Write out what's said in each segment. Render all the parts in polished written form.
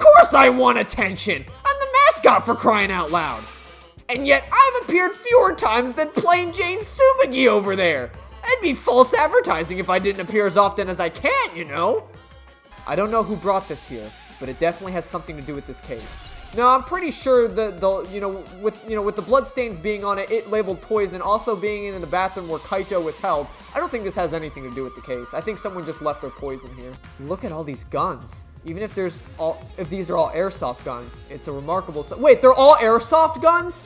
course I want attention! I'm the mascot, for crying out loud! And yet I've appeared fewer times than plain Jane Sumagi over there! It'd be false advertising if I didn't appear as often as I can, you know? I don't know who brought this here, but it definitely has something to do with this case. Now, I'm pretty sure that with the bloodstains being on it, it labeled poison, also being in the bathroom where Kaito was held, I don't think this has anything to do with the case. I think someone just left their poison here. Look at all these guns. Even if these are all airsoft guns, it's a remarkable. Wait, they're all airsoft guns?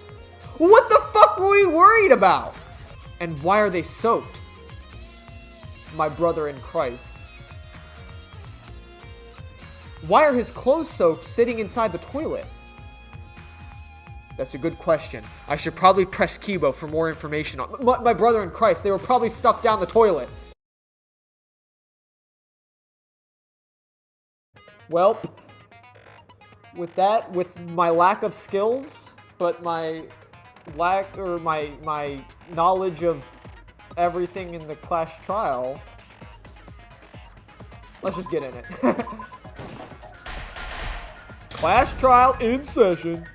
What the fuck were we worried about? And why are they soaked? My brother in Christ. Why are his clothes soaked sitting inside the toilet? That's a good question. I should probably press Kibo for more information on my brother in Christ. They were probably stuffed down the toilet. Well, with my lack of skills, but my knowledge of everything in the Clash trial, let's just get in it. Clash trial in session.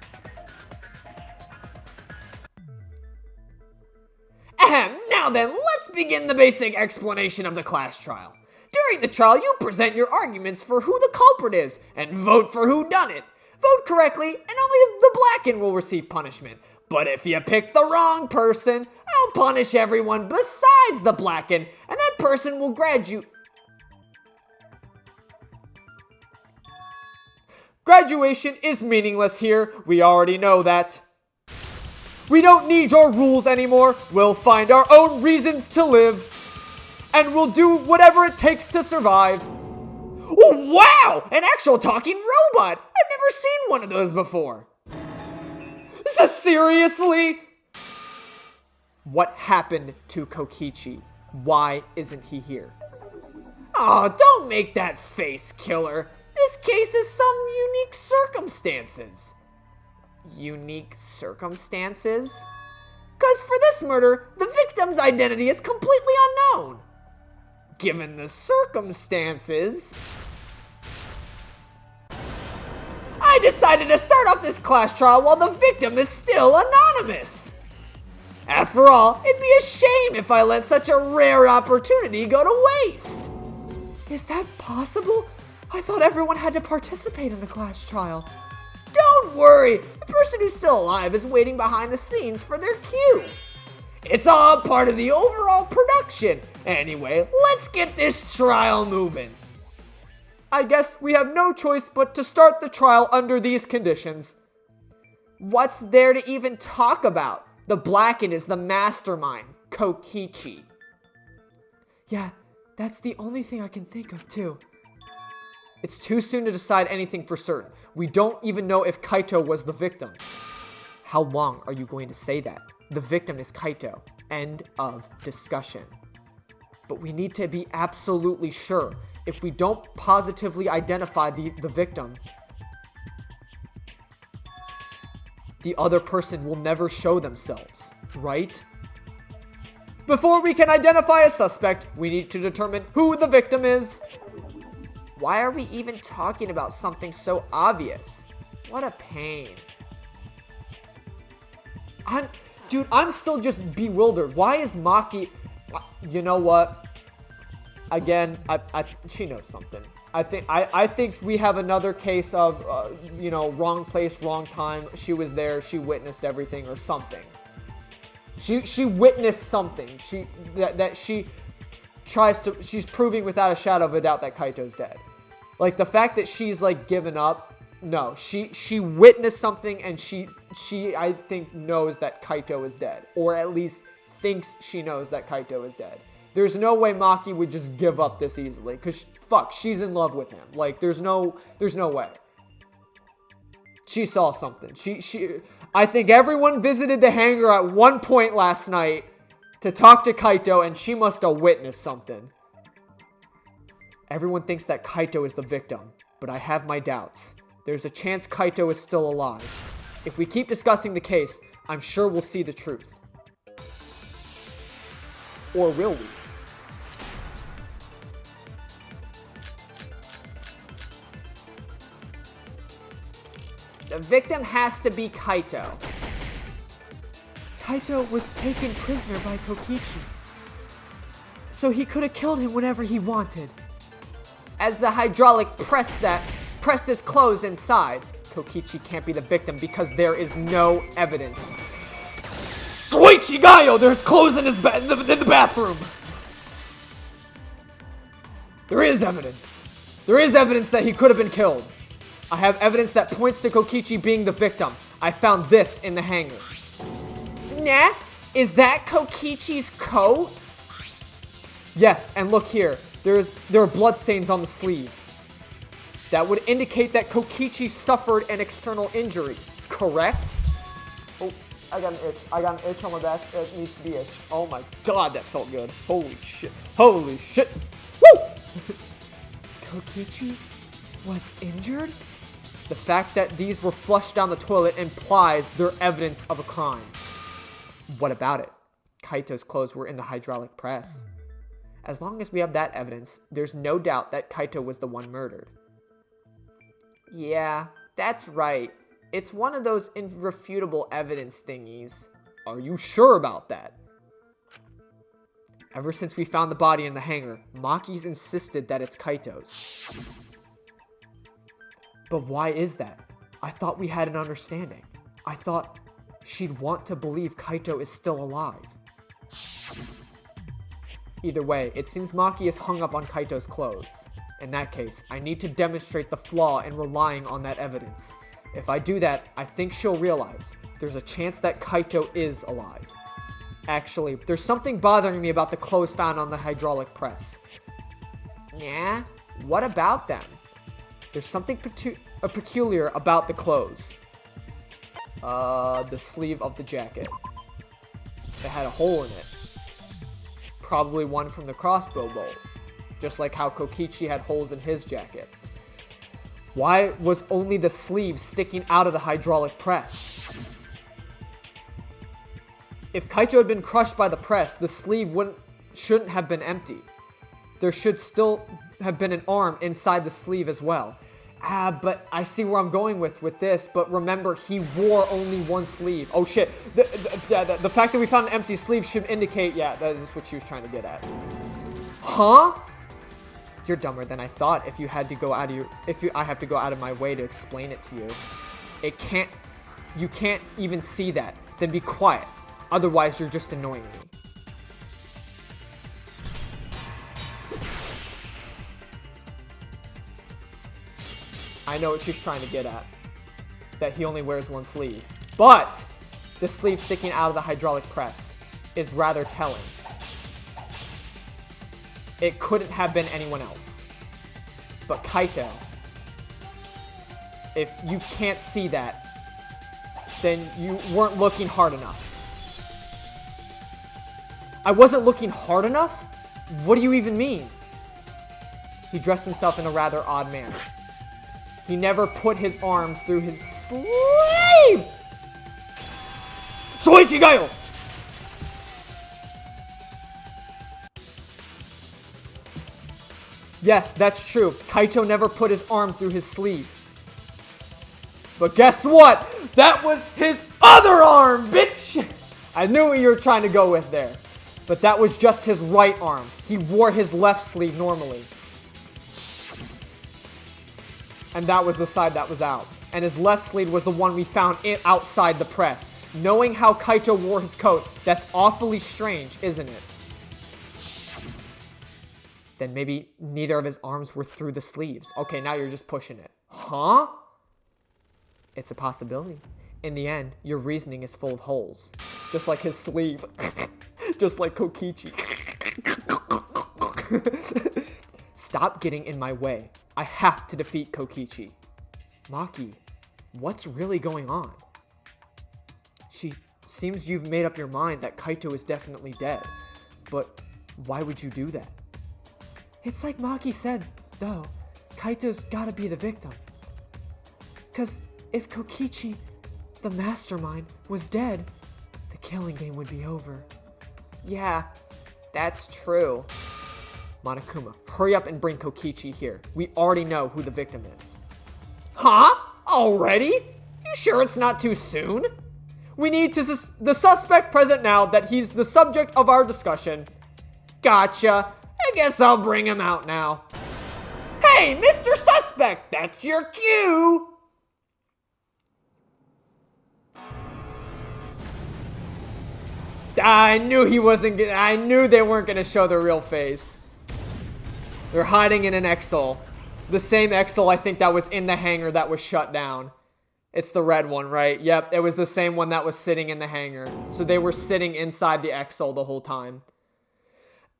Ahem, now then, let's begin the basic explanation of the Clash trial. During the trial, you present your arguments for who the culprit is, and vote for whodunnit. Vote correctly, and only the blackened will receive punishment. But if you pick the wrong person, I'll punish everyone besides the blackened, and that person will Graduation is meaningless here. We already know that. We don't need your rules anymore. We'll find our own reasons to live. And we'll do whatever it takes to survive. Oh, wow! An actual talking robot! I've never seen one of those before. Seriously? What happened to Kokichi? Why isn't he here? Oh, don't make that face, killer. This case is some unique circumstances. Unique circumstances? Because for this murder, the victim's identity is completely unknown. Given the circumstances, I decided to start off this Clash trial while the victim is still anonymous. After all, it'd be a shame if I let such a rare opportunity go to waste. Is that possible? I thought everyone had to participate in the Clash trial. Don't worry, the person who's still alive is waiting behind the scenes for their cue. It's all part of the overall production. Anyway, let's get this trial moving. I guess we have no choice but to start the trial under these conditions. What's there to even talk about? The blackened is the mastermind, Kokichi. Yeah, that's the only thing I can think of too. It's too soon to decide anything for certain. We don't even know if Kaito was the victim. How long are you going to say that? The victim is Kaito. End of discussion. But we need to be absolutely sure. If we don't positively identify the victim, the other person will never show themselves, right? Before we can identify a suspect, we need to determine who the victim is. Why are we even talking about something so obvious? What a pain. I'm still just bewildered. Why is Maki... You know what? Again, she knows something. I think we have another case of, wrong place, wrong time. She was there, she witnessed everything or something. She witnessed something. She's proving without a shadow of a doubt that Kaito's dead. Like, the fact that she's, like, given up, no. She witnessed something, and she, I think, knows that Kaito is dead. Or at least thinks she knows that Kaito is dead. There's no way Maki would just give up this easily. Because, fuck, she's in love with him. Like, there's no way. She saw something. I think everyone visited the hangar at one point last night to talk to Kaito, and she must have witnessed something. Everyone thinks that Kaito is the victim, but I have my doubts. There's a chance Kaito is still alive. If we keep discussing the case, I'm sure we'll see the truth. Or will we? The victim has to be Kaito. Kaito was taken prisoner by Kokichi, so he could have killed him whenever he wanted. As the hydraulic pressed his clothes inside, Kokichi can't be the victim because there is no evidence. Switcheroo! There's clothes in the bathroom. There is evidence. There is evidence that he could have been killed. I have evidence that points to Kokichi being the victim. I found this in the hangar. Nah, is that Kokichi's coat? Yes, and look here. There are bloodstains on the sleeve. That would indicate that Kokichi suffered an external injury, correct? Oh, I got an itch. I got an itch on my back. It needs to be itched. Oh my god, that felt good. Holy shit. Holy shit. Woo! Kokichi was injured? The fact that these were flushed down the toilet implies they're evidence of a crime. What about it? Kaito's clothes were in the hydraulic press. As long as we have that evidence, there's no doubt that Kaito was the one murdered. Yeah, that's right. It's one of those irrefutable evidence thingies. Are you sure about that? Ever since we found the body in the hangar, Maki's insisted that it's Kaito's. But why is that? I thought we had an understanding. I thought she'd want to believe Kaito is still alive. Either way, it seems Maki is hung up on Kaito's clothes. In that case, I need to demonstrate the flaw in relying on that evidence. If I do that, I think she'll realize there's a chance that Kaito is alive. Actually, there's something bothering me about the clothes found on the hydraulic press. Yeah? What about them? There's something peculiar about the clothes. The sleeve of the jacket. It had a hole in it. Probably one from the crossbow bolt. Just like how Kokichi had holes in his jacket. Why was only the sleeve sticking out of the hydraulic press? If Kaito had been crushed by the press, the sleeve shouldn't have been empty. There should still have been an arm inside the sleeve as well. But I see where I'm going with this, but remember, he wore only one sleeve. Oh shit, the fact that we found an empty sleeve should indicate, yeah, that is what she was trying to get at. Huh? You're dumber than I thought if I have to go out of my way to explain it to you. You can't even see that. Then be quiet. Otherwise, you're just annoying me. I know what she's trying to get at. That he only wears one sleeve. But the sleeve sticking out of the hydraulic press is rather telling. It couldn't have been anyone else. But Kaito, if you can't see that, then you weren't looking hard enough. I wasn't looking hard enough? What do you even mean? He dressed himself in a rather odd manner. He never put his arm through his sleeve! Switcheroo! Yes, that's true. Kaito never put his arm through his sleeve. But guess what? That was his other arm, bitch! I knew what you were trying to go with there. But that was just his right arm. He wore his left sleeve normally. And that was the side that was out. And his left sleeve was the one we found outside the press. Knowing how Kaito wore his coat, that's awfully strange, isn't it? Then maybe neither of his arms were through the sleeves. Okay, now you're just pushing it. Huh? It's a possibility. In the end, your reasoning is full of holes. Just like his sleeve. Just like Kokichi. Stop getting in my way. I have to defeat Kokichi. Maki, what's really going on? Seems you've made up your mind that Kaito is definitely dead. But why would you do that? It's like Maki said, though. Kaito's gotta be the victim. 'Cause if Kokichi, the mastermind, was dead, the killing game would be over. Yeah, that's true. Monokuma, hurry up and bring Kokichi here. We already know who the victim is. Huh? Already? You sure it's not too soon? We need the suspect present now that he's the subject of our discussion. Gotcha. I guess I'll bring him out now. Hey, Mr. Suspect, that's your cue. I knew I knew they weren't gonna show their real face. They're hiding in an Exol. The same Exol I think that was in the hangar that was shut down. It's the red one, right? Yep, it was the same one that was sitting in the hangar. So they were sitting inside the Exol the whole time.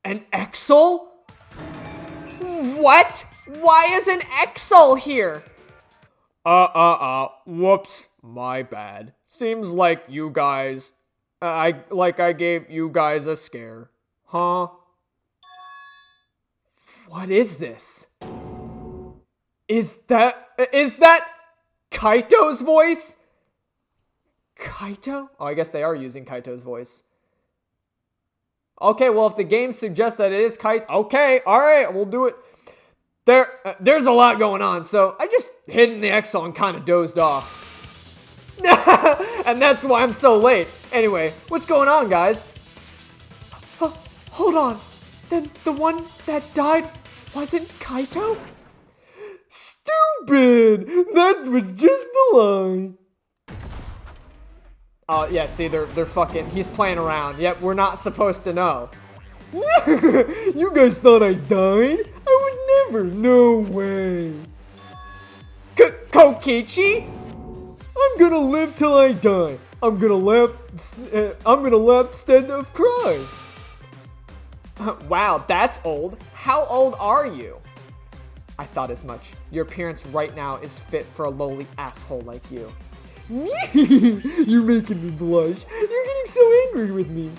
An Exol? What? Why is an Exol here? Whoops. My bad. Seems like you guys... I gave you guys a scare. Huh? What is this? Is that Kaito's voice? Kaito? Oh, I guess they are using Kaito's voice. Okay, well, if the game suggests that it is Kaito, okay, alright, we'll do it. There's a lot going on, so I just hid in the Exo and kind of dozed off. And that's why I'm so late. Anyway, what's going on, guys? Hold on. Then the one that died wasn't Kaito? Stupid! That was just a lie. Oh, yeah, see, they're fucking, he's playing around. Yep, we're not supposed to know. You guys thought I died? I would never. No way. Kokichi? I'm gonna live till I die. I'm gonna laugh instead of cry. Wow, that's old. How old are you? I thought as much. Your appearance right now is fit for a lowly asshole like you. You're making me blush. You're getting so angry with me.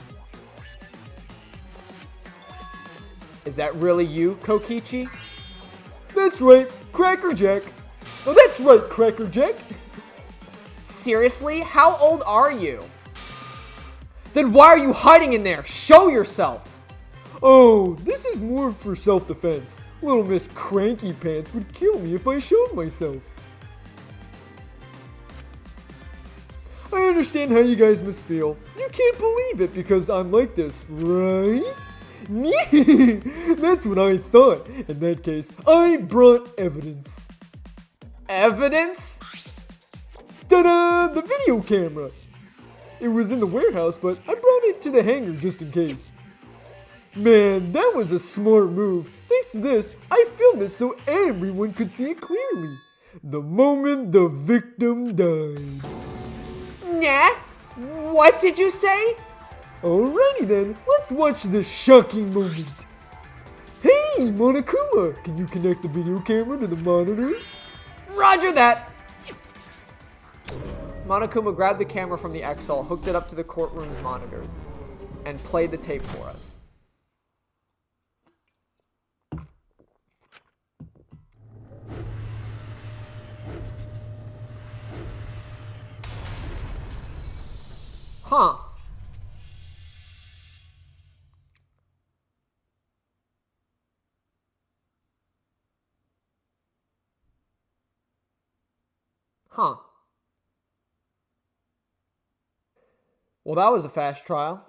Is that really you, Kokichi? That's right, Crackerjack. Oh, that's right, Crackerjack. Seriously? How old are you? Then why are you hiding in there? Show yourself. Oh, this is more for self-defense. Little Miss Cranky Pants would kill me if I showed myself. I understand how you guys must feel. You can't believe it because I'm like this, right? That's what I thought. In that case, I brought evidence. Evidence? Ta-da! The video camera! It was in the warehouse, but I brought it to the hangar just in case. Man, that was a smart move. Thanks to this, I filmed it so everyone could see it clearly. The moment the victim died. Nah? What did you say? Alrighty then, let's watch this shocking moment. Hey, Monokuma! Can you connect the video camera to the monitor? Roger that! Monokuma grabbed the camera from the Exol, hooked it up to the courtroom's monitor, and played the tape for us. Huh. Huh. Well, that was a fast trial.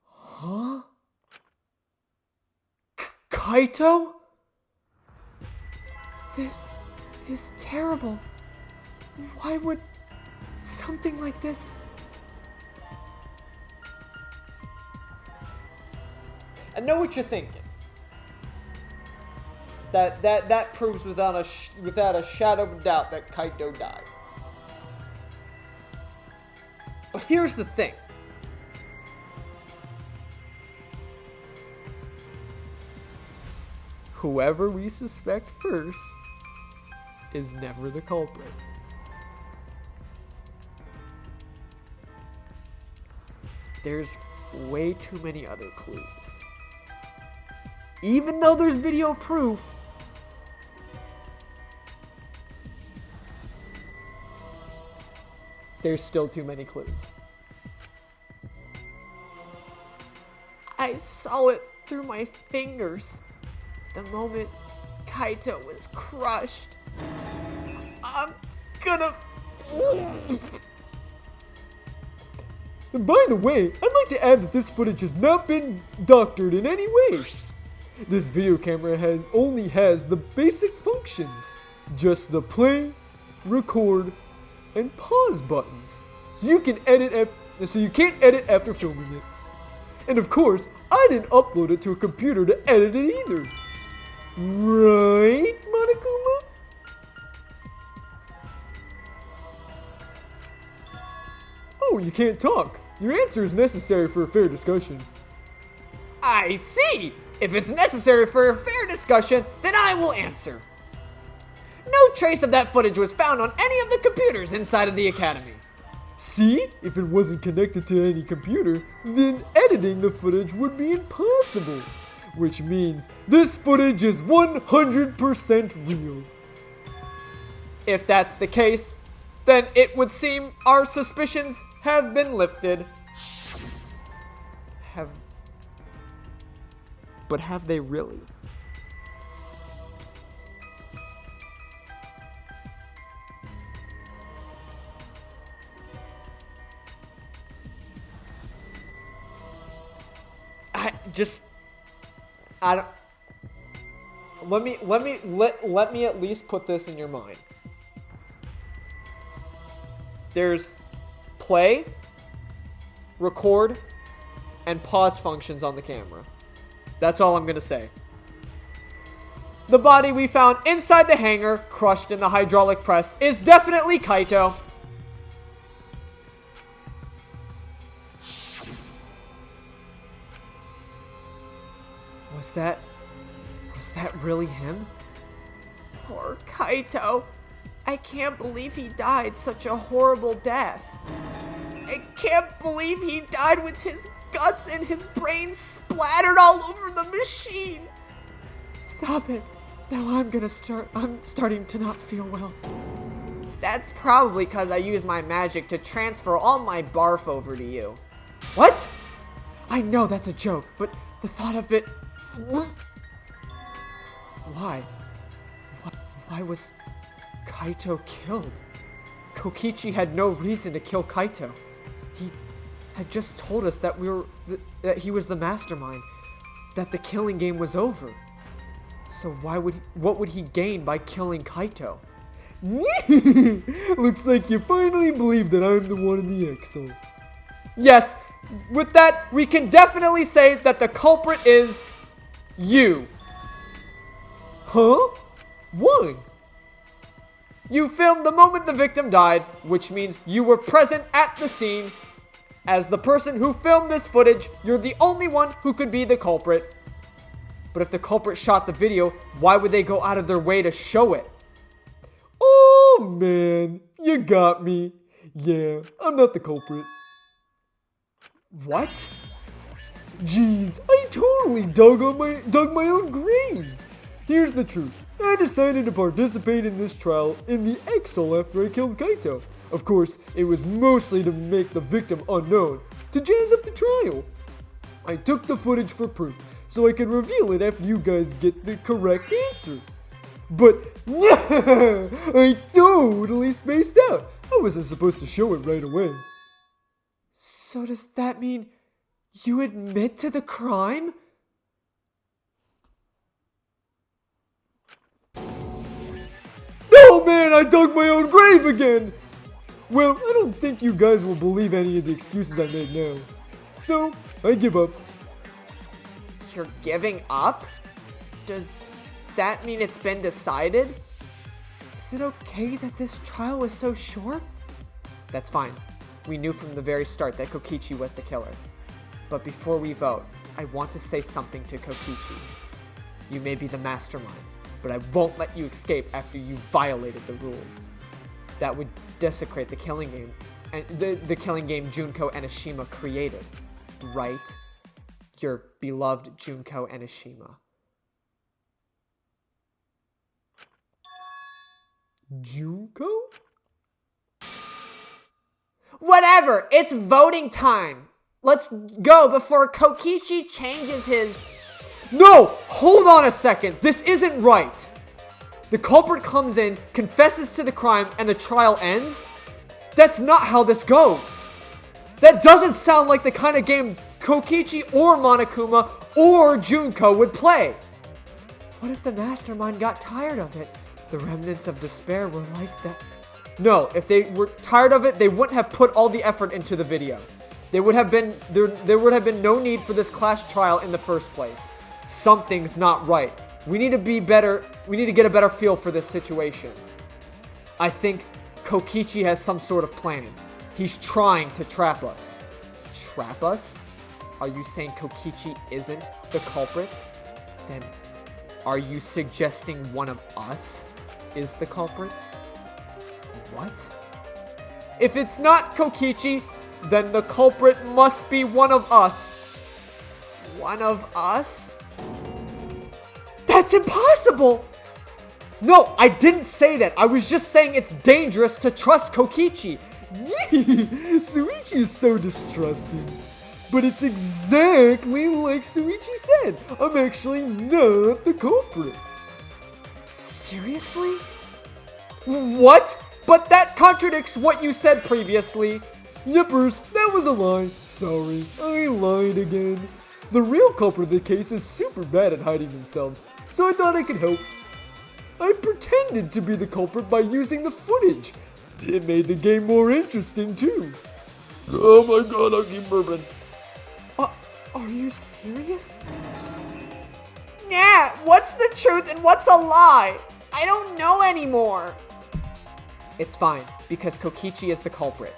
Huh? Kaito? This is terrible. Why would something like this? I know what you're thinking. That proves without a shadow of a doubt that Kaito died. But here's the thing. Whoever we suspect first is never the culprit. There's way too many other clues. Even though there's video proof, there's still too many clues. I saw it through my fingers the moment Kaito was crushed. I'm gonna... And by the way, I'd like to add that this footage has not been doctored in any way. This video camera only has the basic functions, just the play, record, and pause buttons. So you can't edit after filming it. And of course, I didn't upload it to a computer to edit it either. Right, Monokuma? Oh, you can't talk. Your answer is necessary for a fair discussion. I see! If it's necessary for a fair discussion, then I will answer. No trace of that footage was found on any of the computers inside of the academy. See? If it wasn't connected to any computer, then editing the footage would be impossible. Which means this footage is 100% real. If that's the case, then it would seem our suspicions have been lifted. But have they really? Let me at least put this in your mind. There's play, record, and pause functions on the camera. That's all I'm gonna say. The body we found inside the hangar, crushed in the hydraulic press, is definitely Kaito. Was that really him? Poor Kaito. I can't believe he died such a horrible death. I can't believe he died with his guts and his brains splattered all over the machine. Stop it. Now I'm starting to not feel well. That's probably because I used my magic to transfer all my barf over to you. What? I know that's a joke, but the thought of it... Why was Kaito killed? Kokichi had no reason to kill Kaito. He had just told us that that he was the mastermind, that the killing game was over. So what would he gain by killing Kaito? Looks like you finally believe that I'm the one in the Exo. Yes, with that, we can definitely say that the culprit is you. Huh? Why? You filmed the moment the victim died, which means you were present at the scene. As the person who filmed this footage, you're the only one who could be the culprit. But if the culprit shot the video, why would they go out of their way to show it? Oh man, you got me. Yeah, I'm not the culprit. What? Jeez, I totally dug my own grave. Here's the truth. I decided to participate in this trial in the Exo after I killed Kaito. Of course, it was mostly to make the victim unknown, to jazz up the trial. I took the footage for proof, so I could reveal it after you guys get the correct answer. But, I totally spaced out. I wasn't supposed to show it right away. So does that mean you admit to the crime? Oh man, I dug my own grave again! Well, I don't think you guys will believe any of the excuses I make now. So, I give up. You're giving up? Does that mean it's been decided? Is it okay that this trial was so short? That's fine. We knew from the very start that Kokichi was the killer. But before we vote, I want to say something to Kokichi. You may be the mastermind, but I won't let you escape after you violated the rules. That would desecrate the killing game, and the killing game Junko Enoshima created. Right? Your beloved Junko Enoshima. Junko? Whatever! It's voting time! Let's go before Kokichi changes his... No! Hold on a second! This isn't right! The culprit comes in, confesses to the crime, and the trial ends? That's not how this goes. That doesn't sound like the kind of game Kokichi or Monokuma or Junko would play. What if the mastermind got tired of it? The remnants of despair were like that. No, if they were tired of it, they wouldn't have put all the effort into the video. There would have been no need for this class trial in the first place. Something's not right. We need to be better. We need to get a better feel for this situation. I think Kokichi has some sort of plan. He's trying to trap us. Trap us? Are you saying Kokichi isn't the culprit? Then are you suggesting one of us is the culprit? What? If it's not Kokichi, then the culprit must be one of us. One of us? That's impossible! No, I didn't say that. I was just saying it's dangerous to trust Kokichi. Suichi is so distrusting. But it's exactly like Suichi said. I'm actually not the culprit. Seriously? What? But that contradicts what you said previously. Yippers, that was a lie. Sorry, I lied again. The real culprit of the case is super bad at hiding themselves, so I thought I could help. I pretended to be the culprit by using the footage. It made the game more interesting too. Oh my god, I keep burping. Are you serious? Nah, what's the truth and what's a lie? I don't know anymore. It's fine, because Kokichi is the culprit.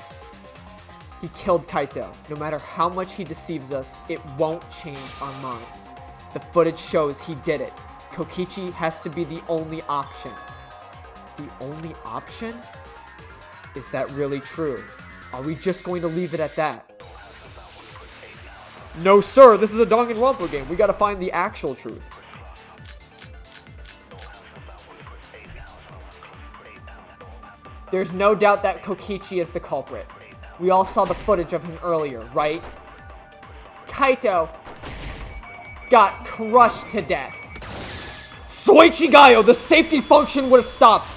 He killed Kaito. No matter how much he deceives us, it won't change our minds. The footage shows he did it. Kokichi has to be the only option. The only option? Is that really true? Are we just going to leave it at that? No, sir, this is a Danganronpa game. We gotta find the actual truth. There's no doubt that Kokichi is the culprit. We all saw the footage of him earlier, right? Kaito got crushed to death. Soichigayo, the safety function would have stopped.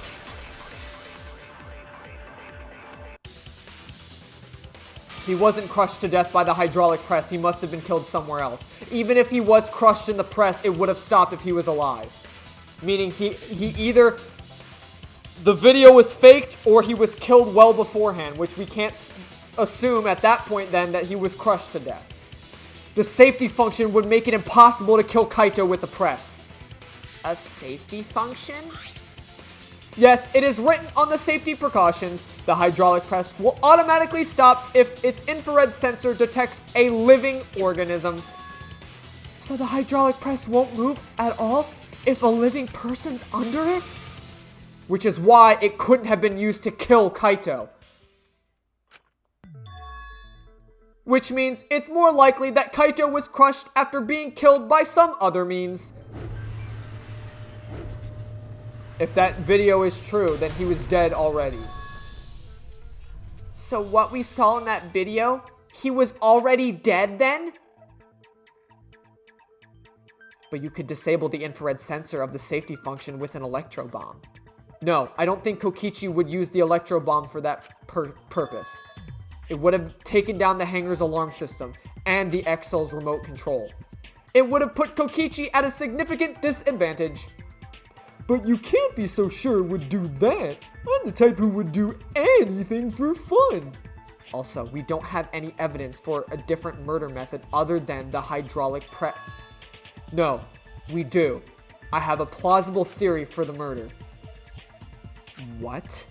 He wasn't crushed to death by the hydraulic press. He must have been killed somewhere else. Even if he was crushed in the press, it would have stopped if he was alive. Meaning he either... the video was faked or he was killed well beforehand, which we can't assume at that point then that he was crushed to death. The safety function would make it impossible to kill Kaito with the press. A safety function? Yes, it is written on the safety precautions. The hydraulic press will automatically stop if its infrared sensor detects a living organism. So the hydraulic press won't move at all if a living person's under it? Which is why it couldn't have been used to kill Kaito. Which means it's more likely that Kaito was crushed after being killed by some other means. If that video is true, then he was dead already. So what we saw in that video, he was already dead then? But you could disable the infrared sensor of the safety function with an electro bomb. No, I don't think Kokichi would use the electro bomb for that purpose. It would have taken down the hangar's alarm system and the Excel's remote control. It would have put Kokichi at a significant disadvantage. But you can't be so sure it would do that. I'm the type who would do anything for fun. Also, we don't have any evidence for a different murder method other than the hydraulic press. No, we do. I have a plausible theory for the murder. What?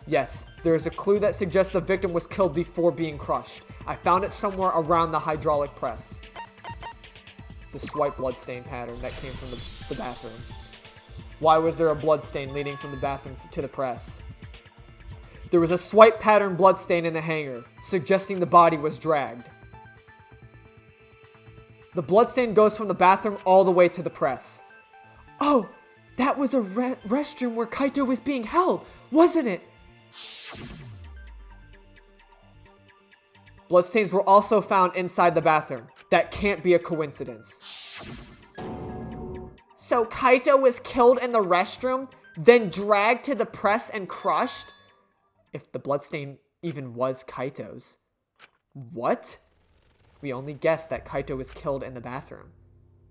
Yes, there is a clue that suggests the victim was killed before being crushed. I found it somewhere around the hydraulic press. The swipe bloodstain pattern that came from the bathroom. Why was there a bloodstain leading from the bathroom to the press? There was a swipe pattern bloodstain in the hangar, suggesting the body was dragged. The bloodstain goes from the bathroom all the way to the press. Oh, that was a restroom where Kaito was being held, wasn't it? Bloodstains were also found inside the bathroom. That can't be a coincidence. So Kaito was killed in the restroom, then dragged to the press and crushed? If the bloodstain even was Kaito's. What? We only guessed that Kaito was killed in the bathroom.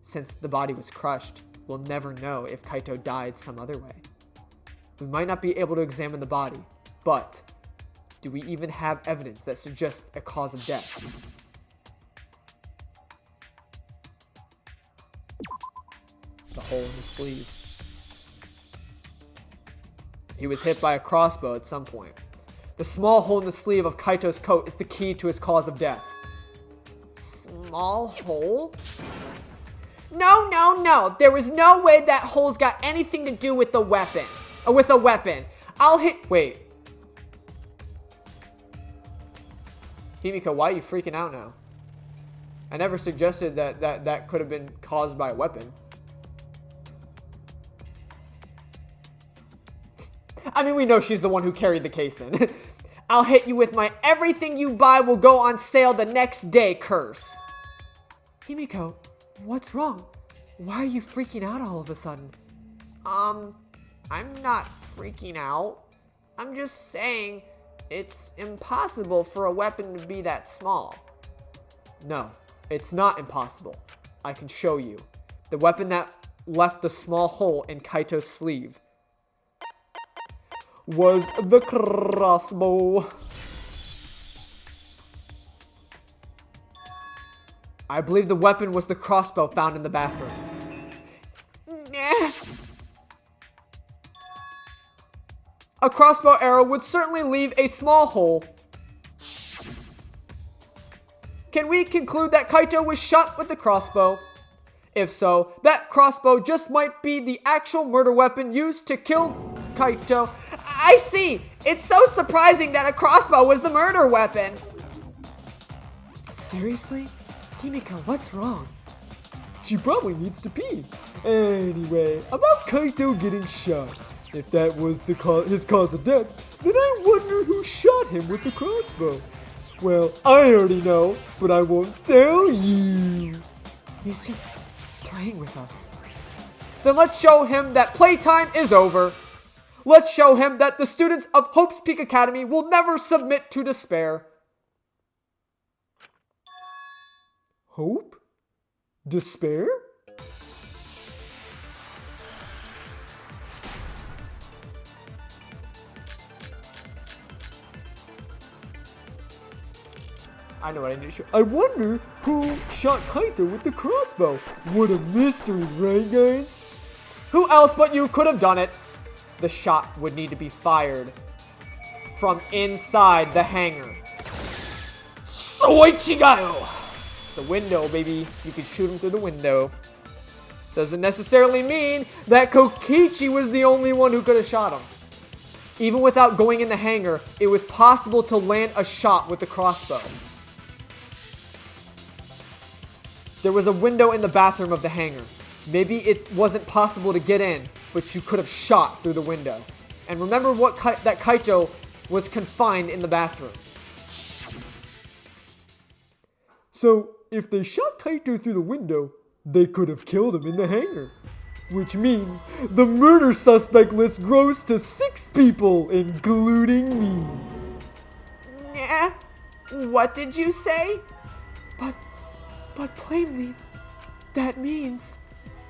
Since the body was crushed, we'll never know if Kaito died some other way. We might not be able to examine the body, but do we even have evidence that suggests a cause of death? The hole in the sleeve. He was hit by a crossbow at some point. The small hole in the sleeve of Kaito's coat is the key to his cause of death. Small hole? No. There was no way that hole's got anything to do with the weapon. With a weapon. Wait. Himiko, why are you freaking out now? I never suggested that could have been caused by a weapon. I mean, we know she's the one who carried the case in. I'll hit you with my everything you buy will go on sale the next day curse. Himiko, what's wrong? Why are you freaking out all of a sudden? I'm not freaking out. I'm just saying it's impossible for a weapon to be that small. No, it's not impossible. I can show you. The weapon that left the small hole in Kaito's sleeve was the crossbow. I believe the weapon was the crossbow found in the bathroom. Nah. A crossbow arrow would certainly leave a small hole. Can we conclude that Kaito was shot with the crossbow? If so, that crossbow just might be the actual murder weapon used to kill Kaito. I see! It's so surprising that a crossbow was the murder weapon. Seriously? Himiko, what's wrong? She probably needs to pee. Anyway, about Kaito getting shot. If that was his cause of death, then I wonder who shot him with the crossbow. Well, I already know, but I won't tell you. He's just playing with us. Then let's show him that playtime is over. Let's show him that the students of Hope's Peak Academy will never submit to despair. Hope? Despair? I know what I need to show. I wonder who shot Kaito with the crossbow. What a mystery, right, guys? Who else but you could have done it? The shot would need to be fired from inside the hangar. Switcheroo! The window, baby. You could shoot him through the window. Doesn't necessarily mean that Kokichi was the only one who could have shot him. Even without going in the hangar, it was possible to land a shot with the crossbow. There was a window in the bathroom of the hangar. Maybe it wasn't possible to get in, but you could have shot through the window. And remember that Kaito was confined in the bathroom. So, if they shot Kaito through the window, they could have killed him in the hangar. Which means the murder suspect list grows to 6 people, including me. Yeah? What did you say? But plainly, that means...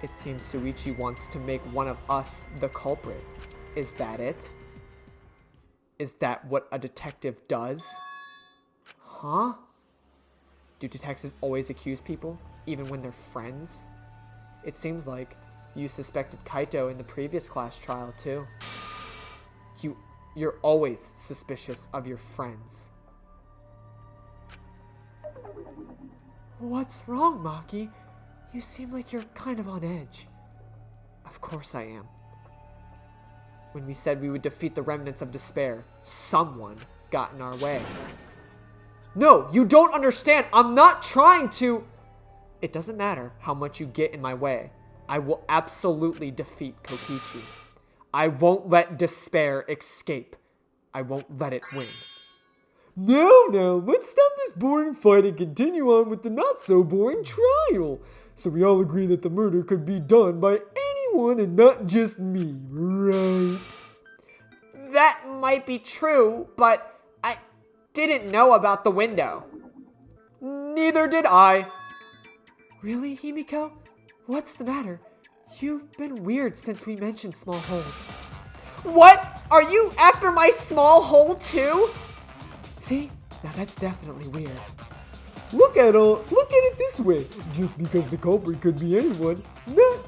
It seems Suichi wants to make one of us the culprit. Is that it? Is that what a detective does? Huh? Do detectives always accuse people, even when they're friends? It seems like you suspected Kaito in the previous class trial, too. You're always suspicious of your friends. What's wrong, Maki? You seem like you're kind of on edge. Of course I am. When we said we would defeat the remnants of despair, someone got in our way. No, you don't understand. I'm not trying to... It doesn't matter how much you get in my way. I will absolutely defeat Kokichi. I won't let despair escape. I won't let it win. Now, let's stop this boring fight and continue on with the not-so-boring trial. So we all agree that the murder could be done by everyone and not just me, right? That might be true, but I didn't know about the window. Neither did I. Really, Himiko? What's the matter? You've been weird since we mentioned small holes. What? Are you after my small hole too? See? Now that's definitely weird. Look at it this way. Just because the culprit could be anyone, not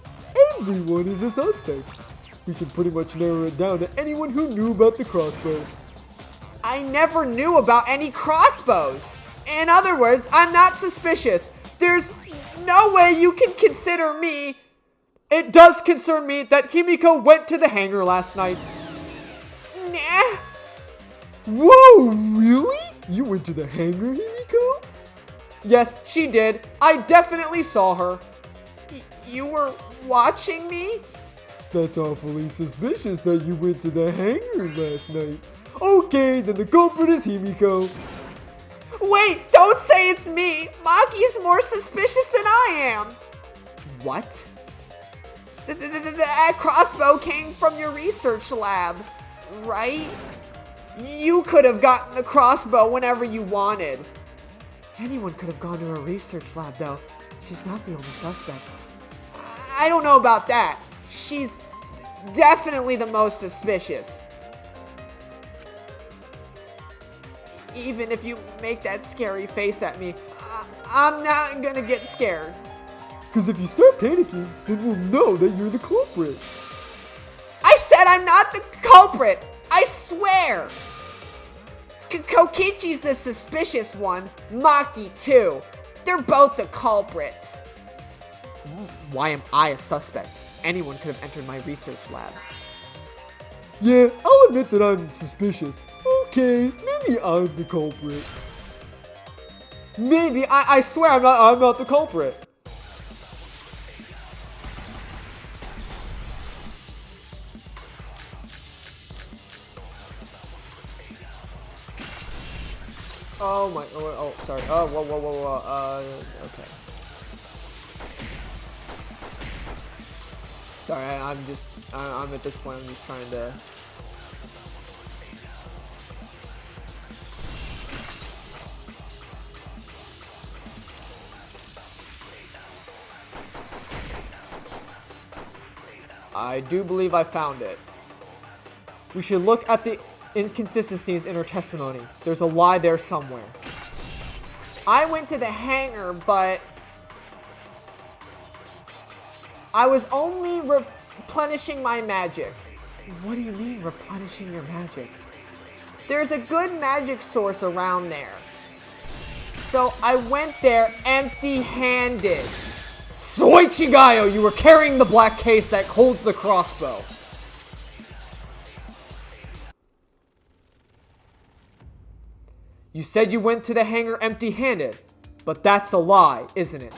everyone is a suspect. We can pretty much narrow it down to anyone who knew about the crossbow. I never knew about any crossbows. In other words, I'm not suspicious. There's no way you can consider me. It does concern me that Himiko went to the hangar last night. Nah. Whoa, really? You went to the hangar, Himiko? Yes, she did. I definitely saw her. You were watching me? That's awfully suspicious that you went to the hangar last night. Okay, then the culprit is Himiko. Wait, don't say it's me. Maki's more suspicious than I am. What? That crossbow came from your research lab, right? You could have gotten the crossbow whenever you wanted. Anyone could have gone to a research lab, though. She's not the only suspect. I don't know about that. She's definitely the most suspicious. Even if you make that scary face at me, I'm not gonna get scared. Because if you start panicking, then we'll know that you're the culprit. I said I'm not the culprit! I swear! Kokichi's the suspicious one. Maki, too. They're both the culprits. Why am I a suspect? Anyone could have entered my research lab. Yeah, I'll admit that I'm suspicious. Okay, maybe I'm the culprit. Maybe. I swear I'm not the culprit. Oh my, oh, sorry. Oh, whoa, okay. Sorry, I'm at this point, I'm just trying to... I do believe I found it. We should look at the inconsistencies in her testimony. There's a lie there somewhere. I went to the hangar, but I was only replenishing my magic. What do you mean, replenishing your magic? There's a good magic source around there. So I went there empty-handed. Soichigayo, you were carrying the black case that holds the crossbow. You said you went to the hangar empty-handed, but that's a lie, isn't it?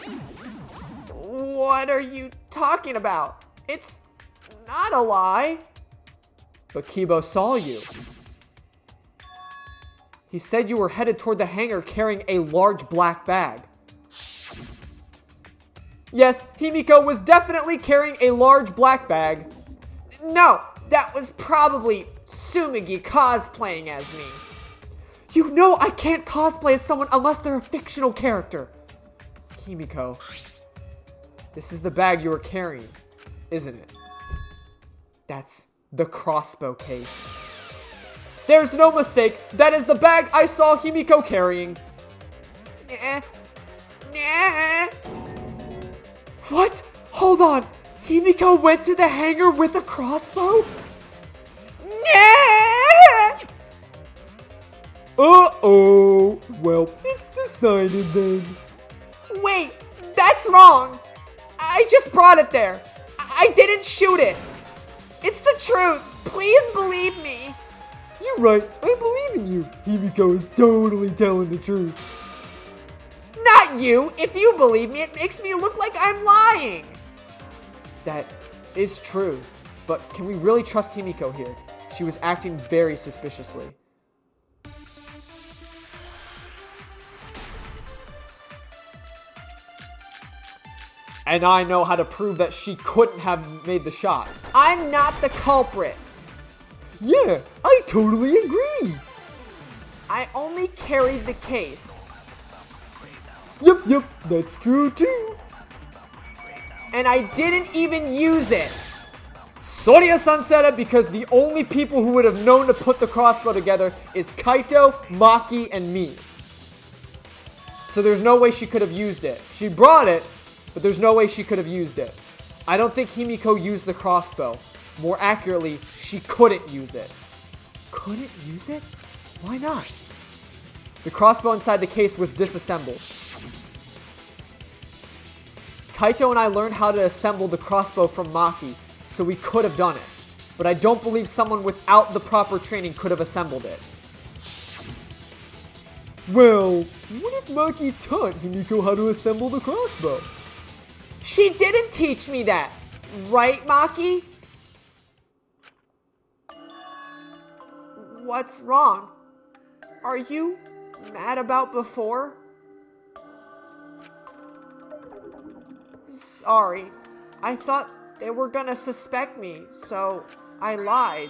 What are you talking about? It's not a lie. But Kibo saw you. He said you were headed toward the hangar carrying a large black bag. Yes, Himiko was definitely carrying a large black bag. No, that was probably Tsumugi cosplaying as me. You know I can't cosplay as someone unless they're a fictional character. Himiko, this is the bag you were carrying, isn't it? That's the crossbow case. There's no mistake. That is the bag I saw Himiko carrying. What? Hold on. Himiko went to the hangar with a crossbow? Uh-oh. Well, it's decided then. Wait, that's wrong. I just brought it there. I didn't shoot it. It's the truth. Please believe me. You're right. I believe in you. Himiko is totally telling the truth. Not you. If you believe me, it makes me look like I'm lying. That is true. But can we really trust Himiko here? She was acting very suspiciously. And I know how to prove that she couldn't have made the shot. I'm not the culprit. Yeah, I totally agree. I only carried the case. Yep, that's true too. And I didn't even use it. Soria-san said it because the only people who would have known to put the crossbow together is Kaito, Maki, and me. So there's no way she could have used it. She brought it, but there's no way she could have used it. I don't think Himiko used the crossbow. More accurately, she couldn't use it. Couldn't use it? Why not? The crossbow inside the case was disassembled. Kaito and I learned how to assemble the crossbow from Maki, so we could have done it. But I don't believe someone without the proper training could have assembled it. Well, what if Maki taught Himiko how to assemble the crossbow? She didn't teach me that. Right, Maki? What's wrong? Are you mad about before? Sorry. I thought they were gonna suspect me, so I lied.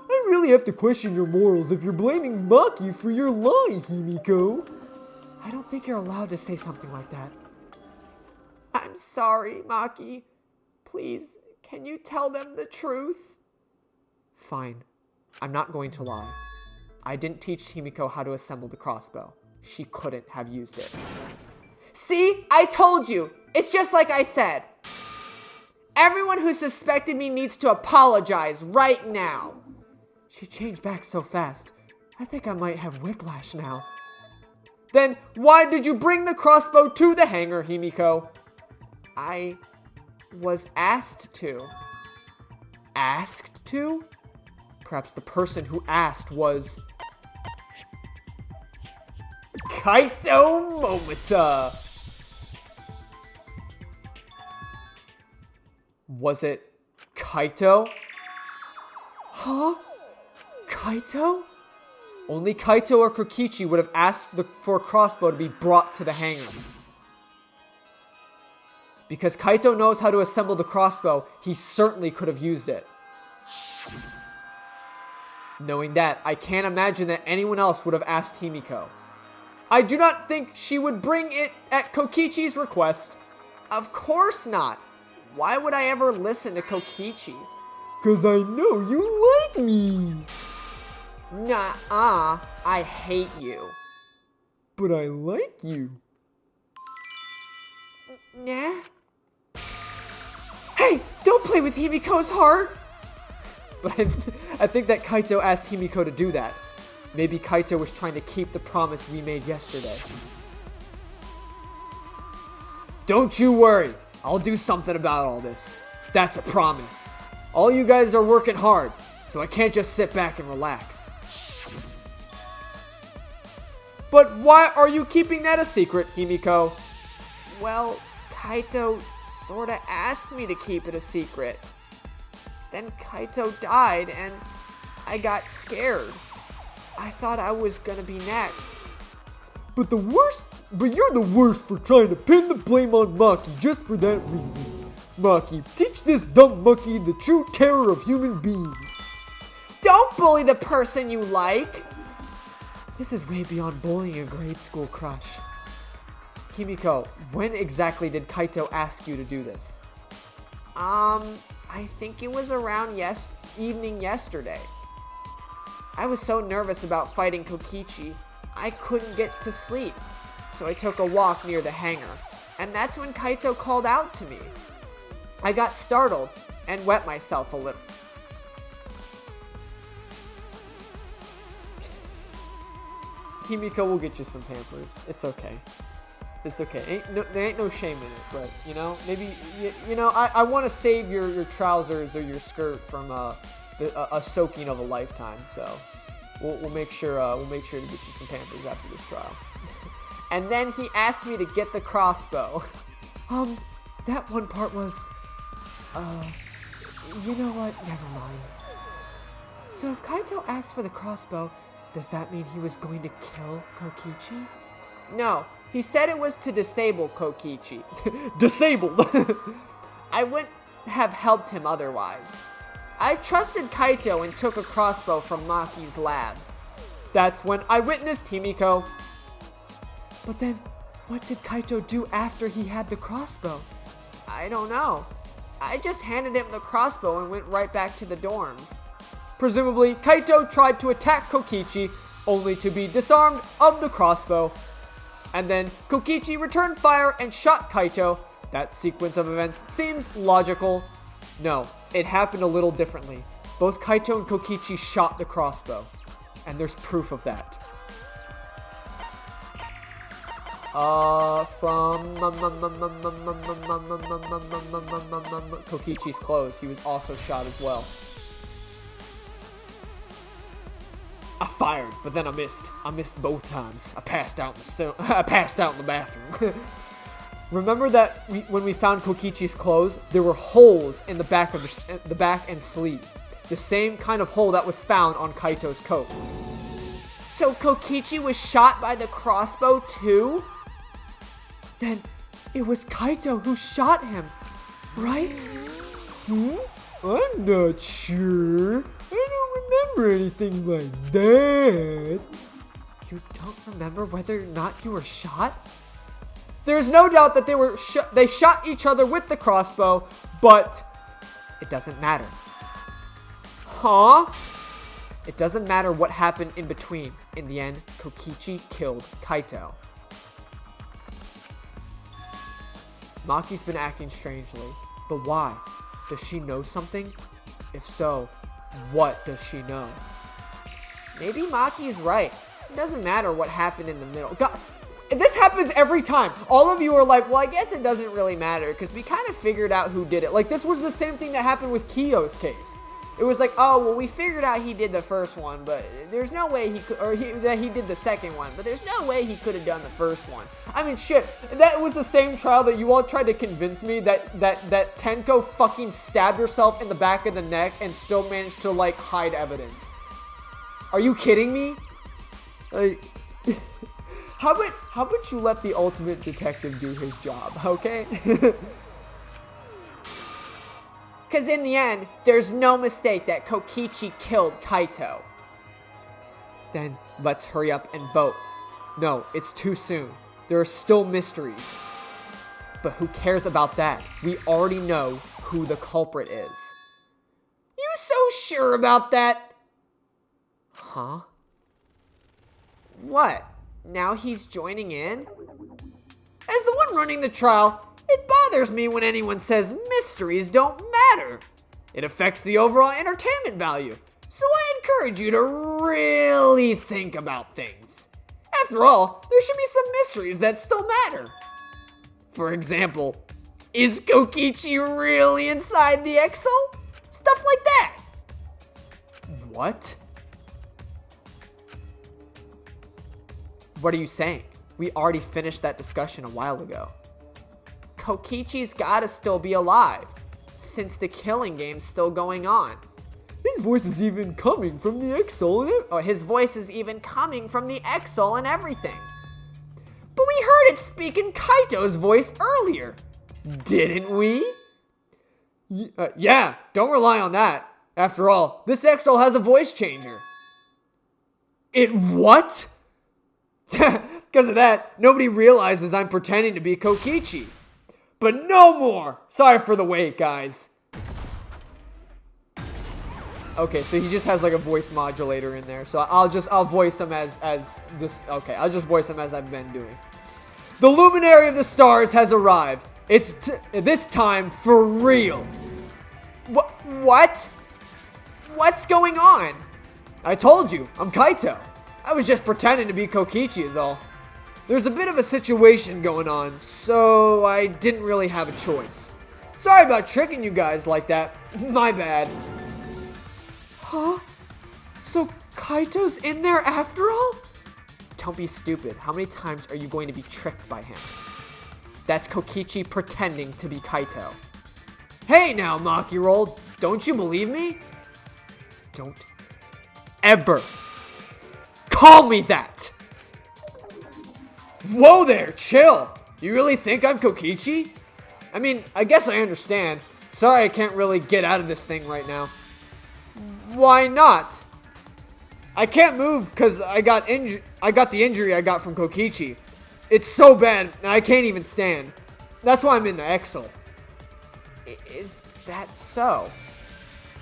I really have to question your morals if you're blaming Maki for your lie, Himiko. I don't think you're allowed to say something like that. I'm sorry, Maki. Please, can you tell them the truth? Fine. I'm not going to lie. I didn't teach Himiko how to assemble the crossbow. She couldn't have used it. See? I told you. It's just like I said. Everyone who suspected me needs to apologize right now. She changed back so fast. I think I might have whiplash now. Then why did you bring the crossbow to the hangar, Himiko? I was asked to. Asked to? Perhaps the person who asked was... Kaito Momota! Was it Kaito? Huh? Kaito? Only Kaito or Kokichi would have asked for a crossbow to be brought to the hangar. Because Kaito knows how to assemble the crossbow, he certainly could have used it. Knowing that, I can't imagine that anyone else would have asked Himiko. I do not think she would bring it at Kokichi's request. Of course not. Why would I ever listen to Kokichi? 'Cause I know you like me. Nuh-uh. I hate you. But I like you. Nah? Hey, don't play with Himiko's heart! But I think that Kaito asked Himiko to do that. Maybe Kaito was trying to keep the promise we made yesterday. Don't you worry. I'll do something about all this. That's a promise. All you guys are working hard, so I can't just sit back and relax. But why are you keeping that a secret, Himiko? Well, Kaito sorta asked me to keep it a secret. Then Kaito died and I got scared. I thought I was gonna be next. But you're the worst for trying to pin the blame on Maki just for that reason. Maki, teach this dumb monkey the true terror of human beings. Don't bully the person you like. This is way beyond bullying a grade school crush. Himiko, when exactly did Kaito ask you to do this? I think it was around evening yesterday. I was so nervous about fighting Kokichi, I couldn't get to sleep. So I took a walk near the hangar, and that's when Kaito called out to me. I got startled and wet myself a little. Himiko will get you some Pampers. It's okay. It's okay. There ain't no shame in it, but, you know, maybe, I want to save your trousers or your skirt from a soaking of a lifetime, so we'll make sure to get you some Pampers after this trial. And then he asked me to get the crossbow. That one part was, you know what? Never mind. So if Kaito asked for the crossbow, does that mean he was going to kill Kokichi? No, He said it was to disable Kokichi. Disabled. I wouldn't have helped him otherwise. I trusted Kaito and took a crossbow from Maki's lab. That's when I witnessed Himiko. But then, what did Kaito do after he had the crossbow? I don't know. I just handed him the crossbow and went right back to the dorms. Presumably, Kaito tried to attack Kokichi, only to be disarmed of the crossbow. And then Kokichi returned fire and shot Kaito. That sequence of events seems logical. No, it happened a little differently. Both Kaito and Kokichi shot the crossbow. And there's proof of that. From Kokichi's clothes, he was also shot as well. I fired, but then I missed. I missed both times. I passed out in the bathroom. Remember that when we found Kokichi's clothes, there were holes in the back of the back and sleeve. The same kind of hole that was found on Kaito's coat. So Kokichi was shot by the crossbow too? Then it was Kaito who shot him, right? I'm not sure. I don't remember anything like that. You don't remember whether or not you were shot? There's no doubt that they shot each other with the crossbow, but it doesn't matter. Huh? It doesn't matter what happened in between. In the end, Kokichi killed Kaito. Maki's been acting strangely, but why? Does she know something? If so, what does she know? Maybe Maki's right. It doesn't matter what happened in the middle. God, this happens every time. All of you are like, well, I guess it doesn't really matter because we kind of figured out who did it. Like, this was the same thing that happened with Kiyo's case. It was like, oh, well, we figured out he did the first one, but there's no way that he did the second one, but there's no way he could have done the first one. I mean, shit, that was the same trial that you all tried to convince me that Tenko fucking stabbed herself in the back of the neck and still managed to, like, hide evidence. Are you kidding me? Like, how about you let the ultimate detective do his job, okay? Because in the end, there's no mistake that Kokichi killed Kaito. Then let's hurry up and vote. No, it's too soon. There are still mysteries. But who cares about that? We already know who the culprit is. You so sure about that? Huh? What? Now he's joining in? As the one running the trial, it bothers me when anyone says mysteries don't matter. It affects the overall entertainment value. So I encourage you to really think about things. After all, there should be some mysteries that still matter. For example, is Kokichi really inside the Exo? Stuff like that. What? What are you saying? We already finished that discussion a while ago. Kokichi's gotta still be alive, since the killing game's still going on. His voice is even coming from the Exo. His voice is even coming from the Exo and everything. But we heard it speak in Kaito's voice earlier. Didn't we? Yeah, don't rely on that. After all, this Exo has a voice changer. It what? Because of that, nobody realizes I'm pretending to be Kokichi. But no more! Sorry for the wait, guys. Okay, so he just has like a voice modulator in there. So I'll voice him as this. Okay, I'll just voice him as I've been doing. The luminary of the stars has arrived. It's this time for real. What? What's going on? I told you, I'm Kaito. I was just pretending to be Kokichi is all. There's a bit of a situation going on, so I didn't really have a choice. Sorry about tricking you guys like that. My bad. Huh? So Kaito's in there after all? Don't be stupid. How many times are you going to be tricked by him? That's Kokichi pretending to be Kaito. Hey now, Maki Roll. Don't you believe me? Don't ever call me that! Whoa there, chill. You really think I'm Kokichi? I mean, I guess I understand. Sorry I can't really get out of this thing right now. Why not? I can't move because I got the injury I got from Kokichi. It's so bad, I can't even stand. That's why I'm in the Exo. Is that so?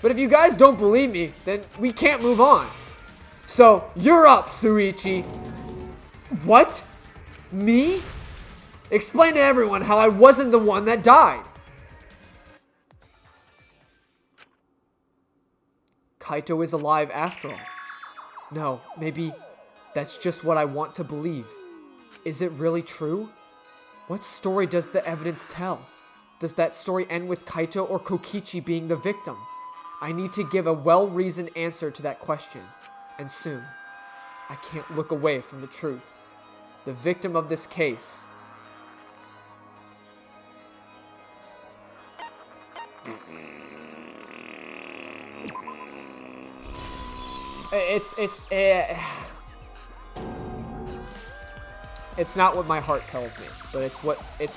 But if you guys don't believe me, then we can't move on. So, you're up, Shuichi. What? Me? Explain to everyone how I wasn't the one that died. Kaito is alive after all. No, maybe that's just what I want to believe. Is it really true? What story does the evidence tell? Does that story end with Kaito or Kokichi being the victim? I need to give a well-reasoned answer to that question. And soon. I can't look away from the truth. The victim of this case. It's not what my heart tells me, but it's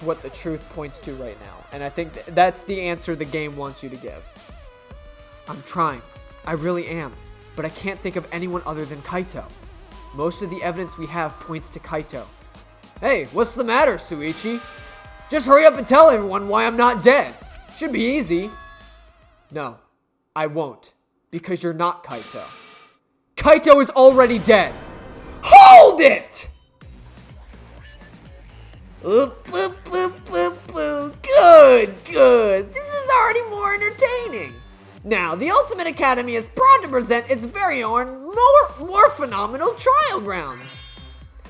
what the truth points to right now. And I think that's the answer the game wants you to give. I'm trying. I really am. But I can't think of anyone other than Kaito. Most of the evidence we have points to Kaito. Hey, what's the matter, Shuichi? Just hurry up and tell everyone why I'm not dead. Should be easy. No, I won't. Because you're not Kaito. Kaito is already dead. Hold it! Good. This is already more entertaining. Now, the Ultimate Academy is proud to present its very own, more phenomenal trial grounds.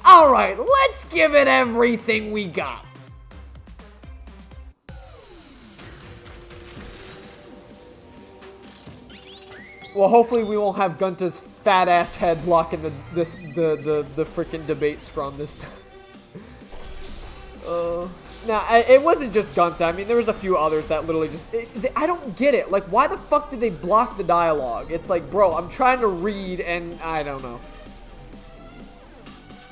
Alright, let's give it everything we got. Well, hopefully we won't have Gunta's fat ass head blocking the freaking debate scrum this time. Now, it wasn't just Gunta. I mean, there was a few others that literally just... I don't get it. Like, why the fuck did they block the dialogue? It's like, bro, I'm trying to read and I don't know.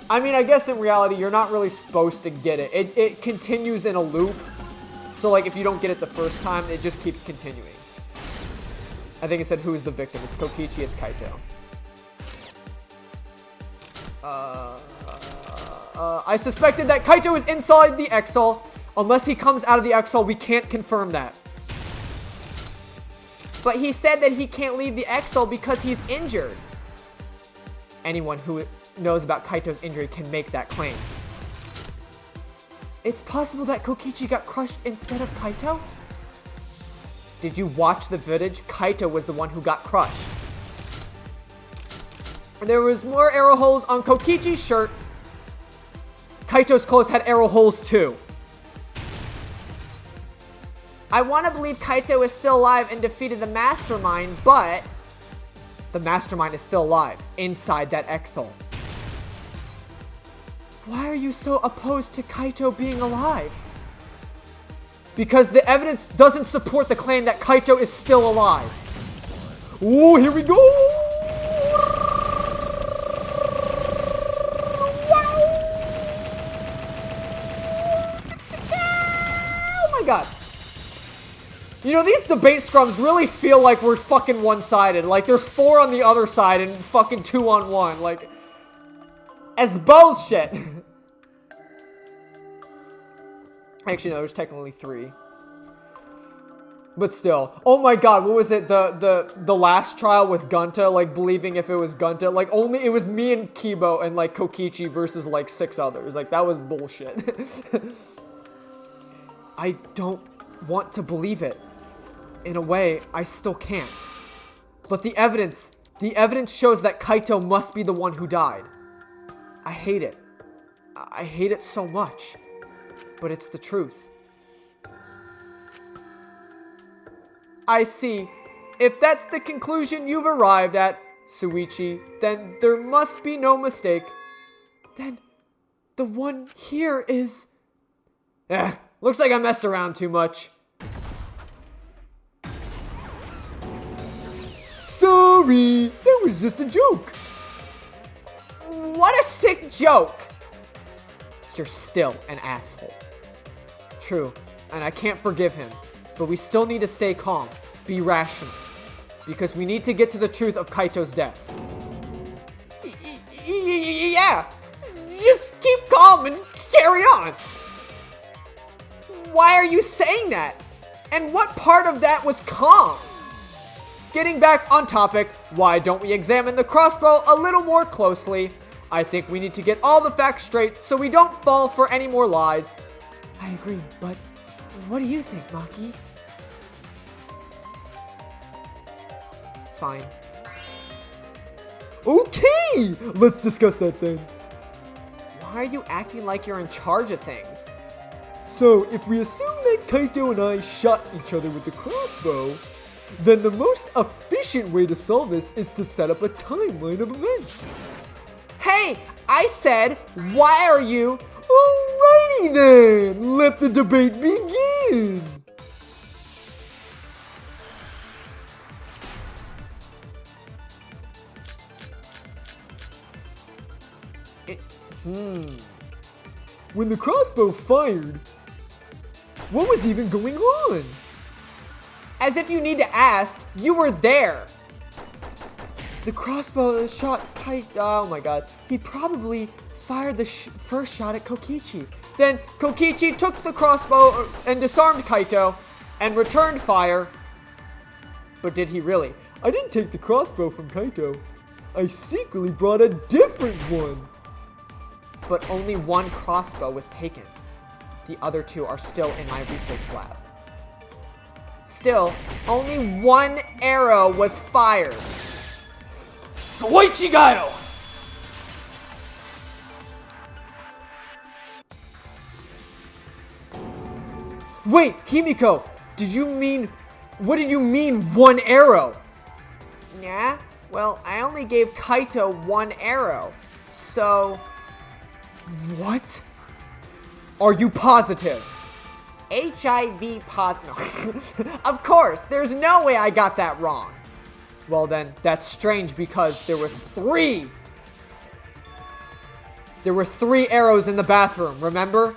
I mean, I guess in reality, you're not really supposed to get it. It continues in a loop. So, like, if you don't get it the first time, it just keeps continuing. I think it said, who is the victim? It's Kokichi, it's Kaito. I suspected that Kaito is inside the Exol. Unless he comes out of the Exol, we can't confirm that. But he said that he can't leave the Exol because he's injured. Anyone who knows about Kaito's injury can make that claim. It's possible that Kokichi got crushed instead of Kaito? Did you watch the footage? Kaito was the one who got crushed. There was more arrow holes on Kokichi's shirt. Kaito's clothes had arrow holes too. I want to believe Kaito is still alive and defeated the Mastermind, but the Mastermind is still alive inside that Exol. Why are you so opposed to Kaito being alive? Because the evidence doesn't support the claim that Kaito is still alive. Ooh, here we go! Oh my god. You know, these debate scrums really feel like we're fucking one-sided. Like, there's 4 on the other side and fucking 2 on 1. Like, as bullshit. Actually, no, there's technically 3. But still. Oh my god, what was it? The last trial with Gunta, like, believing if it was Gunta. Like, only, it was me and Kibo and, like, Kokichi versus, like, 6 others. Like, that was bullshit. I don't want to believe it. In a way, I still can't. But the evidence shows that Kaito must be the one who died. I hate it. I hate it so much. But it's the truth. I see. If that's the conclusion you've arrived at, Shuichi, then there must be no mistake. Then the one here is... looks like I messed around too much. Sorry, that was just a joke. What a sick joke. you're still an asshole. True, and I can't forgive him, but we still need to stay calm, be rational, because we need to get to the truth of Kaito's death. Yeah, just keep calm and carry on. Why are you saying that? And what part of that was calm? Getting back on topic, why don't we examine the crossbow a little more closely? I think we need to get all the facts straight so we don't fall for any more lies. I agree, but what do you think, Maki? Fine. Okay, let's discuss that then. Why are you acting like you're in charge of things? So, if we assume that Kaito and I shot each other with the crossbow, then the most efficient way to solve this is to set up a timeline of events. Hey, I said, why are you? Alrighty then, let the debate begin. When the crossbow fired, what was even going on? As if you need to ask, you were there. The crossbow shot Kaito. Oh my god. He probably fired the first shot at Kokichi. Then Kokichi took the crossbow and disarmed Kaito and returned fire. But did he really? I didn't take the crossbow from Kaito. I secretly brought a different one. But only one crossbow was taken. The other two are still in my research lab. Still, only one arrow was fired. Switcheroo! Wait, Himiko, what did you mean one arrow? Yeah, well, I only gave Kaito one arrow, so... What? Are you positive? HIV positive. No. Of course, there's no way I got that wrong. Well then, that's strange because there were three arrows in the bathroom, remember?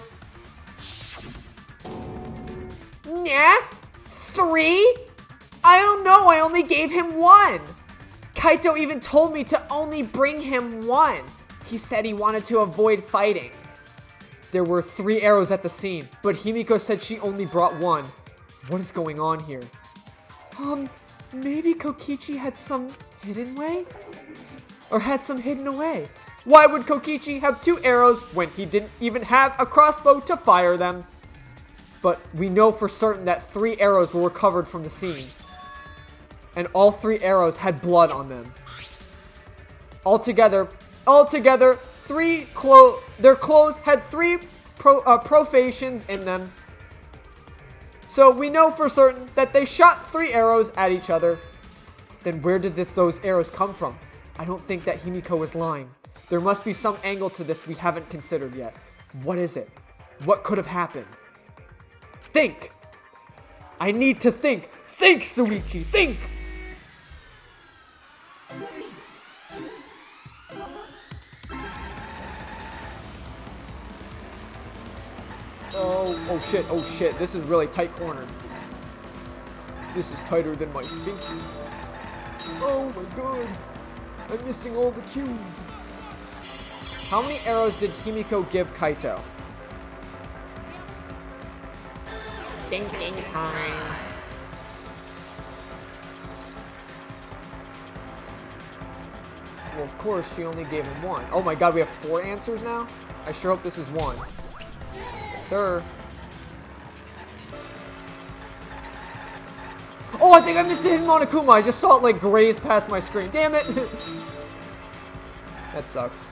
Yeah? 3? I don't know, I only gave him one. Kaito even told me to only bring him one. He said he wanted to avoid fighting. There were 3 arrows at the scene, but Himiko said she only brought one. What is going on here? Maybe Kokichi had some hidden way? Or had some hidden away? Why would Kokichi have 2 arrows when he didn't even have a crossbow to fire them? But we know for certain that 3 arrows were recovered from the scene. And all 3 arrows had blood on them. Altogether, their clothes had 3 profations in them. So we know for certain that they shot 3 arrows at each other. Then where did those arrows come from? I don't think that Himiko was lying. There must be some angle to this we haven't considered yet. What is it? What could have happened? Think! I need to think! Think, Suichi! Think! Oh shit, this is really tight cornered. This is tighter than my stinky. Oh my god, I'm missing all the cues. How many arrows did Himiko give Kaito? Thinking time. Well, of course, she only gave him 1. Oh my god, we have 4 answers now? I sure hope this is 1. Yes, sir. Oh, I think I missed a hidden Monokuma. I just saw it like graze past my screen. Damn it. That sucks.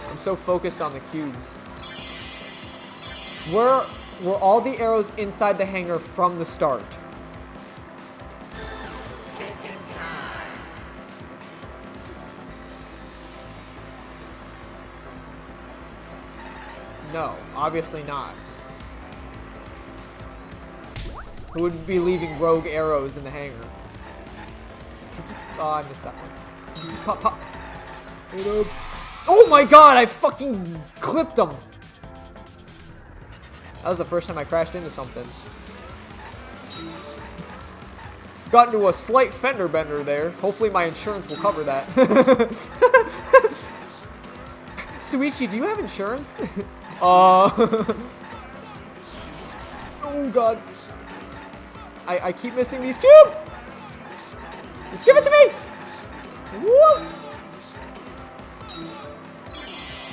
I'm so focused on the cubes. Were all the arrows inside the hangar from the start? No, obviously not. Who would be leaving rogue arrows in the hangar? Oh, I missed that one. Pop, pop. And Oh my god, I fucking clipped him. That was the first time I crashed into something. Got into a slight fender bender there. Hopefully my insurance will cover that. Suichi, do you have insurance? Oh god. I keep missing these cubes! Just give it to me! Woo!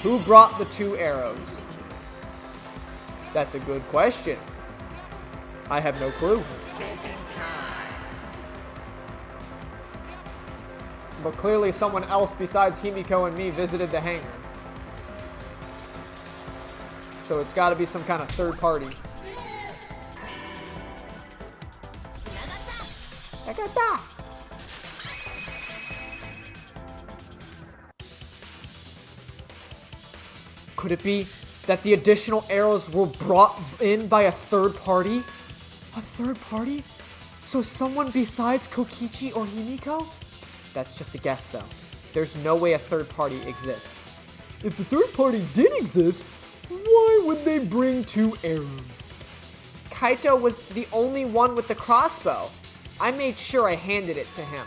Who brought the 2 arrows? That's a good question. I have no clue. But clearly someone else besides Himiko and me visited the hangar. So it's got to be some kind of third party. Could it be that the additional arrows were brought in by a third party? A third party? So someone besides Kokichi or Himiko? That's just a guess though. There's no way a third party exists. if the third party did exist, why would they bring 2 arrows? Kaito was the only one with the crossbow. I made sure I handed it to him.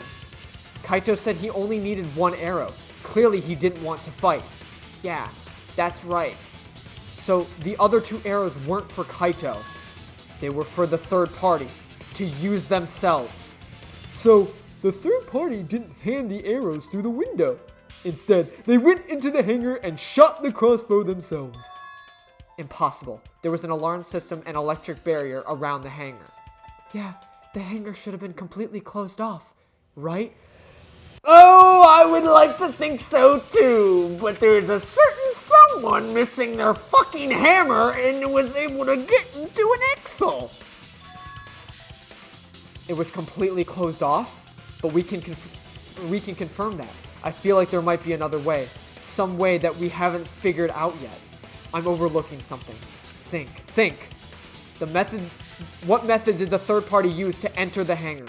Kaito said he only needed 1 arrow. Clearly he didn't want to fight. Yeah, that's right. So the other 2 arrows weren't for Kaito. They were for the third party, to use themselves. So the third party didn't hand the arrows through the window. Instead, they went into the hangar and shot the crossbow themselves. Impossible. There was an alarm system and electric barrier around the hangar. Yeah, the hangar should have been completely closed off, right? Oh, I would like to think so too, but there's a certain someone missing their fucking hammer and was able to get into an Excel. It was completely closed off, but we can confirm that. I feel like there might be another way, some way that we haven't figured out yet. I'm overlooking something. Think. What method did the third party use to enter the hangar?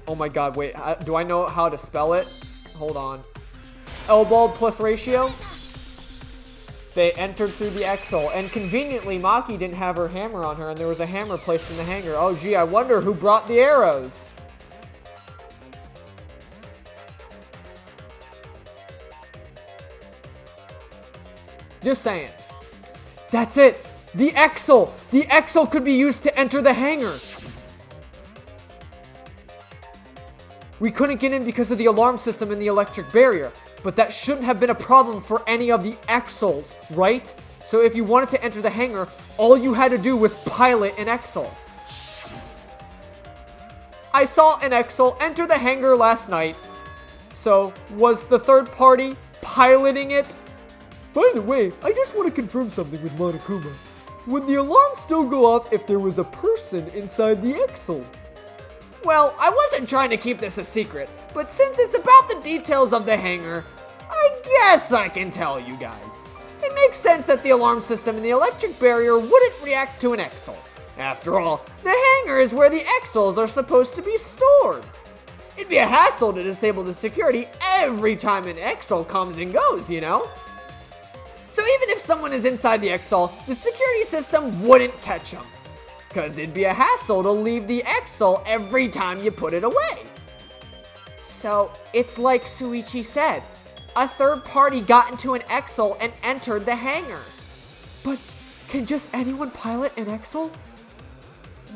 Oh my god, wait, do I know how to spell it? Hold on. Elbow plus ratio? They entered through the Excel, and conveniently Maki didn't have her hammer on her, and there was a hammer placed in the hangar. Oh gee, I wonder who brought the arrows. Just saying. That's it! The Excel! The Excel could be used to enter the hangar! We couldn't get in because of the alarm system and the electric barrier, but that shouldn't have been a problem for any of the Excels, right? So if you wanted to enter the hangar, all you had to do was pilot an Excel. I saw an Excel enter the hangar last night. So, was the third party piloting it? By the way, I just want to confirm something with Monokuma. Would the alarm still go off if there was a person inside the Excel? Well, I wasn't trying to keep this a secret, but since it's about the details of the hangar, I guess I can tell you guys. It makes sense that the alarm system and the electric barrier wouldn't react to an Excel. After all, the hangar is where the Excels are supposed to be stored. It'd be a hassle to disable the security every time an Excel comes and goes, you know? So even if someone is inside the Excel, the security system wouldn't catch them. Because it'd be a hassle to leave the Excel every time you put it away. So, it's like Suichi said. A third party got into an Excel and entered the hangar. But can just anyone pilot an Excel?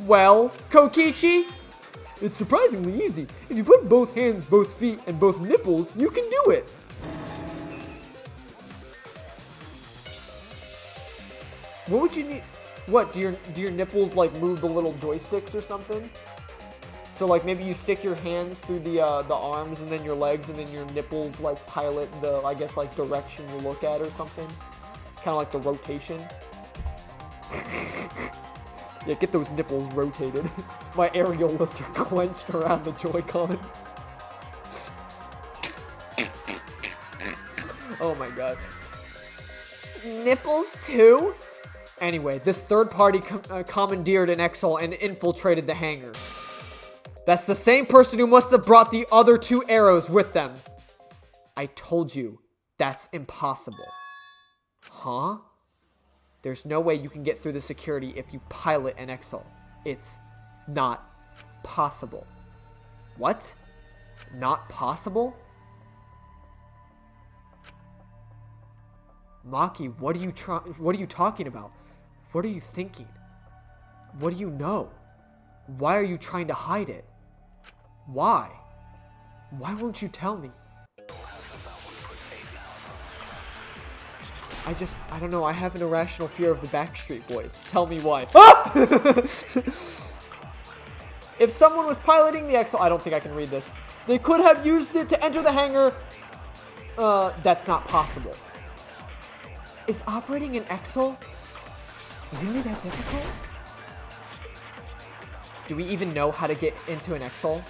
Well, Kokichi? It's surprisingly easy. If you put both hands, both feet, and both nipples, you can do it. What would you need? What, do your nipples like move the little joysticks or something? So like maybe you stick your hands through the arms and then your legs and then your nipples like pilot the, I guess, like direction you look at or something. Kind of like the rotation. Yeah, get those nipples rotated. My areolas are clenched around the Joy-Con. Oh my god. Nipples too? Anyway, this third party commandeered an Exol and infiltrated the hangar. That's the same person who must have brought the other 2 arrows with them. I told you, that's impossible. Huh? There's no way you can get through the security if you pilot an Exol. It's not possible. What? Not possible? Maki, what are you talking about? What are you thinking? What do you know? Why are you trying to hide it? Why? Why won't you tell me? I don't know, I have an irrational fear of the Backstreet Boys. Tell me why. Ah! If someone was piloting the Exo, I don't think I can read this. They could have used it to enter the hangar. That's not possible. Is operating an Exo really that difficult? Do we even know how to get into an Exo?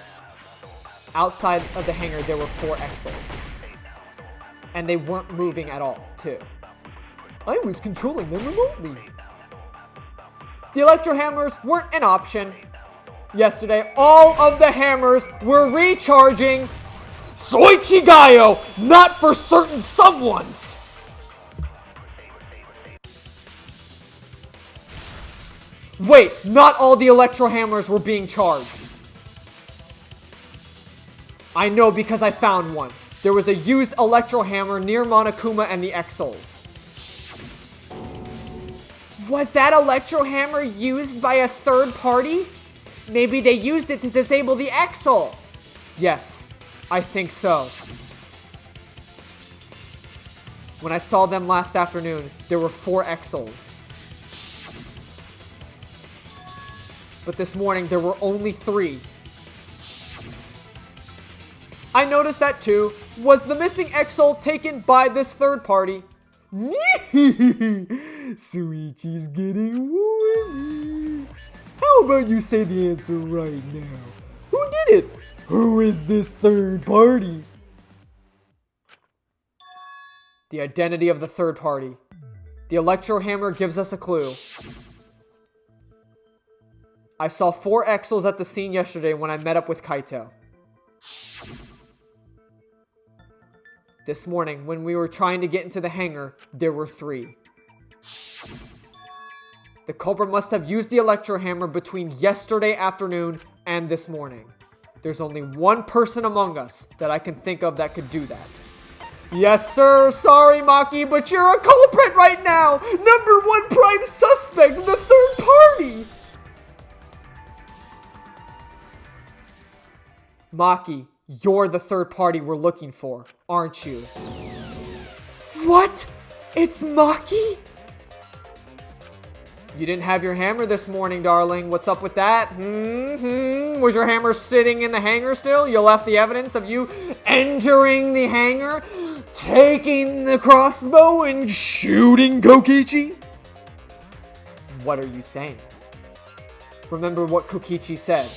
Outside of the hangar, there were 4 Exos. And they weren't moving at all, too. I was controlling them remotely. The electro hammers weren't an option. Yesterday, all of the hammers were recharging. Soichigayo, not for certain someones. Wait, not all the electro hammers were being charged. I know because I found one. There was a used electro hammer near Monokuma and the Exols. Was that electro hammer used by a third party? Maybe they used it to disable the Exol. Yes, I think so. When I saw them last afternoon, there were 4 Exols. But this morning, there were only 3. I noticed that too. Was the missing Exol taken by this third party? Suichi's getting warmy. How about you say the answer right now? Who did it? Who is this third party? The identity of the third party. The electro hammer gives us a clue. I saw 4 Exos at the scene yesterday when I met up with Kaito. This morning, when we were trying to get into the hangar, there were 3. The culprit must have used the electro hammer between yesterday afternoon and this morning. There's only one person among us that I can think of that could do that. Yes, sir. Sorry, Maki, but you're a culprit right now. Number 1 prime suspect, the third party. Maki, you're the third party we're looking for, aren't you? What? It's Maki? You didn't have your hammer this morning, darling. What's up with that? Was your hammer sitting in the hangar still? You left the evidence of you entering the hangar, taking the crossbow, and shooting Kokichi? What are you saying? Remember what Kokichi said.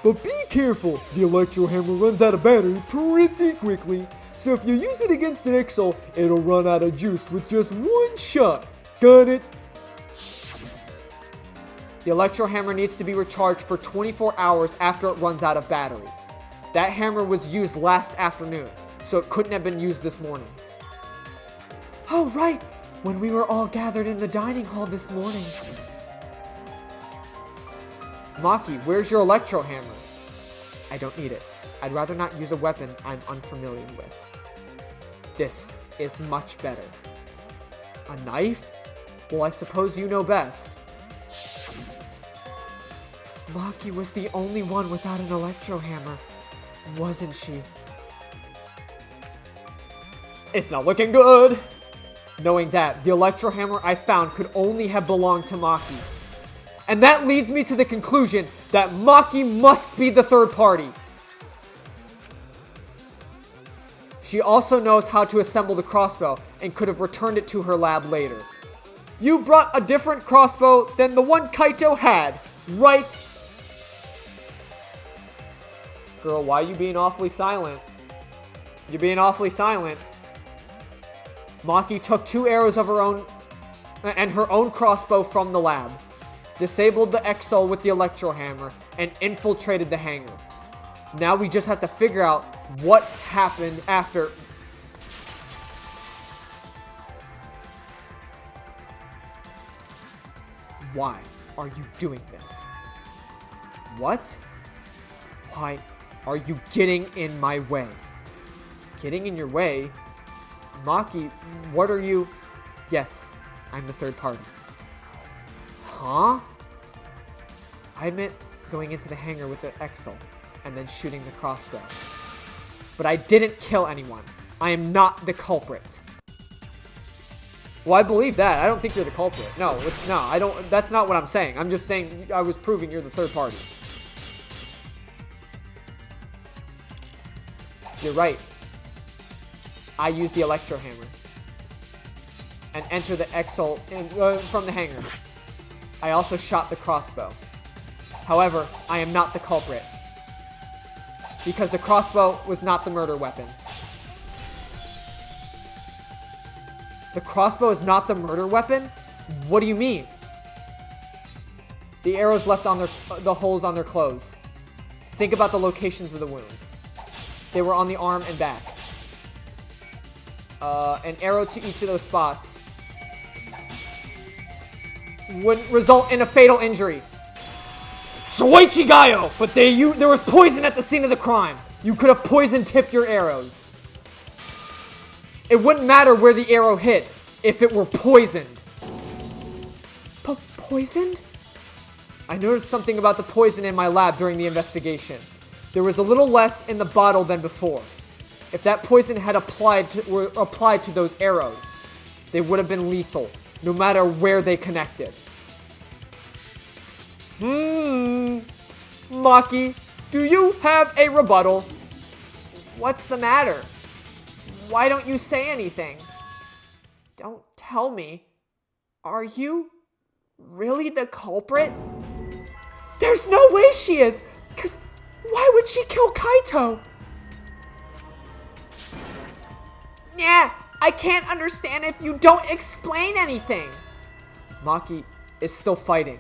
But be careful, the electro hammer runs out of battery pretty quickly. So if you use it against an Exo, it'll run out of juice with just 1 shot. Got it? The electro hammer needs to be recharged for 24 hours after it runs out of battery. That hammer was used last afternoon, so it couldn't have been used this morning. Oh, right, when we were all gathered in the dining hall this morning. Maki, where's your electro hammer? I don't need it. I'd rather not use a weapon I'm unfamiliar with. This is much better. A knife? Well, I suppose you know best. Maki was the only one without an electro hammer, wasn't she? It's not looking good! Knowing that, the electro hammer I found could only have belonged to Maki. And that leads me to the conclusion that Maki must be the third party. She also knows how to assemble the crossbow and could have returned it to her lab later. You brought a different crossbow than the one Kaito had, right? Girl, why are you being awfully silent? You're being awfully silent. Maki took 2 arrows of her own and her own crossbow from the lab, disabled the Exol with the electro hammer, and infiltrated the hangar. Now we just have to figure out what happened after. Why are you doing this? What? Why are you getting in my way? Getting in your way? Maki, what are you? Yes, I'm the third party. Huh? I meant going into the hangar with the Exel and then shooting the crossbow. But I didn't kill anyone. I am not the culprit. Well, I believe that. I don't think you're the culprit. No, I don't. That's not what I'm saying. I'm just saying I was proving you're the third party. You're right. I used the electro hammer and entered the Exol from the hangar. I also shot the crossbow. However, I am not the culprit because the crossbow was not the murder weapon. The crossbow is not the murder weapon? What do you mean? The arrows left on the holes on their clothes. Think about the locations of the wounds. They were on the arm and back. An arrow to each of those spots would result in a fatal injury. Switcheroo! But there was poison at the scene of the crime. You could have poison tipped your arrows. It wouldn't matter where the arrow hit if it were poisoned. Poisoned? I noticed something about the poison in my lab during the investigation. There was a little less in the bottle than before. If that poison had applied to those arrows, they would have been lethal, no matter where they connected. Maki, do you have a rebuttal? What's the matter? Why don't you say anything? Don't tell me. Are you really the culprit? There's no way she is! 'Cause why would she kill Kaito? Yeah, I can't understand if you don't explain anything. Maki is still fighting.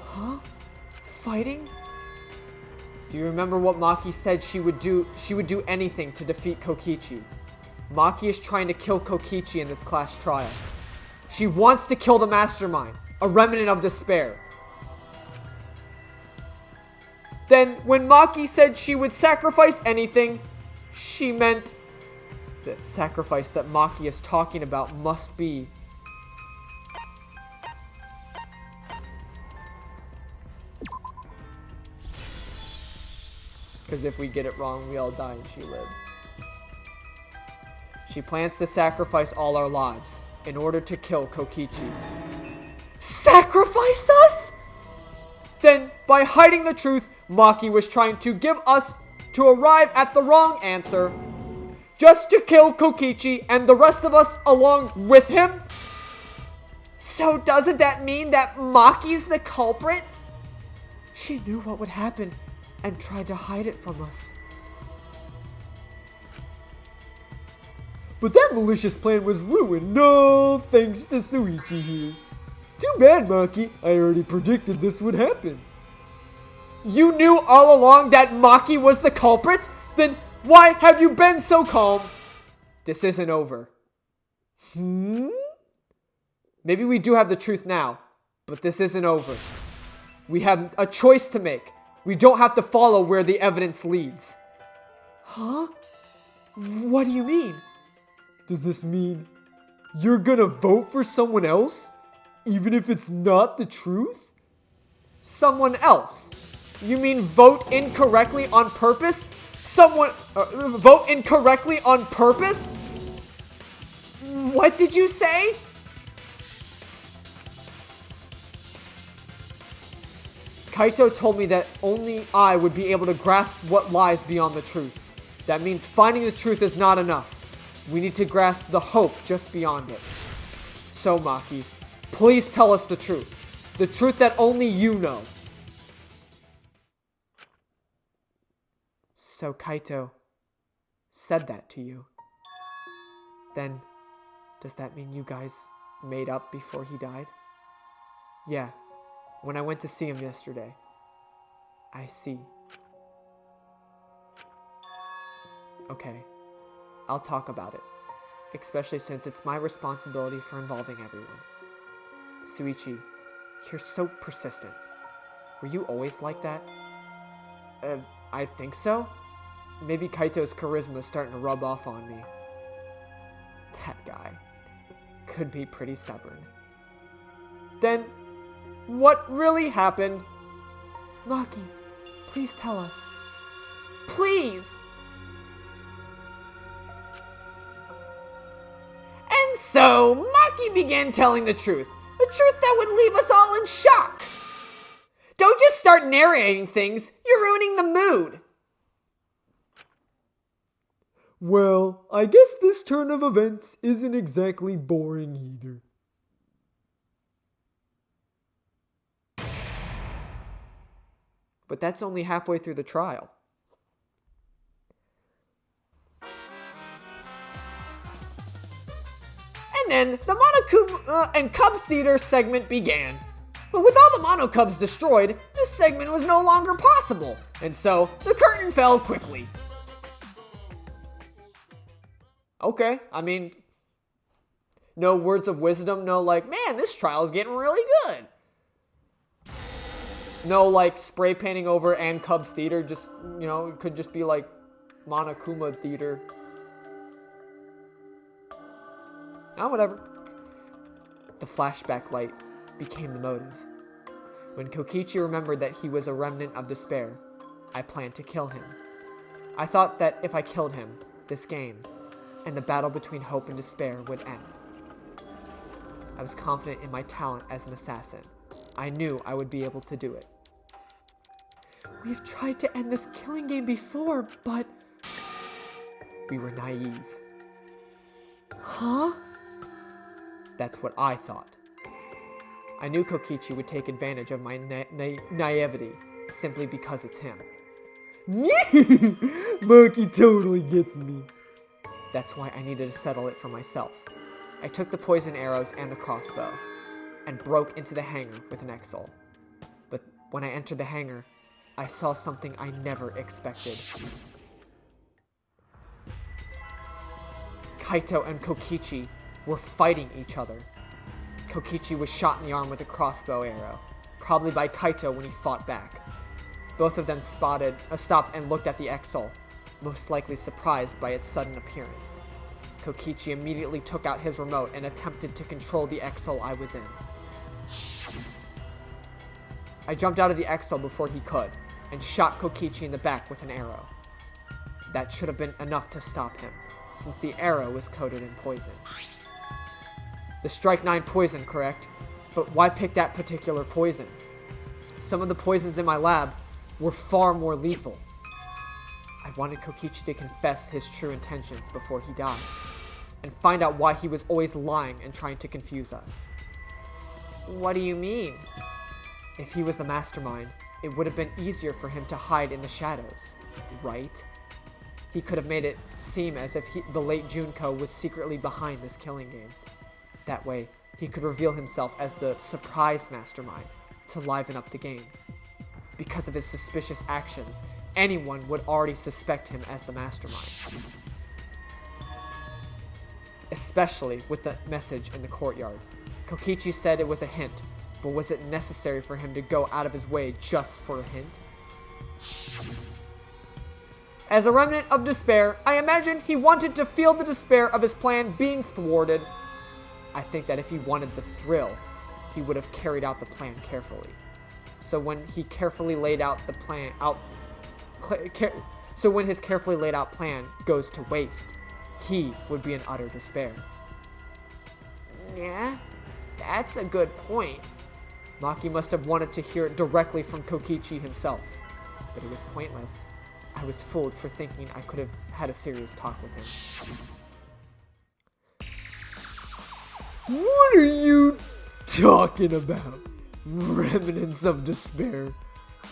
Huh? Fighting? Do you remember what Maki said she would do? She would do anything to defeat Kokichi. Maki is trying to kill Kokichi in this class trial. She wants to kill the mastermind, a remnant of despair. Then, when Maki said she would sacrifice anything, she meant the sacrifice that Maki is talking about must be because if we get it wrong, we all die and she lives. She plans to sacrifice all our lives in order to kill Kokichi. Sacrifice us? Then, by hiding the truth, Maki was trying to give us to arrive at the wrong answer, just to kill Kokichi and the rest of us along with him? So doesn't that mean that Maki's the culprit? She knew what would happen and tried to hide it from us. But that malicious plan was ruined, no thanks to Suichi here. Too bad, Maki. I already predicted this would happen. You knew all along that Maki was the culprit? Then why have you been so calm? This isn't over. Maybe we do have the truth now, but this isn't over. We have a choice to make. We don't have to follow where the evidence leads. Huh? What do you mean? Does this mean you're gonna vote for someone else? Even if it's not the truth? Someone else? You mean vote incorrectly on purpose? Vote incorrectly on purpose? What did you say? Kaito told me that only I would be able to grasp what lies beyond the truth. That means finding the truth is not enough. We need to grasp the hope just beyond it. So, Maki, please tell us the truth. The truth that only you know. So Kaito said that to you. Then, does that mean you guys made up before he died? Yeah, when I went to see him yesterday. I see. Okay, I'll talk about it, especially since it's my responsibility for involving everyone. Suichi, you're so persistent. Were you always like that? I think so. Maybe Kaito's charisma's starting to rub off on me. That guy could be pretty stubborn. Then, what really happened? Maki, please tell us. Please! And so, Maki began telling the truth that would leave us all in shock. Don't just start narrating things, you're ruining the mood. Well, I guess this turn of events isn't exactly boring either. But that's only halfway through the trial. And then the Monokuma and Cubs Theater segment began. But with all the Monokubs destroyed, this segment was no longer possible, and so the curtain fell quickly. Okay, I mean, no words of wisdom, no like, man, this trial is getting really good. No like spray painting over and Cubs Theater, just, it could just be like Monokuma Theater. Whatever. The flashback light became the motive. When Kokichi remembered that he was a remnant of despair, I planned to kill him. I thought that if I killed him, this game, and the battle between hope and despair would end. I was confident in my talent as an assassin. I knew I would be able to do it. We've tried to end this killing game before, but we were naive. Huh? That's what I thought. I knew Kokichi would take advantage of my naivety simply because it's him. Monkey totally gets me. That's why I needed to settle it for myself. I took the poison arrows and the crossbow and broke into the hangar with an Exol. But when I entered the hangar, I saw something I never expected. Kaito and Kokichi were fighting each other. Kokichi was shot in the arm with a crossbow arrow, probably by Kaito when he fought back. Both of them stopped and looked at the Exol, most likely surprised by its sudden appearance. Kokichi immediately took out his remote and attempted to control the Exol I was in. I jumped out of the Exol before he could, and shot Kokichi in the back with an arrow. That should have been enough to stop him, since the arrow was coated in poison. The Strike 9 poison, correct? But why pick that particular poison? Some of the poisons in my lab were far more lethal. I wanted Kokichi to confess his true intentions before he died, and find out why he was always lying and trying to confuse us. What do you mean? If he was the mastermind, it would have been easier for him to hide in the shadows, right? He could have made it seem as if the late Junko was secretly behind this killing game. That way, he could reveal himself as the surprise mastermind to liven up the game. Because of his suspicious actions, anyone would already suspect him as the mastermind. Especially with the message in the courtyard. Kokichi said it was a hint, but was it necessary for him to go out of his way just for a hint? As a remnant of despair, I imagine he wanted to feel the despair of his plan being thwarted. I think that if he wanted the thrill, he would have carried out the plan carefully. So when his carefully laid out plan goes to waste, he would be in utter despair. Yeah, that's a good point. Maki must have wanted to hear it directly from Kokichi himself, but it was pointless. I was fooled for thinking I could have had a serious talk with him. What are you talking about? Remnants of despair?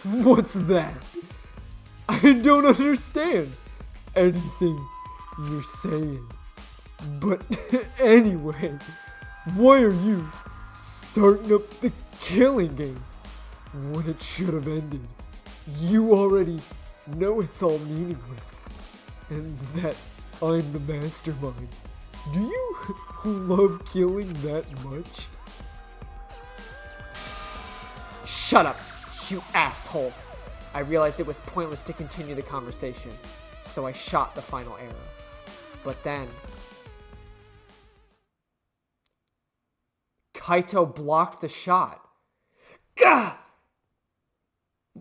What's that? I don't understand anything you're saying. But anyway, why are you starting up the killing game when it should have ended? You already know it's all meaningless and that I'm the mastermind. Do you love killing that much? Shut up, you asshole. I realized it was pointless to continue the conversation, so I shot the final arrow. But then Kaito blocked the shot. Gah!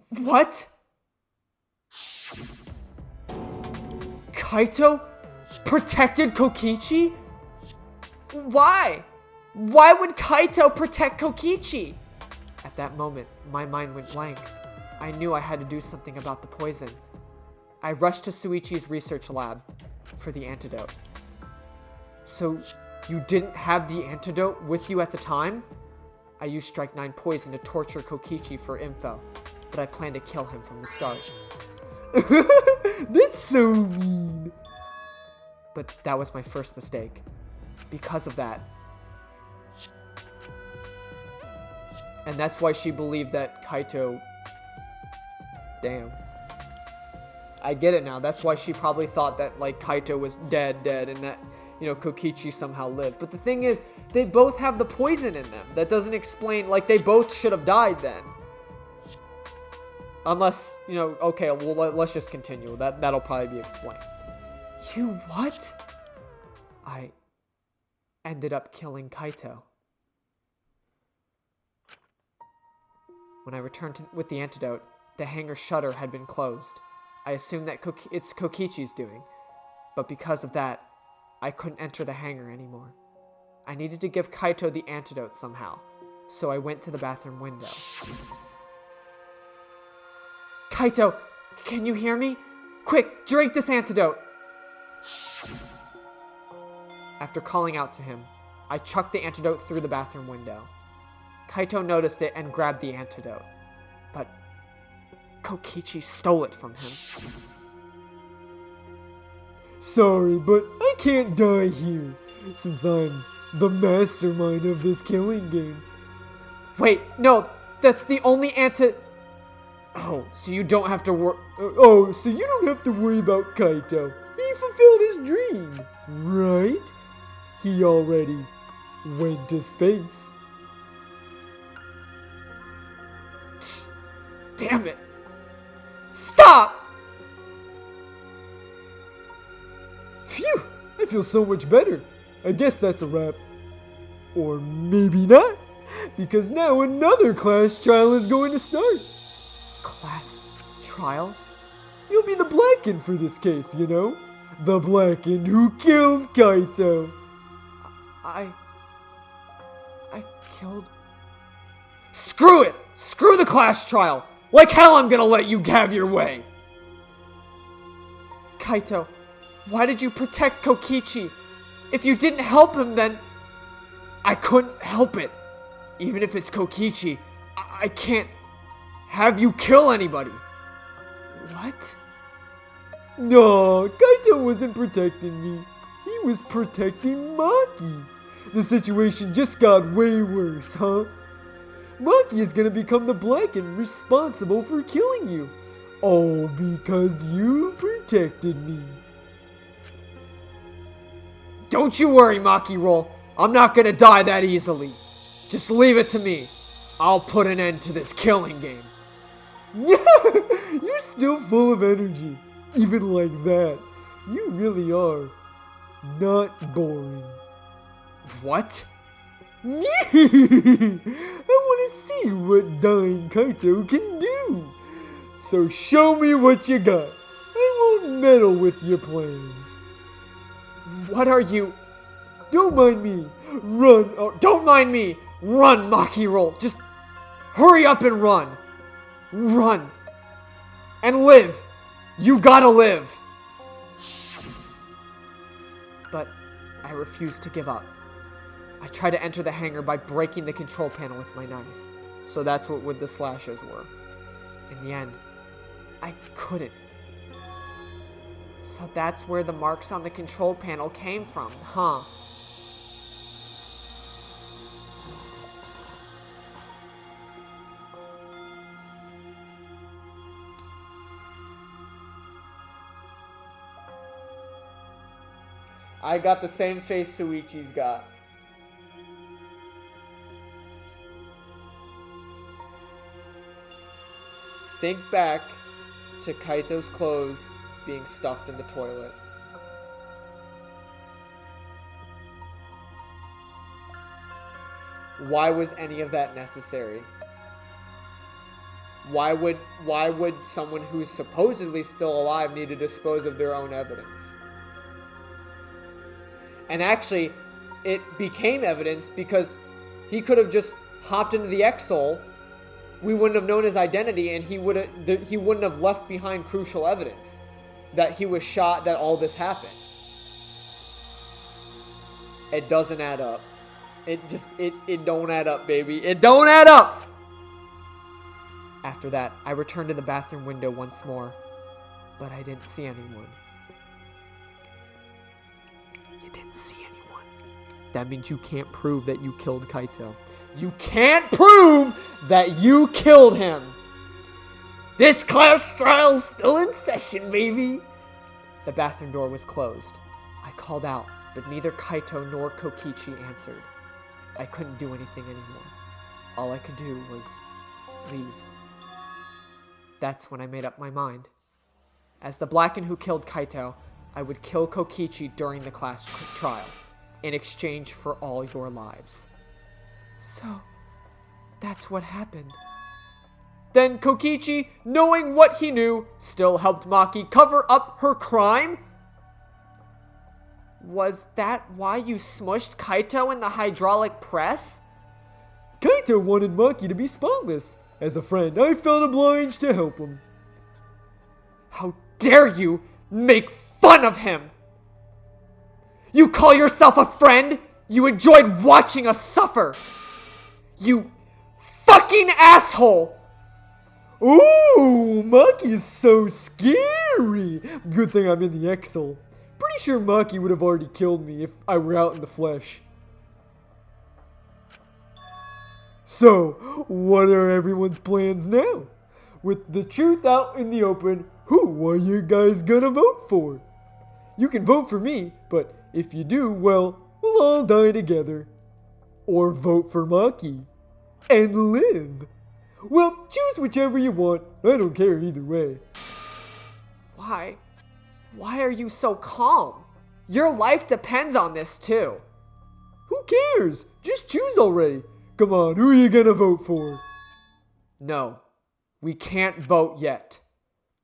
What? Kaito protected Kokichi? Why? Why would Kaito protect Kokichi? At that moment, my mind went blank. I knew I had to do something about the poison. I rushed to Suichi's research lab for the antidote. So, you didn't have the antidote with you at the time? I used Strike 9 poison to torture Kokichi for info, but I planned to kill him from the start. That's so mean. But that was my first mistake. Because of that. And that's why she believed that Kaito... Damn. I get it now. That's why she probably thought that, like, Kaito was dead, and that, you know, Kokichi somehow lived. But the thing is, they both have the poison in them. That doesn't explain, like, they both should have died then. Unless, you know, okay, well, let's just continue. That'll probably be explained. You what? I ended up killing Kaito. When I returned with the antidote, the hangar shutter had been closed. I assumed that it's Kokichi's doing, but because of that, I couldn't enter the hangar anymore. I needed to give Kaito the antidote somehow, so I went to the bathroom window. Kaito, can you hear me? Quick, drink this antidote! After calling out to him, I chucked the antidote through the bathroom window. Kaito noticed it and grabbed the antidote, but Kokichi stole it from him. Sorry, but I can't die here, since I'm the mastermind of this killing game. Wait, no, that's the only Oh, so you don't have to so you don't have to worry about Kaito. He fulfilled his dream, right? He already went to space. Damn it! Stop! Phew! I feel so much better. I guess that's a wrap. Or maybe not, because now another class trial is going to start. Class trial? You'll be the Blackened for this case, you know? The Blackened who killed Kaito. I killed... Screw it! Screw the class trial! Like hell I'm gonna let you have your way! Kaito, why did you protect Kokichi? If you didn't help him, then... I couldn't help it. Even if it's Kokichi, I can't have you kill anybody. What? No, Kaito wasn't protecting me. He was protecting Maki. The situation just got way worse, huh? Maki is gonna become the Blackened responsible for killing you. All because you protected me. Don't you worry, Maki Roll. I'm not gonna die that easily. Just leave it to me. I'll put an end to this killing game. Yeah, you're still full of energy. Even like that. You really are not boring. What? I want to see what dying Kaito can do. So show me what you got. I won't meddle with your plans. What are you? Don't mind me. Run. Don't mind me. Run, Maki Roll. Just hurry up and run. Run. And live. You gotta live. But I refuse to give up. I tried to enter the hangar by breaking the control panel with my knife. So that's what the slashes were. In the end, I couldn't. So that's where the marks on the control panel came from, huh? I got the same face Suichi's got. Think back to Kaito's clothes being stuffed in the toilet. Why was any of that necessary? Why would someone who's supposedly still alive need to dispose of their own evidence? And actually, it became evidence because he could have just hopped into the Exol. We wouldn't have known his identity, and he wouldn't have left behind crucial evidence that he was shot, that all this happened. It doesn't add up. It don't add up, baby. It don't add up! After that, I returned to the bathroom window once more, but I didn't see anyone. You didn't see anyone. That means you can't prove that you killed Kaito. You can't prove that you killed him! This class trial's still in session, baby! The bathroom door was closed. I called out, but neither Kaito nor Kokichi answered. I couldn't do anything anymore. All I could do was leave. That's when I made up my mind. As the Blacken who killed Kaito, I would kill Kokichi during the class trial, in exchange for all your lives. So, that's what happened. Then Kokichi, knowing what he knew, still helped Maki cover up her crime? Was that why you smushed Kaito in the hydraulic press? Kaito wanted Maki to be spotless. As a friend, I felt obliged to help him. How dare you make fun of him! You call yourself a friend? You enjoyed watching us suffer! You fucking asshole! Ooh, Maki is so scary. Good thing I'm in the Exol. Pretty sure Maki would have already killed me if I were out in the flesh. So, what are everyone's plans now? With the truth out in the open, who are you guys gonna vote for? You can vote for me, but if you do, well, we'll all die together. Or vote for Maki. And live. Well, choose whichever you want. I don't care either way. Why? Why are you so calm? Your life depends on this too. Who cares? Just choose already. Come on, who are you gonna vote for? No, we can't vote yet.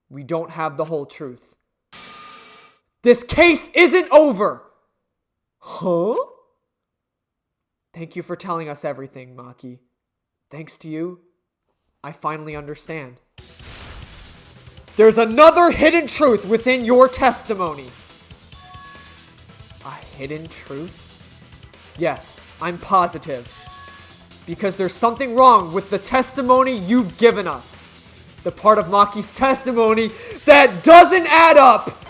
We don't have the whole truth. This case isn't over! Huh? Thank you for telling us everything, Maki. Thanks to you, I finally understand. There's another hidden truth within your testimony. A hidden truth? Yes, I'm positive. Because there's something wrong with the testimony you've given us. The part of Maki's testimony that doesn't add up.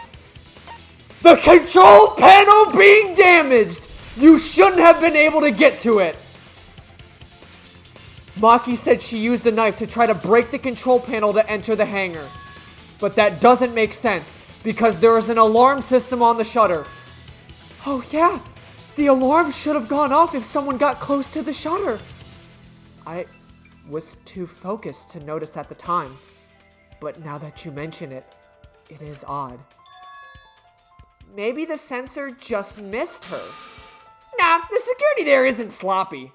The control panel being damaged. You shouldn't have been able to get to it. Maki said she used a knife to try to break the control panel to enter the hangar. But that doesn't make sense because there is an alarm system on the shutter. Oh yeah, the alarm should have gone off if someone got close to the shutter. I was too focused to notice at the time, but now that you mention it, it is odd. Maybe the sensor just missed her. Nah, the security there isn't sloppy.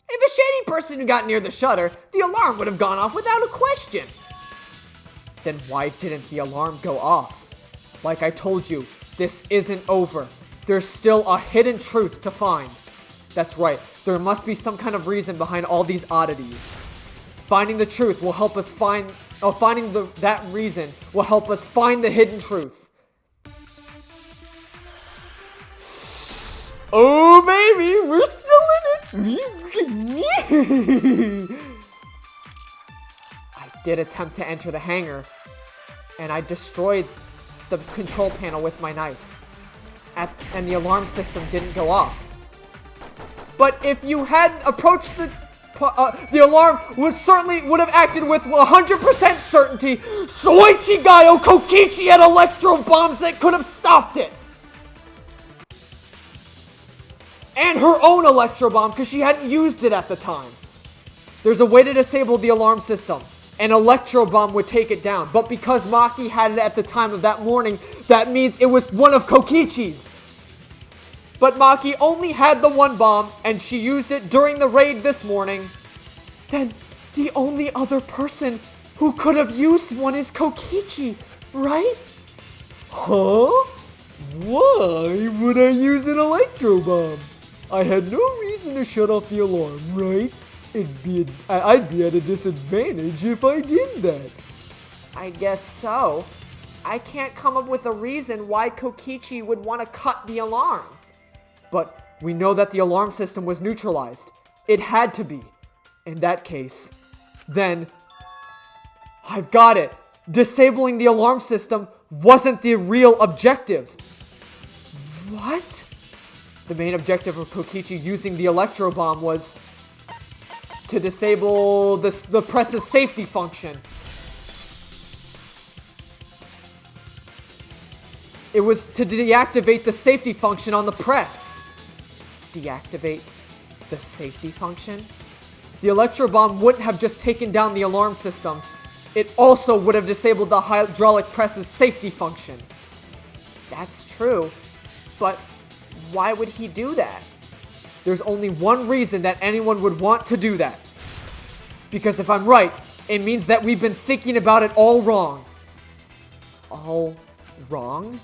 If a shady person who got near the shutter, the alarm would have gone off without a question. Then why didn't the alarm go off? Like I told you, this isn't over. There's still a hidden truth to find. That's right, there must be some kind of reason behind all these oddities. Finding the truth will help us find... that reason will help us find the hidden truth. Oh baby, we're still in it. I did attempt to enter the hangar, and I destroyed the control panel with my knife. And the alarm system didn't go off. But if you had approached the alarm would have acted with 100% certainty. Soichigayo Kokichi had electro bombs that could have stopped it. And her own electro bomb, because she hadn't used it at the time. There's a way to disable the alarm system. An electro bomb would take it down. But because Maki had it at the time of that morning, that means it was one of Kokichi's. But Maki only had the one bomb, and she used it during the raid this morning. Then the only other person who could have used one is Kokichi, right? Huh? Why would I use an electro bomb? I had no reason to shut off the alarm, right? I'd be at a disadvantage if I did that. I guess so. I can't come up with a reason why Kokichi would want to cut the alarm. But we know that the alarm system was neutralized. It had to be. In that case, then I've got it. Disabling the alarm system wasn't the real objective. What? The main objective of Kokichi using the electro bomb was to disable the press's safety function. It was to deactivate the safety function on the press. Deactivate the safety function? The electro bomb wouldn't have just taken down the alarm system. It also would have disabled the hydraulic press's safety function. That's true, but why would he do that? There's only one reason that anyone would want to do that. Because if I'm right, it means that we've been thinking about it all wrong. All wrong?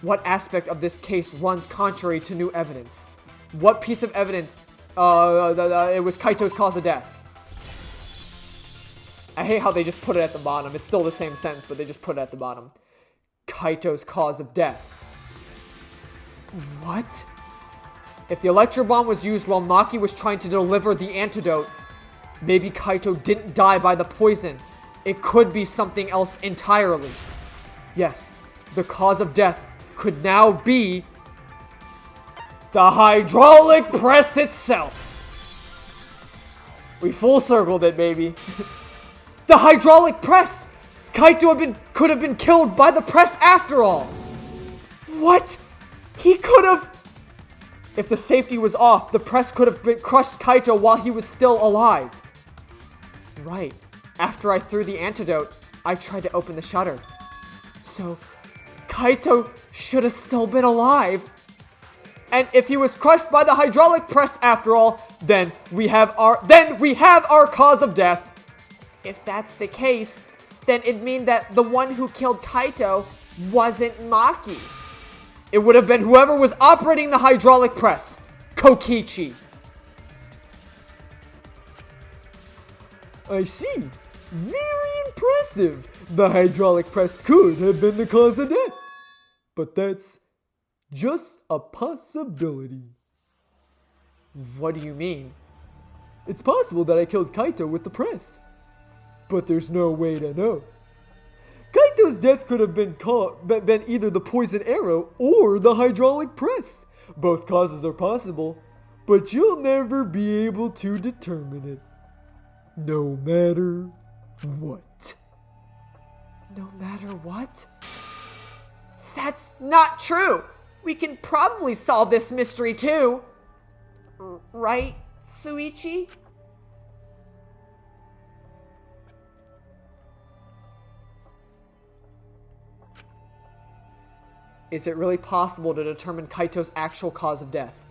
What aspect of this case runs contrary to new evidence? What piece of evidence? It was Kaito's cause of death. I hate how they just put it at the bottom. It's still the same sentence, but they just put it at the bottom. Kaito's cause of death. What? If the electro bomb was used while Maki was trying to deliver the antidote, maybe Kaito didn't die by the poison. It could be something else entirely. Yes, the cause of death could now be the hydraulic press itself. We full circled it, baby. The hydraulic press! Kaito could have been killed by the press after all. What? He could have... If the safety was off, the press could have crushed Kaito while he was still alive. Right. After I threw the antidote, I tried to open the shutter. So, Kaito should have still been alive. And if he was crushed by the hydraulic press after all, then we have our cause of death. If that's the case, then it'd mean that the one who killed Kaito wasn't Maki. It would have been whoever was operating the hydraulic press, Kokichi. I see. Very impressive. The hydraulic press could have been the cause of death. But that's just a possibility. What do you mean? It's possible that I killed Kaito with the press. But there's no way to know. Kaito's death could have been either the poison arrow or the hydraulic press. Both causes are possible, but you'll never be able to determine it. No matter what. No matter what? That's not true! We can probably solve this mystery too. Right, Suichi? Is it really possible to determine Kaito's actual cause of death?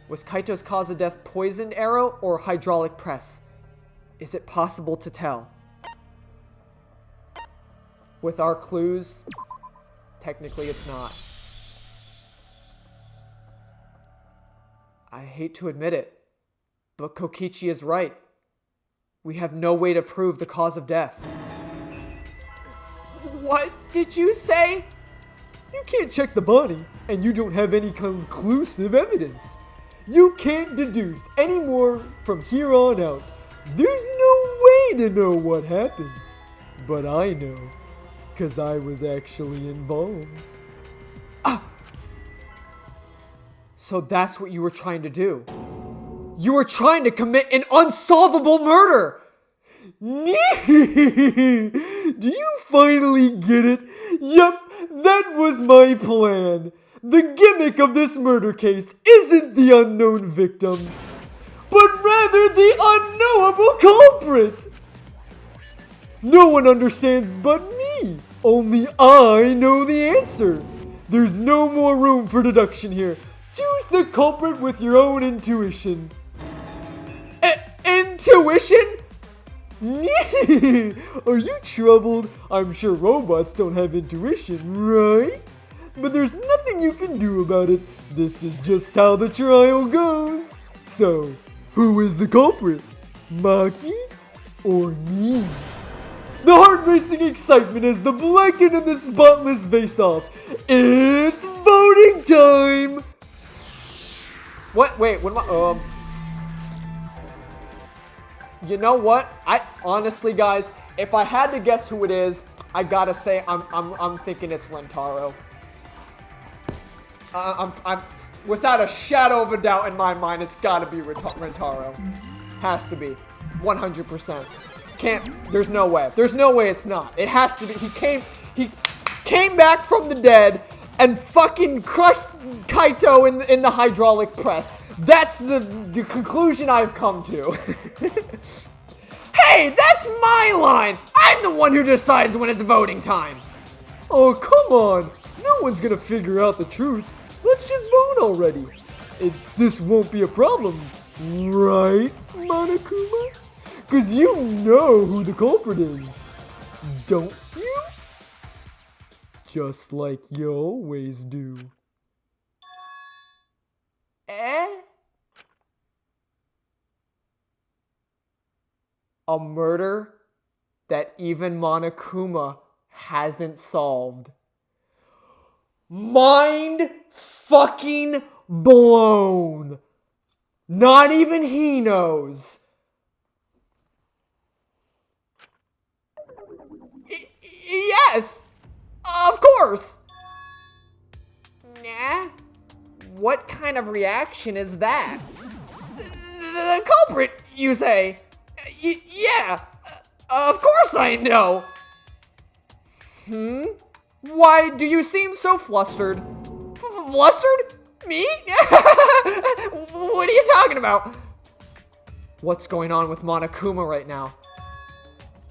Was Kaito's cause of death poisoned arrow or hydraulic press? Is it possible to tell? With our clues, technically it's not. I hate to admit it, but Kokichi is right. We have no way to prove the cause of death. What did you say? You can't check the body, and you don't have any conclusive evidence. You can't deduce any more from here on out. There's no way to know what happened. But I know. 'cause I was actually involved. So that's what you were trying to do. You were trying to commit an unsolvable murder! Do you finally get it? Yep, that was my plan. The gimmick of this murder case isn't the unknown victim, but rather the unknowable culprit. No one understands but me. Only I know the answer. There's no more room for deduction here. Choose the culprit with your own intuition. Intuition? Are you troubled? I'm sure robots don't have intuition, right? But there's nothing you can do about it. This is just how the trial goes. So, who is the culprit? Maki or me? The heart-racing excitement as the blackened and the spotless face off. It's voting time! What? Wait, what am I, You know what? I honestly, guys, if I had to guess who it is, I gotta say I'm thinking it's Rentaro. I'm without a shadow of a doubt in my mind, it's gotta be Rentaro. Has to be, 100%. There's no way. There's no way it's not. It has to be. He came back from the dead and fucking crushed Kaito in the hydraulic press. That's the conclusion I've come to. Hey, that's my line! I'm the one who decides when it's voting time! Oh, come on! No one's gonna figure out the truth. Let's just vote already. This won't be a problem, right, Monokuma? 'Cause you know who the culprit is, don't you? Just like you always do. A murder that even Monokuma hasn't solved. Mind fucking blown. Not even he knows. Yes, of course. Nah. What kind of reaction is that? The culprit, you say? Yeah, of course I know. Why do you seem so flustered? Flustered? Me? What are you talking about? What's going on with Monokuma right now?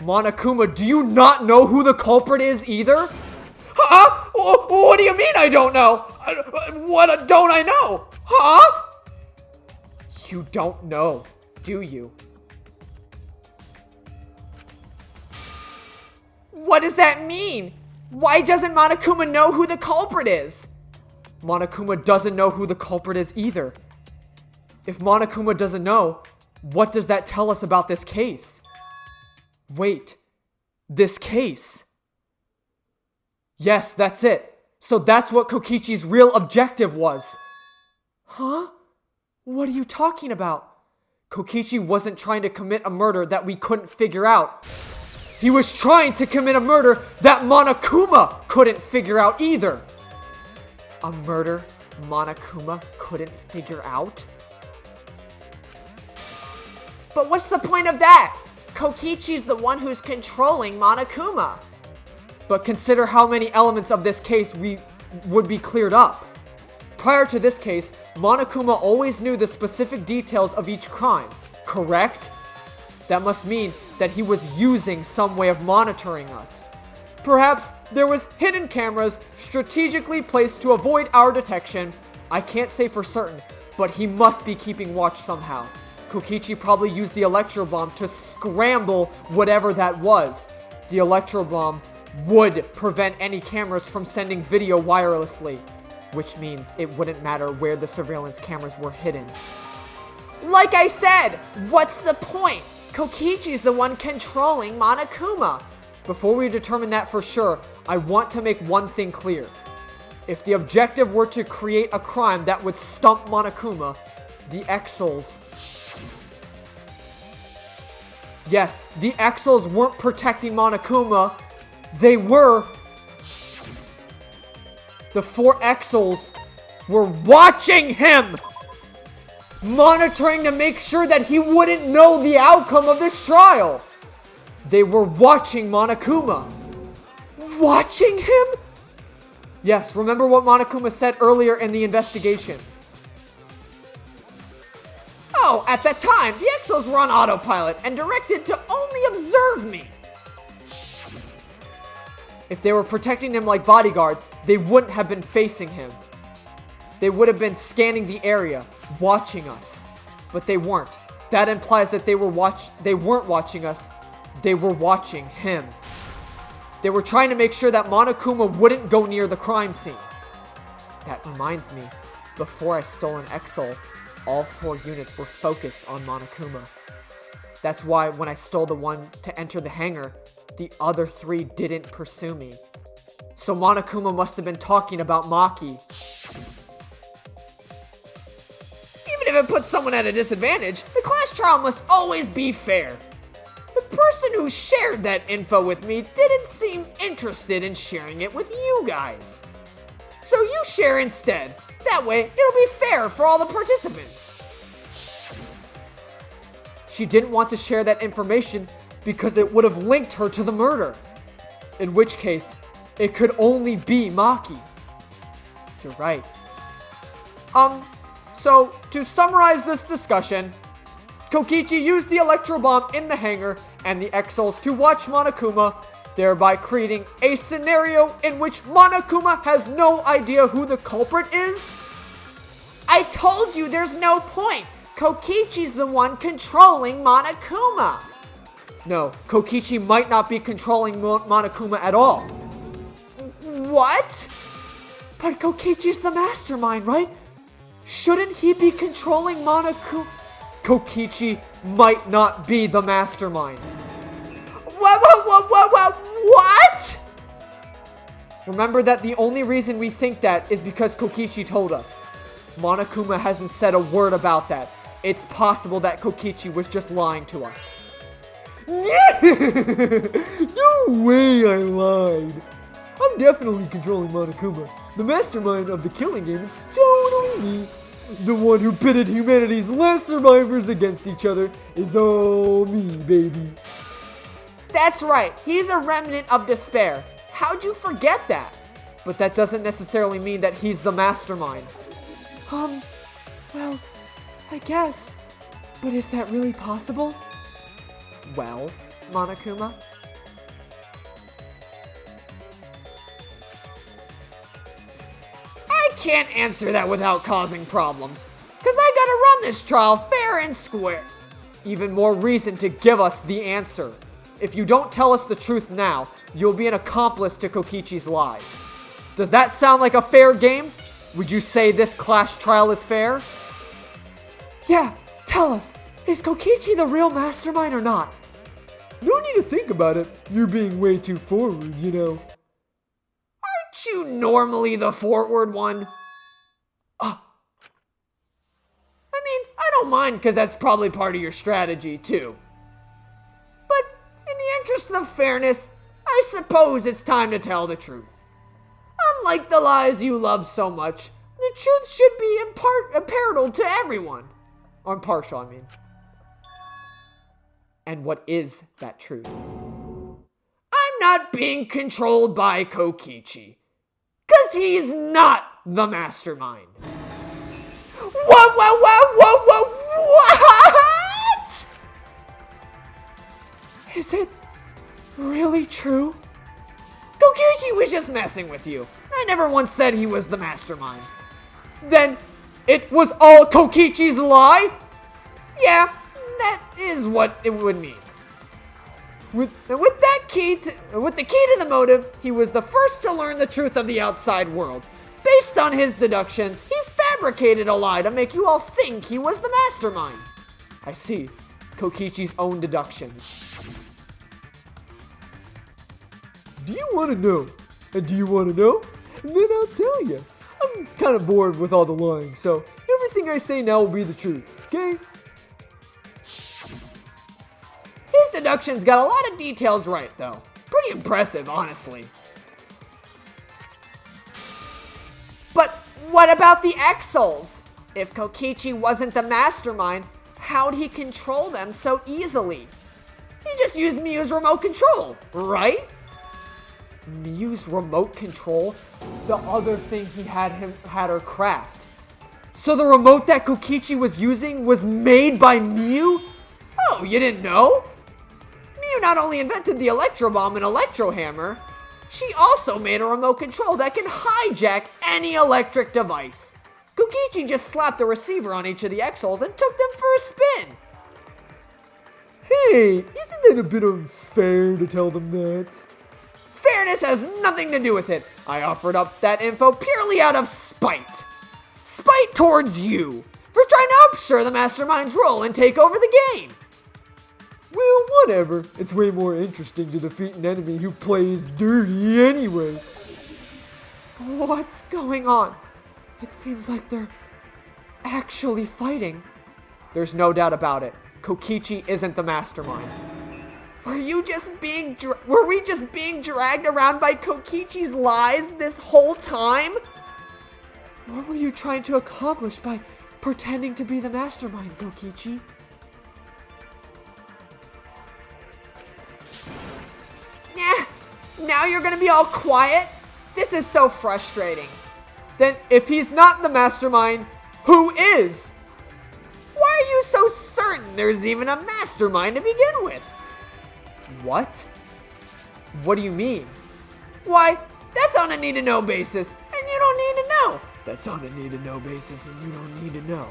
Monokuma, do you not know who the culprit is either? Huh? What do you mean I don't know? What don't I know? Huh? You don't know, do you? What does that mean? Why doesn't Monokuma know who the culprit is? Monokuma doesn't know who the culprit is either. If Monokuma doesn't know, what does that tell us about this case? Wait, this case? Yes, that's it. So that's what Kokichi's real objective was. Huh? What are you talking about? Kokichi wasn't trying to commit a murder that we couldn't figure out. He was trying to commit a murder that Monokuma couldn't figure out either. A murder Monokuma couldn't figure out? But what's the point of that? Kokichi's the one who's controlling Monokuma. But consider how many elements of this case would be cleared up. Prior to this case, Monokuma always knew the specific details of each crime, correct? That must mean that he was using some way of monitoring us. Perhaps there was hidden cameras strategically placed to avoid our detection. I can't say for certain, but he must be keeping watch somehow. Kokichi probably used the electro bomb to scramble whatever that was. The electro bomb would prevent any cameras from sending video wirelessly, which means it wouldn't matter where the surveillance cameras were hidden. Like I said, what's the point? Kokichi's the one controlling Monokuma. Before we determine that for sure, I want to make one thing clear. If the objective were to create a crime that would stump Monokuma, the Exils... Yes, the Exils weren't protecting Monokuma. The 4 Exels were watching him! Monitoring to make sure that he wouldn't know the outcome of this trial! They were watching Monokuma. Watching him? Yes, remember what Monokuma said earlier in the investigation. Oh, at that time, the Exos were on autopilot and directed to only observe me. If they were protecting him like bodyguards, they wouldn't have been facing him. They would have been scanning the area, watching us. But they weren't. That implies that they weren't watching us, they were watching him. They were trying to make sure that Monokuma wouldn't go near the crime scene. That reminds me, before I stole an Exel, all 4 units were focused on Monokuma. That's why when I stole the one to enter the hangar, the other 3 didn't pursue me. So Monokuma must have been talking about Maki. Even if it puts someone at a disadvantage, the class trial must always be fair. The person who shared that info with me didn't seem interested in sharing it with you guys. So you share instead. That way, it'll be fair for all the participants. She didn't want to share that information because it would have linked her to the murder. In which case, it could only be Maki. You're right. So, to summarize this discussion, Kokichi used the electro bomb in the hangar and the Exels to watch Monokuma, thereby creating a scenario in which Monokuma has no idea who the culprit is? I told you there's no point. Kokichi's the one controlling Monokuma. No, Kokichi might not be controlling Monokuma at all. What? But Kokichi's the mastermind, right? Shouldn't he be controlling Monokuma? Kokichi might not be the mastermind. What? Remember that the only reason we think that is because Kokichi told us. Monokuma hasn't said a word about that. It's possible that Kokichi was just lying to us. No way I lied. I'm definitely controlling Monokuma. The mastermind of the killing game is totally me. The one who pitted humanity's last survivors against each other is all me, baby. That's right, he's a remnant of despair. How'd you forget that? But that doesn't necessarily mean that he's the mastermind. Well, I guess. But is that really possible? Well, Monokuma? I can't answer that without causing problems, because I gotta run this trial fair and square. Even more reason to give us the answer. If you don't tell us the truth now, you'll be an accomplice to Kokichi's lies. Does that sound like a fair game? Would you say this class trial is fair? Yeah, tell us. Is Kokichi the real mastermind or not? No need to think about it. You're being way too forward, you know. Aren't you normally the forward one? I mean, I don't mind because that's probably part of your strategy too. But in the interest of fairness, I suppose it's time to tell the truth. Unlike the lies you love so much, the truth should be impartial to everyone. Or impartial, I mean. And what is that truth? I'm not being controlled by Kokichi. Because he's not the mastermind. What? Is it really true? Kokichi was just messing with you. I never once said he was the mastermind. Then it was all Kokichi's lie? Yeah, that is what it would mean. With the key to the motive, he was the first to learn the truth of the outside world. Based on his deductions, he fabricated a lie to make you all think he was the mastermind. I see. Kokichi's own deductions. Do you want to know? And do you want to know? And then I'll tell you. I'm kind of bored with all the lying, so everything I say now will be the truth, okay? His deductions got a lot of details right, though. Pretty impressive, honestly. But what about the Exals? If Kokichi wasn't the mastermind, how'd he control them so easily? He just used Miu's remote control, right? Miu's remote control? The other thing he had her craft. So the remote that Kokichi was using was made by Miu? Oh, you didn't know? Miu not only invented the Electro Bomb and Electro Hammer, she also made a remote control that can hijack any electric device. Kokichi just slapped a receiver on each of the Exals and took them for a spin. Hey, isn't that a bit unfair to tell them that? Fairness has nothing to do with it. I offered up that info purely out of spite. Spite towards you for trying to usurp the mastermind's role and take over the game. Well, whatever. It's way more interesting to defeat an enemy who plays dirty anyway. What's going on? It seems like they're actually fighting. There's no doubt about it. Kokichi isn't the mastermind. Were we just being dragged around by Kokichi's lies this whole time? What were you trying to accomplish by pretending to be the mastermind, Kokichi? Yeah, now you're gonna be all quiet? This is so frustrating. Then if he's not the mastermind, who is? Why are you so certain there's even a mastermind to begin with? What? What do you mean? Why, that's on a need-to-know basis, and you don't need to know. That's on a need-to-know basis, and you don't need to know.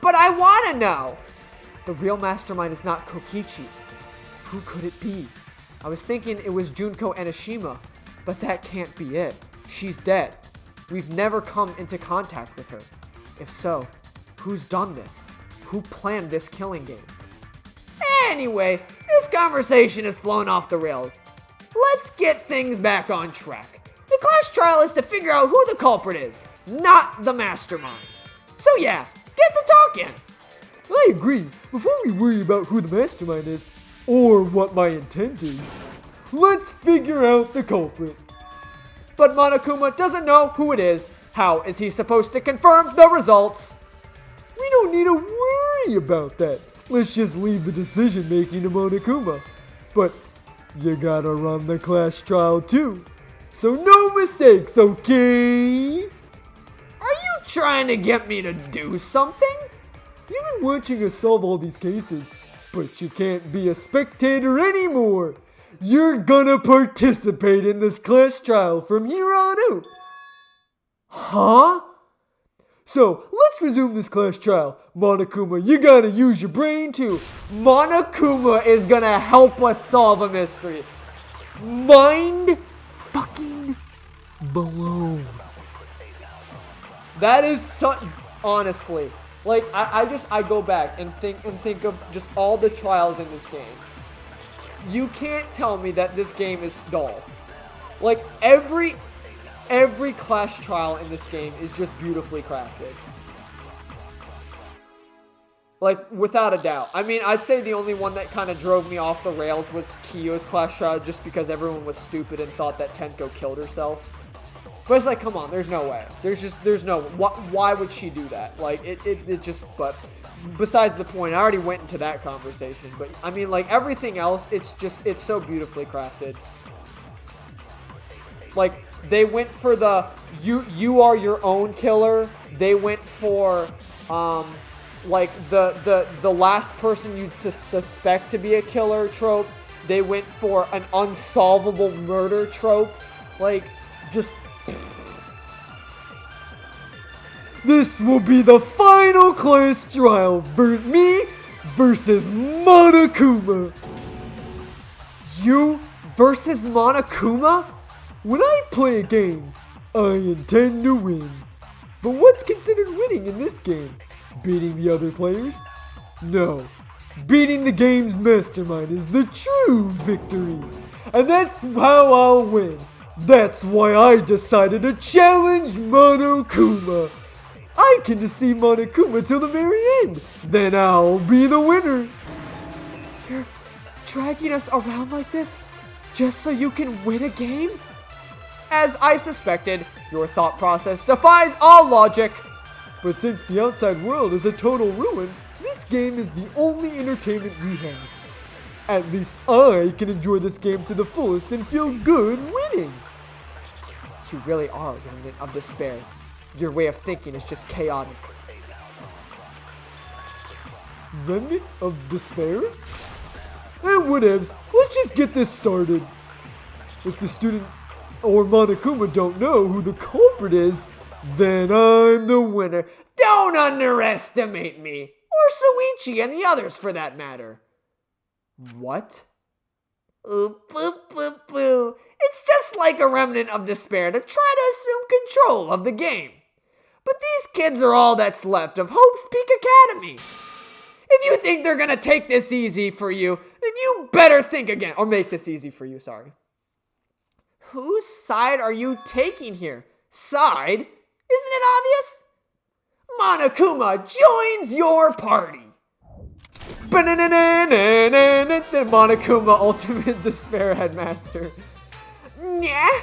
But I want to know. The real mastermind is not Kokichi. Who could it be? I was thinking it was Junko Enoshima, but that can't be it. She's dead. We've never come into contact with her. If so, who's done this? Who planned this killing game? Anyway, this conversation has flown off the rails. Let's get things back on track. The class trial is to figure out who the culprit is, not the mastermind. So yeah, get to talking. I agree. Before we worry about who the mastermind is, or what my intent is, let's figure out the culprit. But Monokuma doesn't know who it is. How is he supposed to confirm the results? We don't need to worry about that. Let's just leave the decision making to Monokuma. But you gotta run the class trial too. So no mistakes, okay? Are you trying to get me to do something? You've been watching us solve all these cases, but you can't be a spectator anymore. You're gonna participate in this class trial from here on out. Huh? So, let's resume this class trial. Monokuma, you gotta use your brain too. Monokuma is gonna help us solve a mystery. Mind fucking blown. That is so... Honestly. Like, I go back and think of just all the trials in this game. You can't tell me that this game is dull. Like, every class trial in this game is just beautifully crafted. Like, without a doubt. I mean, I'd say the only one that kind of drove me off the rails was Kiyo's class trial, just because everyone was stupid and thought that Tenko killed herself. But it's like, come on, there's no way. There's no, why would she do that? Like, it just, but besides the point, I already went into that conversation. But, I mean, like, everything else, it's so beautifully crafted. Like, they went for the, you are your own killer. They went for, like, the last person you'd suspect to be a killer trope. They went for an unsolvable murder trope. Like, just... This will be the final class trial. Me versus Monokuma. You versus Monokuma? When I play a game, I intend to win. But what's considered winning in this game? Beating the other players? No. Beating the game's mastermind is the true victory. And that's how I'll win. That's why I decided to challenge Monokuma. I can deceive Monokuma till the very end. Then I'll be the winner. You're dragging us around like this just so you can win a game? As I suspected, your thought process defies all logic. But since the outside world is a total ruin, this game is the only entertainment we have. At least I can enjoy this game to the fullest and feel good winning. You really are a remnant of despair. Your way of thinking is just chaotic. Remnant of despair? Whatevs, let's just get this started. If the students or Monokuma don't know who the culprit is, then I'm the winner. Don't underestimate me! Or Suichi and the others for that matter. What? Ooh, boo, boo, boo. It's just like a remnant of despair to try to assume control of the game. But these kids are all that's left of Hope's Peak Academy. If you think they're gonna take this easy for you, then you better think again. Or make this easy for you, sorry. Whose side are you taking here? Side? Isn't it obvious? Monokuma joins your party. The Monokuma Ultimate Despair Headmaster. Yeah?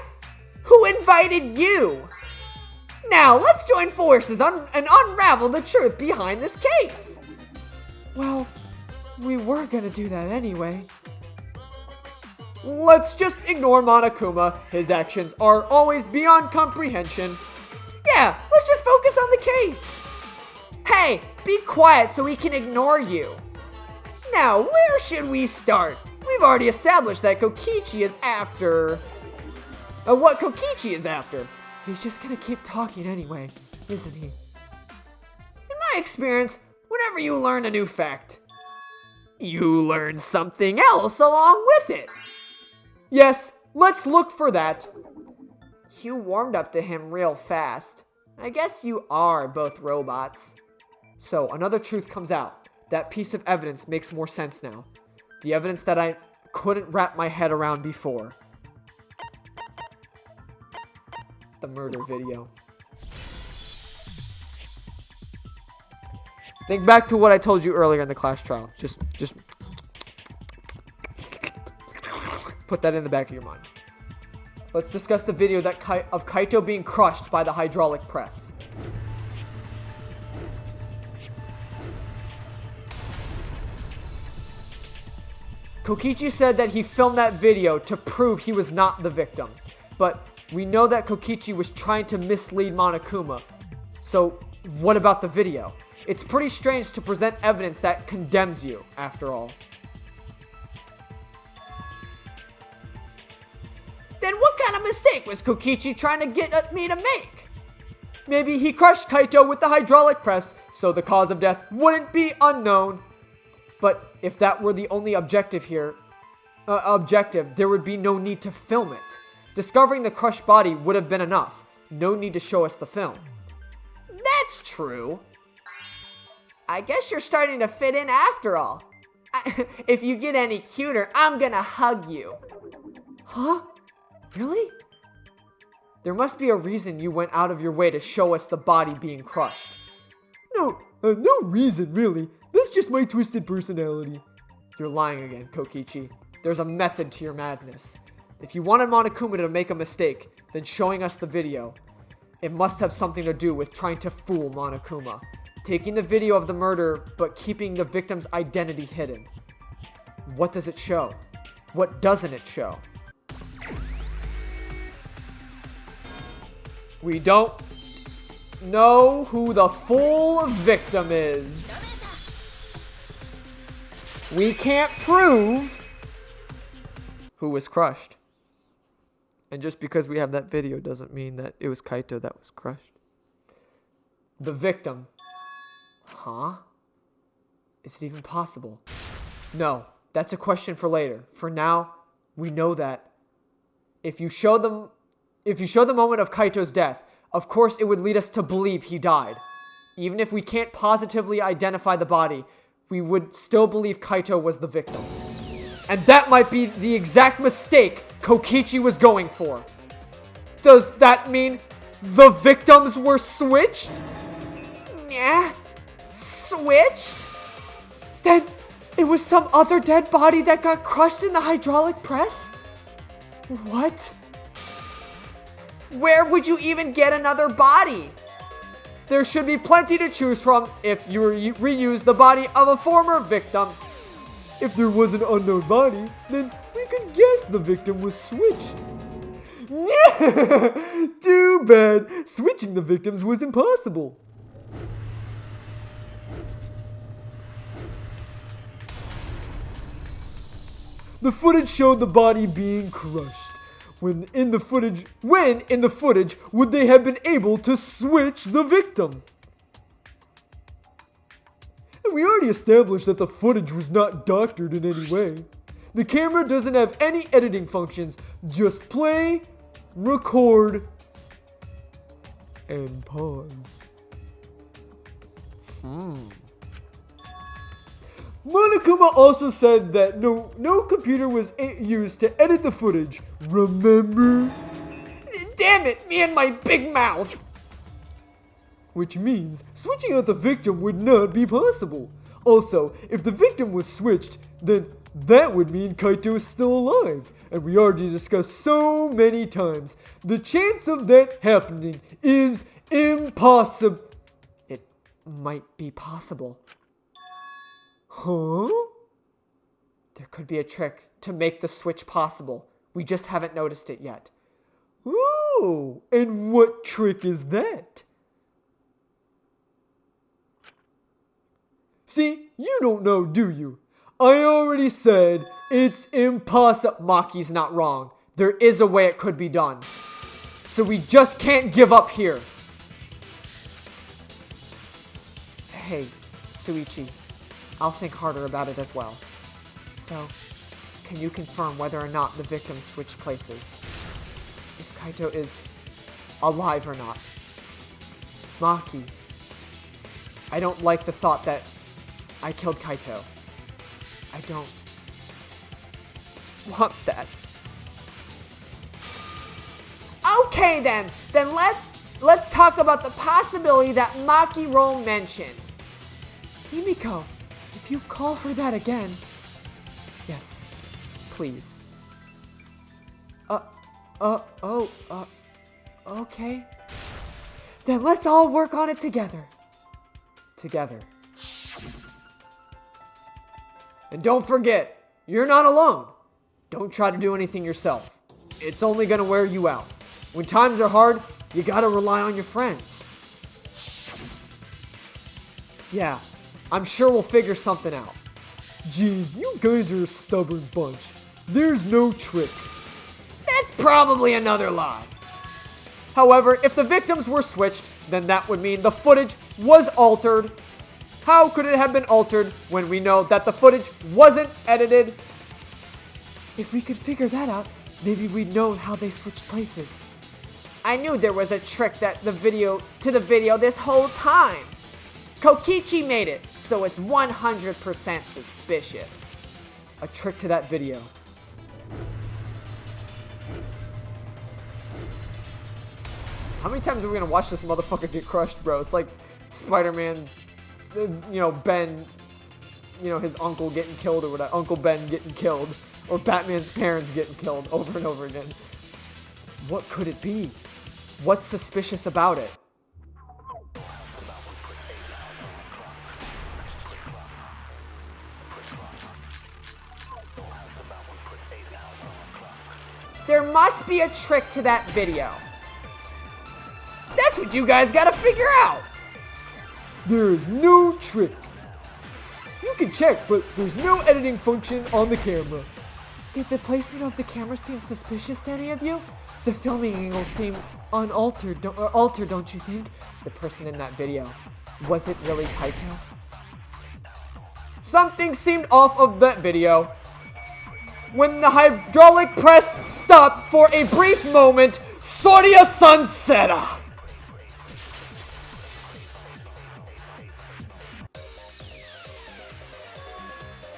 Who invited you? Now, let's join forces and unravel the truth behind this case. Well, we were gonna do that anyway. Let's just ignore Monokuma. His actions are always beyond comprehension. Yeah, let's just focus on the case. Hey, be quiet so we can ignore you. Now, where should we start? We've already established that Kokichi is after... what Kokichi is after. He's just gonna keep talking anyway, isn't he? In my experience, whenever you learn a new fact, you learn something else along with it. Yes, let's look for that. You warmed up to him real fast. I guess you are both robots. So, another truth comes out. That piece of evidence makes more sense now. The evidence that I couldn't wrap my head around before. The murder video. Think back to what I told you earlier in the class trial. Just put that in the back of your mind. Let's discuss the video of Kaito being crushed by the hydraulic press. Kokichi said that he filmed that video to prove he was not the victim. But we know that Kokichi was trying to mislead Monokuma. So what about the video? It's pretty strange to present evidence that condemns you, after all. Then what kind of mistake was Kokichi trying to get me to make? Maybe he crushed Kaito with the hydraulic press, so the cause of death wouldn't be unknown. But if that were the only objective, there would be no need to film it. Discovering the crushed body would have been enough. No need to show us the film. That's true. I guess you're starting to fit in after all. If you get any cuter, I'm gonna hug you. Huh? Really? There must be a reason you went out of your way to show us the body being crushed. No reason, really. That's just my twisted personality. You're lying again, Kokichi. There's a method to your madness. If you wanted Monokuma to make a mistake, then showing us the video, it must have something to do with trying to fool Monokuma. Taking the video of the murder, but keeping the victim's identity hidden. What does it show? What doesn't it show? We don't know who the full victim is. We can't prove who was crushed. And just because we have that video doesn't mean that it was Kaito that was crushed. The victim. Huh? Is it even possible? No, that's a question for later. For now, we know that if you show the moment of Kaito's death, of course it would lead us to believe he died. Even if we can't positively identify the body, we would still believe Kaito was the victim. And that might be the exact mistake Kokichi was going for. Does that mean the victims were switched? Yeah, switched? Then It was some other dead body that got crushed in the hydraulic press? What? Where would you even get another body? There should be plenty to choose from if you reuse the body of a former victim. If there was an unknown body, then we could guess the victim was switched. Too bad. Switching the victims was impossible. The footage showed the body being crushed. When in the footage would they have been able to switch the victim? And we already established that the footage was not doctored in any way. The camera doesn't have any editing functions, just play, record, and pause. Monokuma also said that no computer was used to edit the footage. Remember? Damn it, me and my big mouth! Which means switching out the victim would not be possible. Also, if the victim was switched, then that would mean Kaito is still alive. And we already discussed so many times, the chance of that happening is impossible. It might be possible. Huh? There could be a trick to make the switch possible. We just haven't noticed it yet. Oh, and what trick is that? See, you don't know, do you? I already said it's impossible. Maki's not wrong. There is a way it could be done. So we just can't give up here. Hey, Suichi. I'll think harder about it as well. So, can you confirm whether or not the victims switched places? If Kaito is alive or not? Maki, I don't like the thought that I killed Kaito. I don't want that. Okay then let's talk about the possibility that Makiro mentioned. Himiko, if you call her that again. Yes, please. Okay. Then let's all work on it together. Together. And don't forget, you're not alone. Don't try to do anything yourself. It's only gonna wear you out. When times are hard, you gotta rely on your friends. Yeah, I'm sure we'll figure something out. Jeez, you guys are a stubborn bunch. There's no trick. That's probably another lie. However, if the victims were switched, then that would mean the footage was altered. How could it have been altered when we know that the footage wasn't edited? If we could figure that out, maybe we'd know how they switched places. I knew there was a trick to the video this whole time. Kokichi made it, so it's 100% suspicious. A trick to that video. How many times are we gonna watch this motherfucker get crushed, bro? It's like Spider-Man's, Ben, his uncle getting killed or whatever, Uncle Ben getting killed, or Batman's parents getting killed over and over again. What could it be? What's suspicious about it? There must be a trick to that video. That's what you guys gotta figure out. There is no trick. You can check, but there's no editing function on the camera. Did the placement of the camera seem suspicious to any of you? The filming angles seem unaltered, altered, don't you think? The person in that video, was it really Kaito? Something seemed off of that video. When the hydraulic press stopped for a brief moment, Soria Sansera.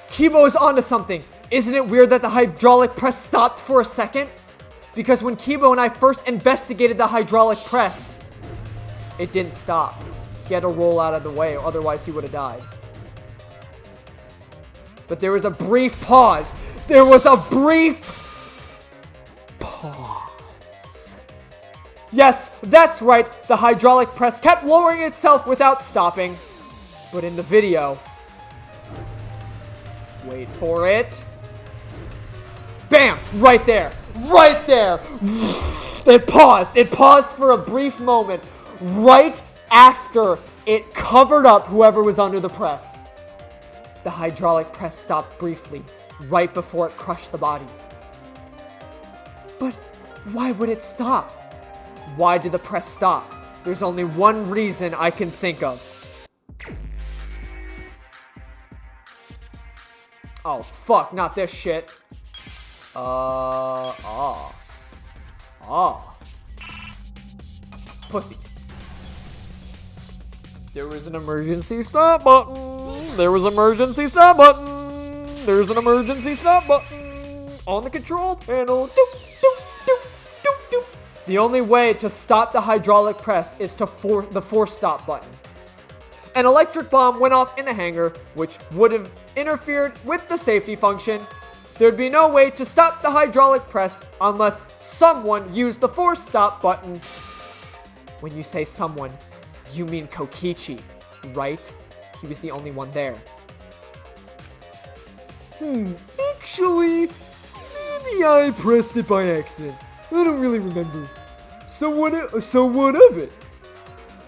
Kibo is onto something. Isn't it weird that the hydraulic press stopped for a second? Because when Kibo and I first investigated the hydraulic press, it didn't stop. He had to roll out of the way, or otherwise he would have died. But there was a brief pause. There was a brief pause. Yes, that's right. The hydraulic press kept lowering itself without stopping. But in the video, wait for it. Bam! Right there. Right there. It paused. It paused for a brief moment right after it covered up whoever was under the press. The hydraulic press stopped briefly, right before it crushed the body. But why would it stop? Why did the press stop? There's only one reason I can think of. Oh, fuck, not this shit. Pussy. There was an emergency stop button. There was an emergency stop button. There's an emergency stop button on the control panel. Doop, doop, doop, doop, doop. The only way to stop the hydraulic press is to the force stop button. An electric bomb went off in a hangar, which would have interfered with the safety function. There'd be no way to stop the hydraulic press unless someone used the force stop button. When you say someone, you mean Kokichi, right? He was the only one there. Actually, maybe I pressed it by accident. I don't really remember. So what of it?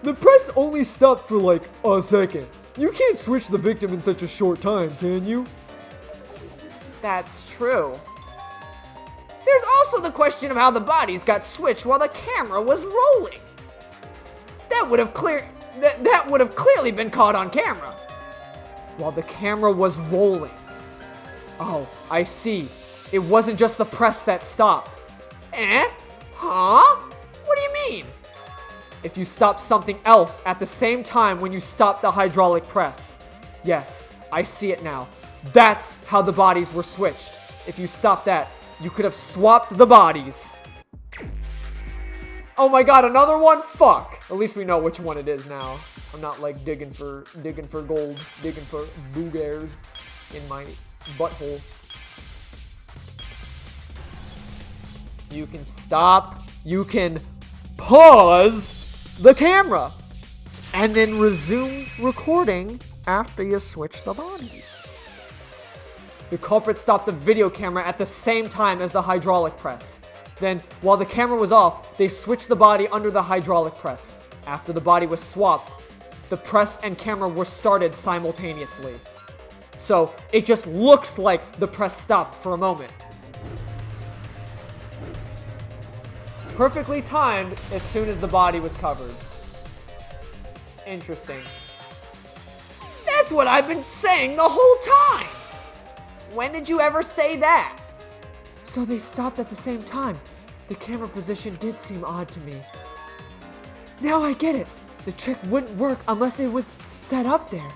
The press only stopped for like a second. You can't switch the victim in such a short time, can you? That's true. There's also the question of how the bodies got switched while the camera was rolling. That would have clearly been caught on camera. While the camera was rolling. Oh, I see. It wasn't just the press that stopped. Huh? What do you mean? If you stop something else at the same time when you stop the hydraulic press. Yes, I see it now. That's how the bodies were switched. If you stopped that, you could have swapped the bodies. Oh my god, another one? Fuck. At least we know which one it is now. I'm not like digging for gold, digging for boogers in my butthole. You can stop, you can pause the camera and then resume recording after you switch the bodies. The culprit stopped the video camera at the same time as the hydraulic press. Then, while the camera was off, they switched the body under the hydraulic press. After the body was swapped, the press and camera were started simultaneously. So, it just looks like the press stopped for a moment. Perfectly timed as soon as the body was covered. Interesting. That's what I've been saying the whole time! When did you ever say that? So they stopped at the same time. The camera position did seem odd to me. Now I get it. The trick wouldn't work unless it was set up there.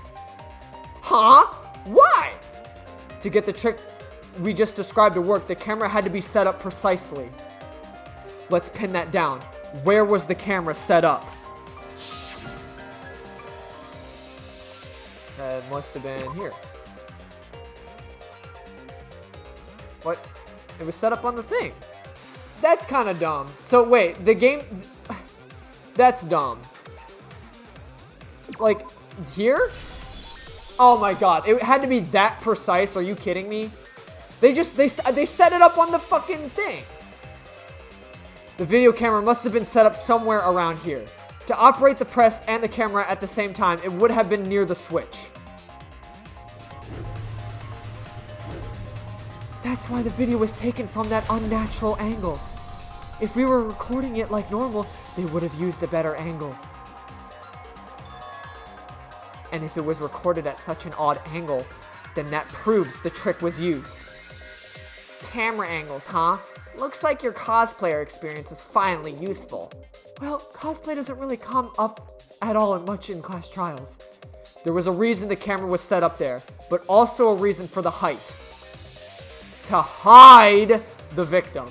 Huh? Why? To get the trick we just described to work, the camera had to be set up precisely. Let's pin that down. Where was the camera set up? It must have been here. What? It was set up on the thing. That's kind of dumb. So wait, the game... That's dumb. Like, here? Oh my god, it had to be that precise. Are you kidding me? They set it up on the fucking thing. The video camera must have been set up somewhere around here. To operate the press and the camera at the same time, it would have been near the switch. That's why the video was taken from that unnatural angle. If we were recording it like normal, they would have used a better angle. And if it was recorded at such an odd angle, then that proves the trick was used. Camera angles, huh? Looks like your cosplayer experience is finally useful. Well, cosplay doesn't really come up at all much in class trials. There was a reason the camera was set up there, but also a reason for the height. To hide the victim,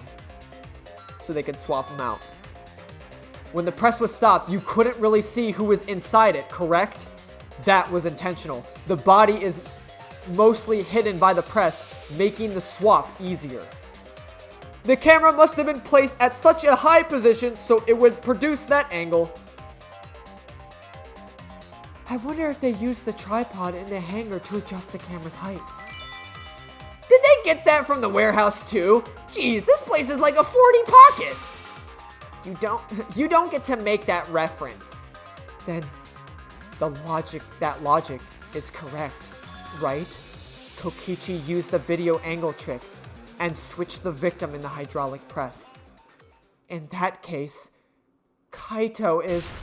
so they could swap them out. When the press was stopped, you couldn't really see who was inside it, correct? That was intentional. The body is mostly hidden by the press, making the swap easier. The camera must have been placed at such a high position so it would produce that angle. I wonder if they used the tripod in the hangar to adjust the camera's height. Did they get that from the warehouse too? Jeez, this place is like a 40 pocket. You don't get to make that reference. Then that logic is correct, right? Kokichi used the video angle trick and switched the victim in the hydraulic press. In that case, Kaito is...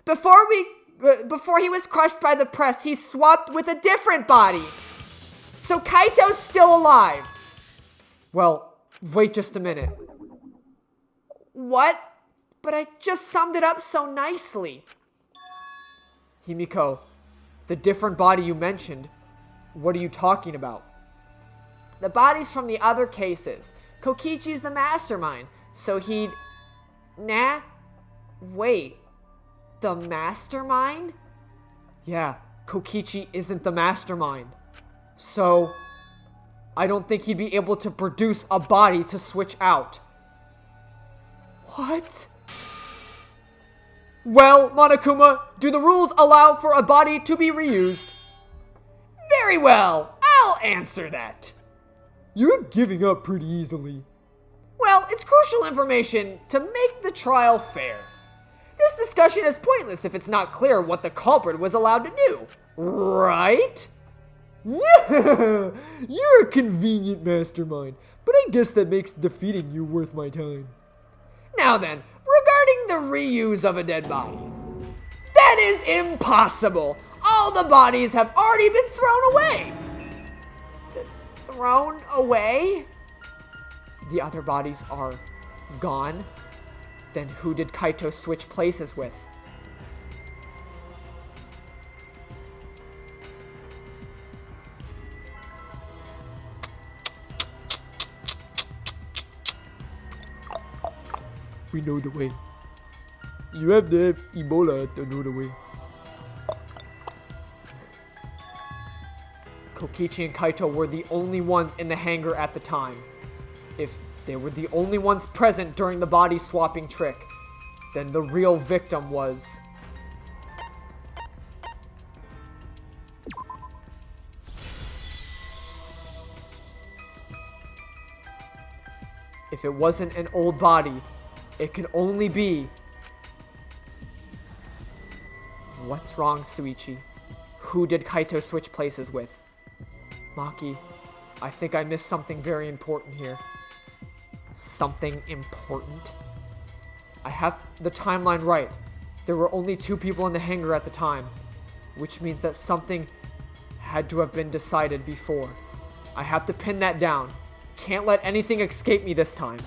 Before he was crushed by the press, he swapped with a different body. So Kaito's still alive. Well, wait just a minute. What? But I just summed it up so nicely. Himiko, the different body you mentioned, what are you talking about? The bodies from the other cases. Kokichi's the mastermind, so he'd... Nah? Wait. The mastermind? Yeah, Kokichi isn't the mastermind. So, I don't think he'd be able to produce a body to switch out. What? Well, Monokuma, do the rules allow for a body to be reused? Very well, I'll answer that. You're giving up pretty easily. Well, it's crucial information to make the trial fair. This discussion is pointless if it's not clear what the culprit was allowed to do, right? Yeah, you're a convenient mastermind, but I guess that makes defeating you worth my time. Now then, regarding the reuse of a dead body. That is impossible! All the bodies have already been thrown away! Thrown away? The other bodies are gone? Then who did Kaito switch places with? We know the way. You have to have Ebola to know the way. Kokichi and Kaito were the only ones in the hangar at the time. If they were the only ones present during the body swapping trick, then the real victim was... If it wasn't an old body, it could only be... What's wrong, Suichi? Who did Kaito switch places with? Maki, I think I missed something very important here. Something important? I have the timeline right. There were only 2 people in the hangar at the time, which means that something had to have been decided before. I have to pin that down. Can't let anything escape me this time.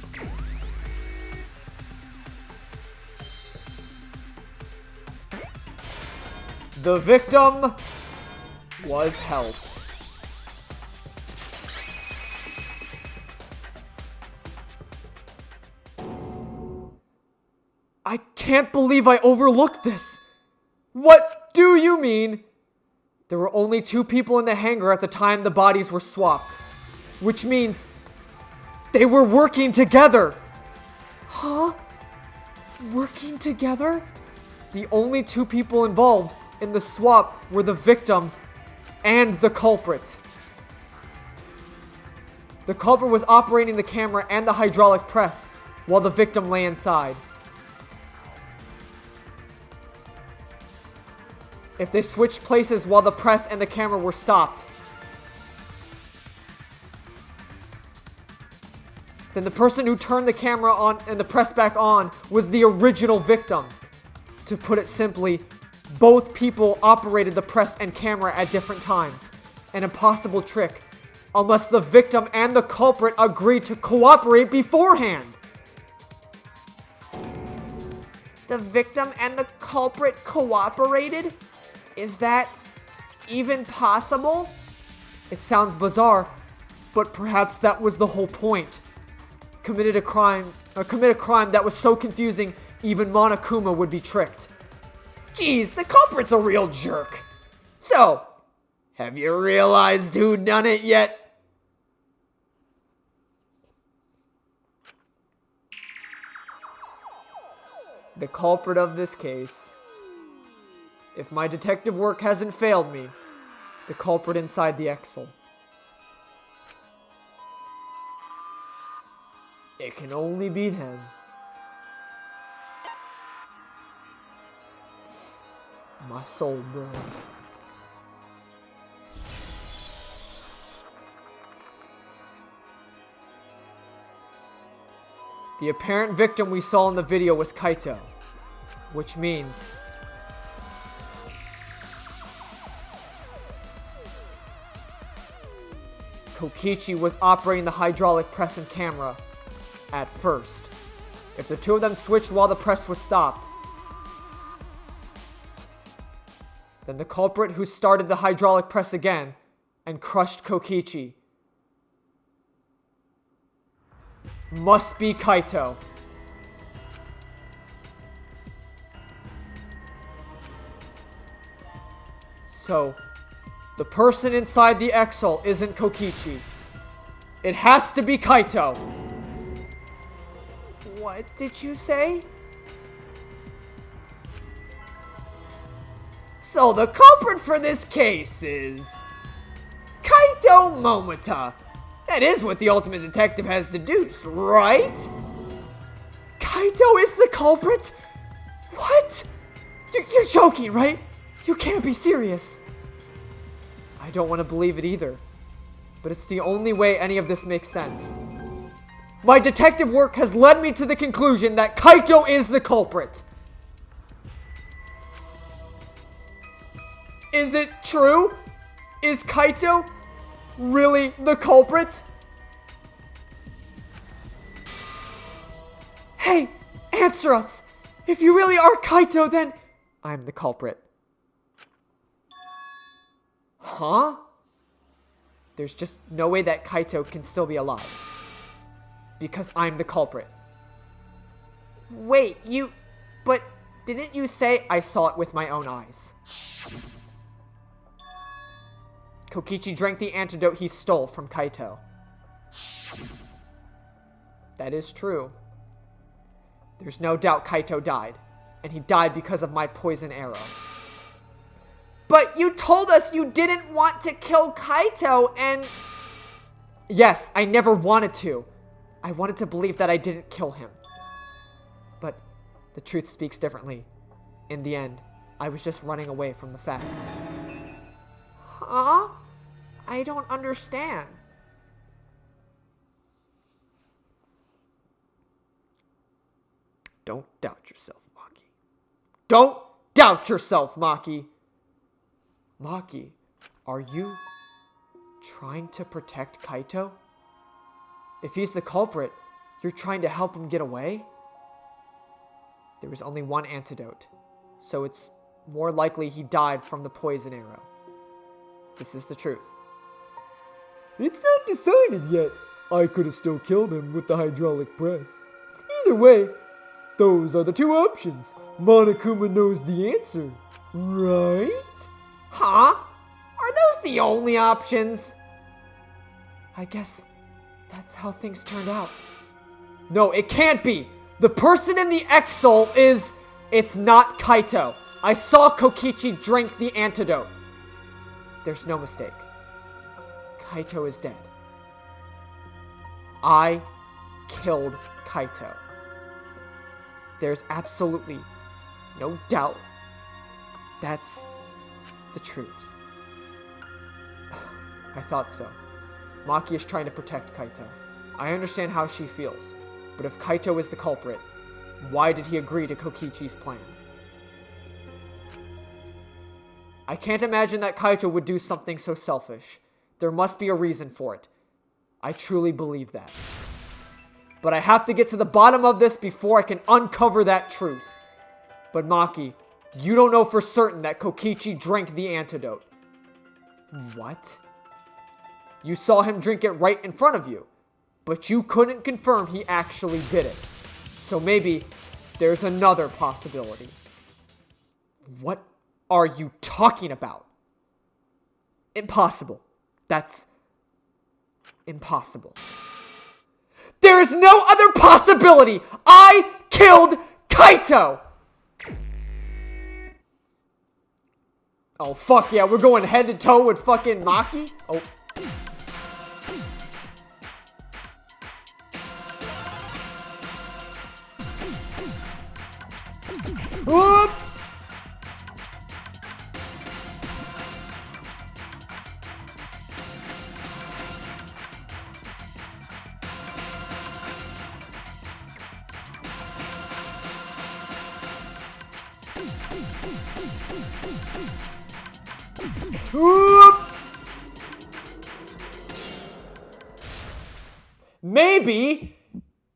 The victim was helped. I can't believe I overlooked this. What do you mean? There were only 2 people in the hangar at the time the bodies were swapped, which means they were working together. Huh? Working together? The only 2 people involved in the swap were the victim and the culprit. The culprit was operating the camera and the hydraulic press while the victim lay inside. If they switched places while the press and the camera were stopped, then the person who turned the camera on and the press back on was the original victim. To put it simply, both people operated the press and camera at different times. An impossible trick, unless the victim and the culprit agreed to cooperate beforehand. The victim and the culprit cooperated? Is that even possible? It sounds bizarre, but perhaps that was the whole point. Commit a crime that was so confusing even Monokuma would be tricked. Geez, the culprit's a real jerk. So, Have you realized who done it yet? The culprit of this case. If my detective work hasn't failed me, the culprit inside the Excel. It can only be them. My soul, bro. The apparent victim we saw in the video was Kaito, which means Kokichi was operating the hydraulic press and camera at first. If the two of them switched while the press was stopped, then the culprit who started the hydraulic press again and crushed Kokichi must be Kaito. So, the person inside the Excel isn't Kokichi. It has to be Kaito. What did you say? So the culprit for this case is Kaito Momota. That is what the ultimate detective has deduced, right? Kaito is the culprit? What? You're joking, right? You can't be serious. I don't want to believe it either, but it's the only way any of this makes sense. My detective work has led me to the conclusion that Kaito is the culprit. Is it true? Is Kaito really the culprit? Hey, answer us! If you really are Kaito, then I'm the culprit. Huh? There's just no way that Kaito can still be alive. Because I'm the culprit. Wait, but didn't you say I saw it with my own eyes? Kokichi drank the antidote he stole from Kaito. That is true. There's no doubt Kaito died, and he died because of my poison arrow. But you told us you didn't want to kill Kaito, and... Yes, I never wanted to. I wanted to believe that I didn't kill him. But the truth speaks differently. In the end, I was just running away from the facts. Huh? I don't understand. Don't doubt yourself, Maki. Don't doubt yourself, Maki! Maki, are you trying to protect Kaito? If he's the culprit, you're trying to help him get away? There was only one antidote, so it's more likely he died from the poison arrow. This is the truth. It's not decided yet. I could have still killed him with the hydraulic press. Either way, those are the two options. Monokuma knows the answer, right? Huh? Are those the only options? I guess that's how things turned out. No, it can't be. The person in the Excel is... It's not Kaito. I saw Kokichi drink the antidote. There's no mistake. Kaito is dead. I killed Kaito. There's absolutely no doubt. That's the truth. I thought so. Maki is trying to protect Kaito. I understand how she feels, but if Kaito is the culprit, why did he agree to Kokichi's plan? I can't imagine that Kaito would do something so selfish. There must be a reason for it. I truly believe that. But I have to get to the bottom of this before I can uncover that truth. But Maki, you don't know for certain that Kokichi drank the antidote. What? You saw him drink it right in front of you, but you couldn't confirm he actually did it. So maybe there's another possibility. What are you talking about? Impossible. That's impossible. There is no other possibility! I killed Kaito! Oh, fuck yeah, we're going head to toe with fucking Maki? Oh. Whoop! Whoop! Maybe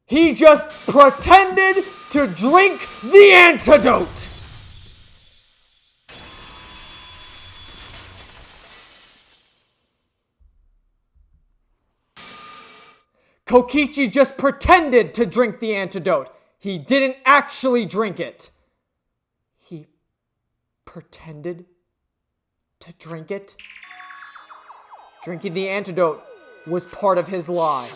he just pretended to drink the antidote. Kokichi just pretended to drink the antidote. He didn't actually drink it. He pretended to drink it? Drinking the antidote was part of his lie.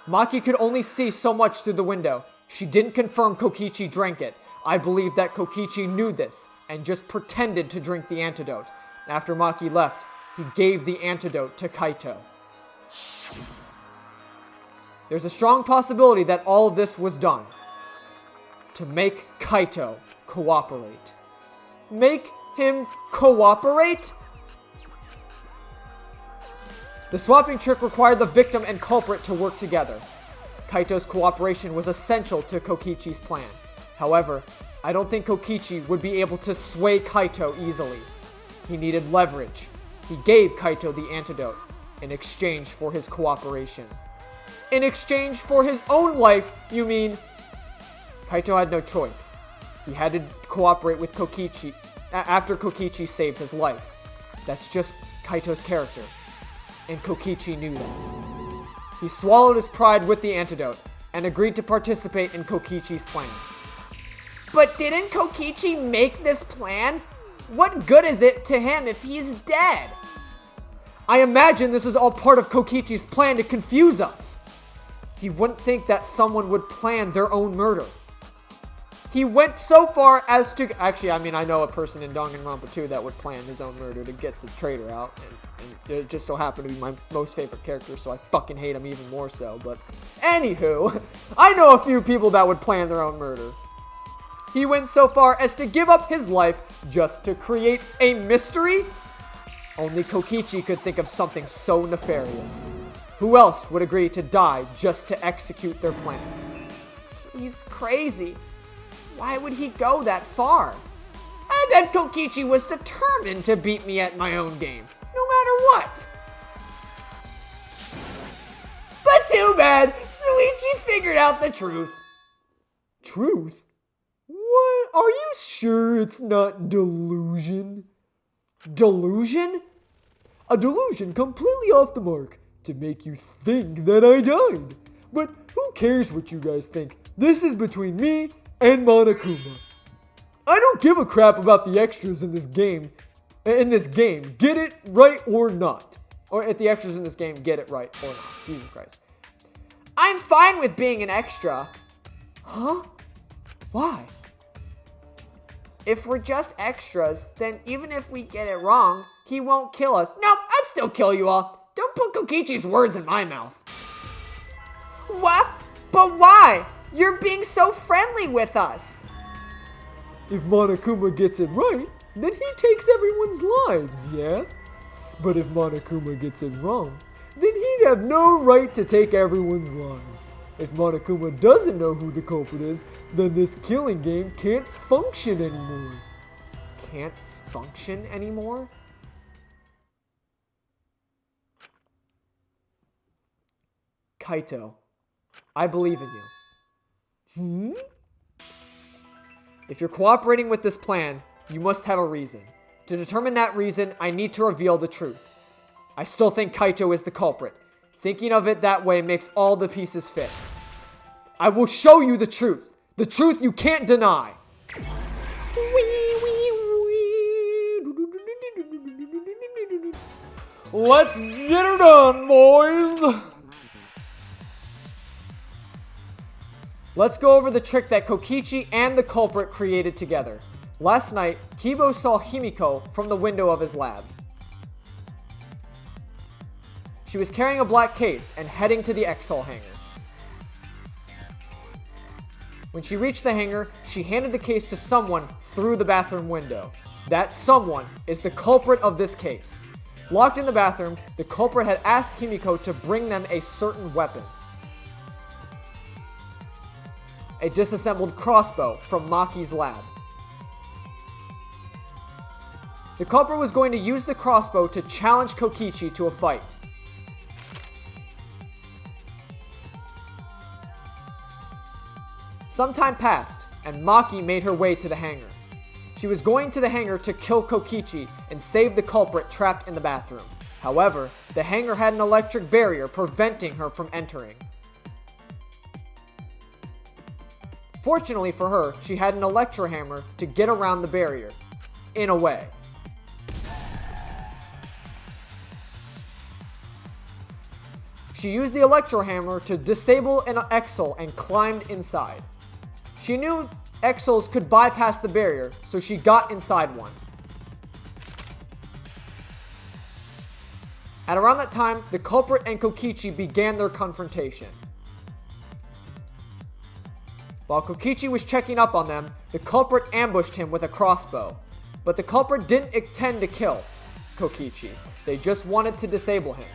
Maki could only see so much through the window. She didn't confirm Kokichi drank it. I believe that Kokichi knew this and just pretended to drink the antidote. After Maki left, he gave the antidote to Kaito. There's a strong possibility that all of this was done to make Kaito cooperate. Make him cooperate? The swapping trick required the victim and culprit to work together. Kaito's cooperation was essential to Kokichi's plan. However, I don't think Kokichi would be able to sway Kaito easily. He needed leverage. He gave Kaito the antidote in exchange for his cooperation. In exchange for his own life, you mean? Kaito had no choice. He had to cooperate with Kokichi after Kokichi saved his life. That's just Kaito's character. And Kokichi knew that. He swallowed his pride with the antidote and agreed to participate in Kokichi's plan. But didn't Kokichi make this plan? What good is it to him if he's dead? I imagine this was all part of Kokichi's plan to confuse us. He wouldn't think that someone would plan their own murder. He went so far as to... Actually, I know a person in Danganronpa 2 that would plan his own murder to get the traitor out. And it just so happened to be my most favorite character, so I fucking hate him even more so. But anywho, I know a few people that would plan their own murder. He went so far as to give up his life just to create a mystery? Only Kokichi could think of something so nefarious. Who else would agree to die just to execute their plan? He's crazy. Why would he go that far? I bet Kokichi was determined to beat me at my own game, no matter what. But too bad, Suichi figured out the truth. Truth? What? Are you sure it's not delusion? Delusion? A delusion completely off the mark to make you think that I died. But who cares what you guys think? This is between me and Monokuma. I don't give a crap about the extras in this game. Get it right or not. Or if the extras in this game get it right or not. Jesus Christ. I'm fine with being an extra. Huh? Why? If we're just extras, then even if we get it wrong, he won't kill us. Nope, I'd still kill you all. Don't put Kokichi's words in my mouth. What? But why? You're being so friendly with us. If Monokuma gets it right, then he takes everyone's lives, yeah? But if Monokuma gets it wrong, then he'd have no right to take everyone's lives. If Monokuma doesn't know who the culprit is, then this killing game can't function anymore. Can't function anymore? Kaito, I believe in you. If you're cooperating with this plan, you must have a reason. To determine that reason, I need to reveal the truth. I still think Kaito is the culprit. Thinking of it that way makes all the pieces fit. I will show you the truth. The truth you can't deny. Let's get her done, boys! Let's go over the trick that Kokichi and the culprit created together. Last night, Kibo saw Himiko from the window of his lab. She was carrying a black case and heading to the Exol hangar. When she reached the hangar, she handed the case to someone through the bathroom window. That someone is the culprit of this case. Locked in the bathroom, the culprit had asked Himiko to bring them a certain weapon. A disassembled crossbow from Maki's lab. The culprit was going to use the crossbow to challenge Kokichi to a fight. Some time passed, and Maki made her way to the hangar. She was going to the hangar to kill Kokichi and save the culprit trapped in the bathroom. However, the hangar had an electric barrier preventing her from entering. Fortunately for her, she had an electro hammer to get around the barrier. In a way. She used the electro hammer to disable an Exol and climbed inside. She knew Exols could bypass the barrier, so she got inside one. At around that time, the culprit and Kokichi began their confrontation. While Kokichi was checking up on them, the culprit ambushed him with a crossbow. But the culprit didn't intend to kill Kokichi. They just wanted to disable him.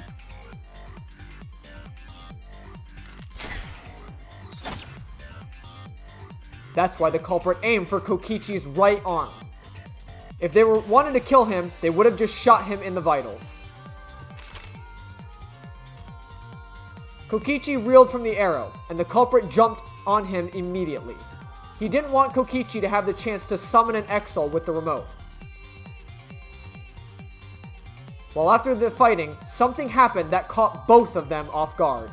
That's why the culprit aimed for Kokichi's right arm. If they wanted to kill him, they would have just shot him in the vitals. Kokichi reeled from the arrow, and the culprit jumped on him immediately. He didn't want Kokichi to have the chance to summon an Exol with the remote. While after the fighting, something happened that caught both of them off guard.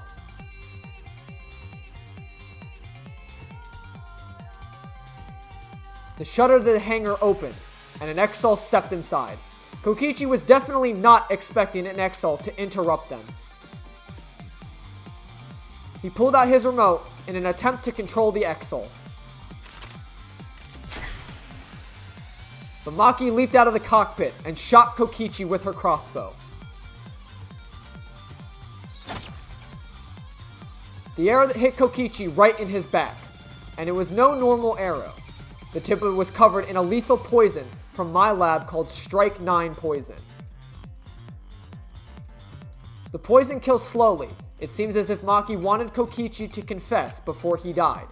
The shutter of the hangar opened, and an Exol stepped inside. Kokichi was definitely not expecting an Exol to interrupt them. He pulled out his remote in an attempt to control the Exol. But Maki leaped out of the cockpit and shot Kokichi with her crossbow. The arrow that hit Kokichi right in his back, and it was no normal arrow. The tip of it was covered in a lethal poison from my lab called Strike 9 poison. The poison kills slowly. It seems as if Maki wanted Kokichi to confess before he died.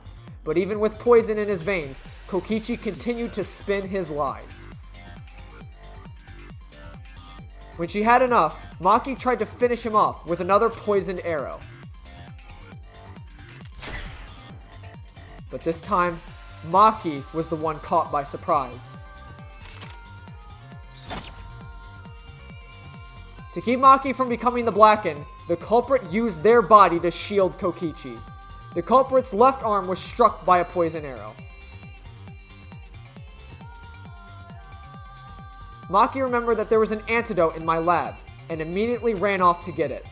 But even with poison in his veins, Kokichi continued to spin his lies. When she had enough, Maki tried to finish him off with another poisoned arrow. But this time, Maki was the one caught by surprise. To keep Maki from becoming the Blackened, the culprit used their body to shield Kokichi. The culprit's left arm was struck by a poison arrow. Maki remembered that there was an antidote in my lab, and immediately ran off to get it.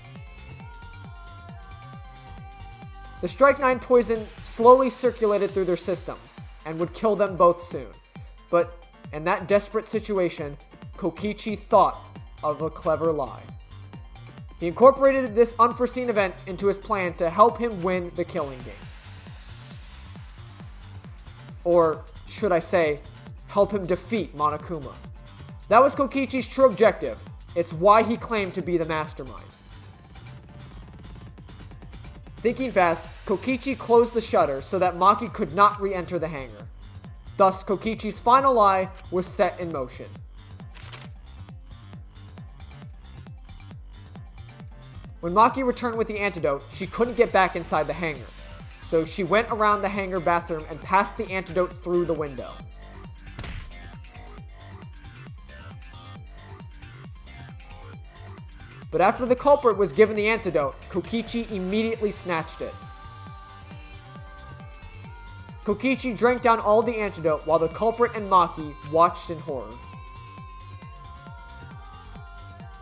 The Strike 9 poison slowly circulated through their systems, and would kill them both soon. But in that desperate situation, Kokichi thought of a clever lie. He incorporated this unforeseen event into his plan to help him win the killing game. Or should I say, help him defeat Monokuma. That was Kokichi's true objective. It's why he claimed to be the mastermind. Thinking fast, Kokichi closed the shutter so that Maki could not re-enter the hangar. Thus, Kokichi's final lie was set in motion. When Maki returned with the antidote, she couldn't get back inside the hangar. So she went around the hangar bathroom and passed the antidote through the window. But after the culprit was given the antidote, Kokichi immediately snatched it. Kokichi drank down all the antidote while the culprit and Maki watched in horror.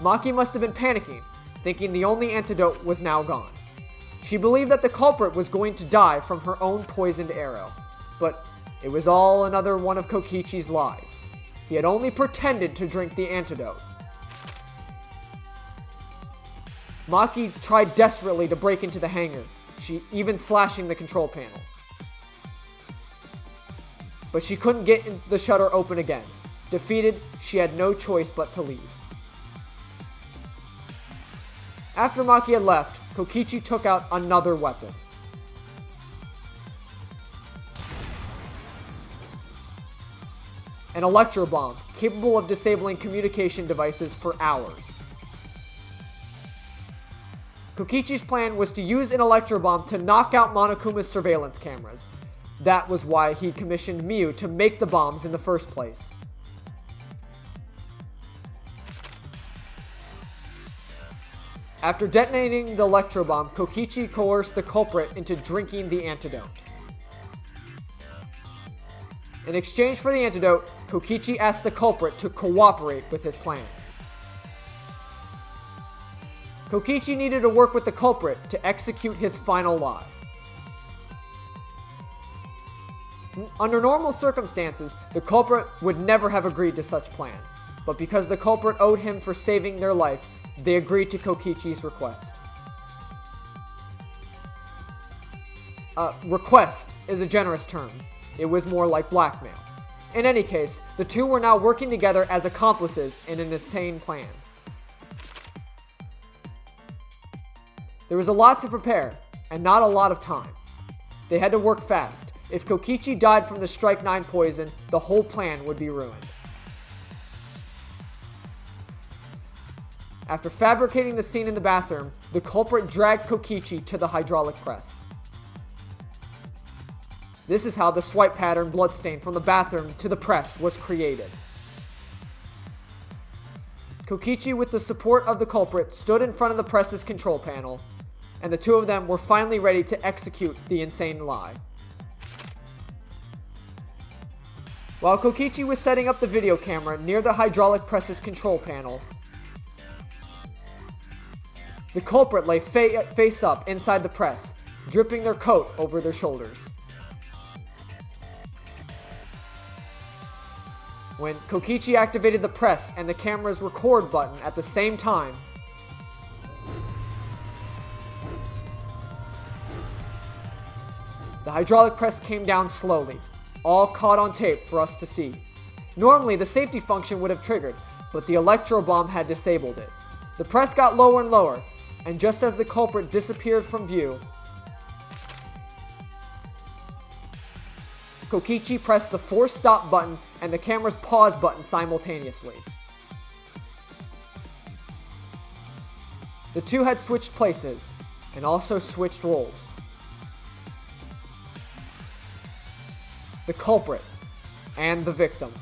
Maki must have been panicking, thinking the only antidote was now gone. She believed that the culprit was going to die from her own poisoned arrow, but it was all another one of Kokichi's lies. He had only pretended to drink the antidote. Maki tried desperately to break into the hangar, even slashing the control panel. But she couldn't get the shutter open again. Defeated, she had no choice but to leave. After Maki had left, Kokichi took out another weapon. An electro bomb, capable of disabling communication devices for hours. Kokichi's plan was to use an electro bomb to knock out Monokuma's surveillance cameras. That was why he commissioned Miu to make the bombs in the first place. After detonating the electro bomb, Kokichi coerced the culprit into drinking the antidote. In exchange for the antidote, Kokichi asked the culprit to cooperate with his plan. Kokichi needed to work with the culprit to execute his final lie. Under normal circumstances, the culprit would never have agreed to such plan, but because the culprit owed him for saving their life, they agreed to Kokichi's request. Request is a generous term. It was more like blackmail. In any case, the two were now working together as accomplices in an insane plan. There was a lot to prepare, and not a lot of time. They had to work fast. If Kokichi died from the Strike 9 poison, the whole plan would be ruined. After fabricating the scene in the bathroom, the culprit dragged Kokichi to the hydraulic press. This is how the swipe pattern bloodstain from the bathroom to the press was created. Kokichi, with the support of the culprit, stood in front of the press's control panel, and the two of them were finally ready to execute the insane lie. While Kokichi was setting up the video camera near the hydraulic press's control panel, the culprit lay face up inside the press, dripping their coat over their shoulders. When Kokichi activated the press and the camera's record button at the same time, the hydraulic press came down slowly, all caught on tape for us to see. Normally, the safety function would have triggered, but the electro bomb had disabled it. The press got lower and lower, and just as the culprit disappeared from view, Kokichi pressed the force stop button and the camera's pause button simultaneously. The two had switched places, and also switched roles. The culprit and the victim.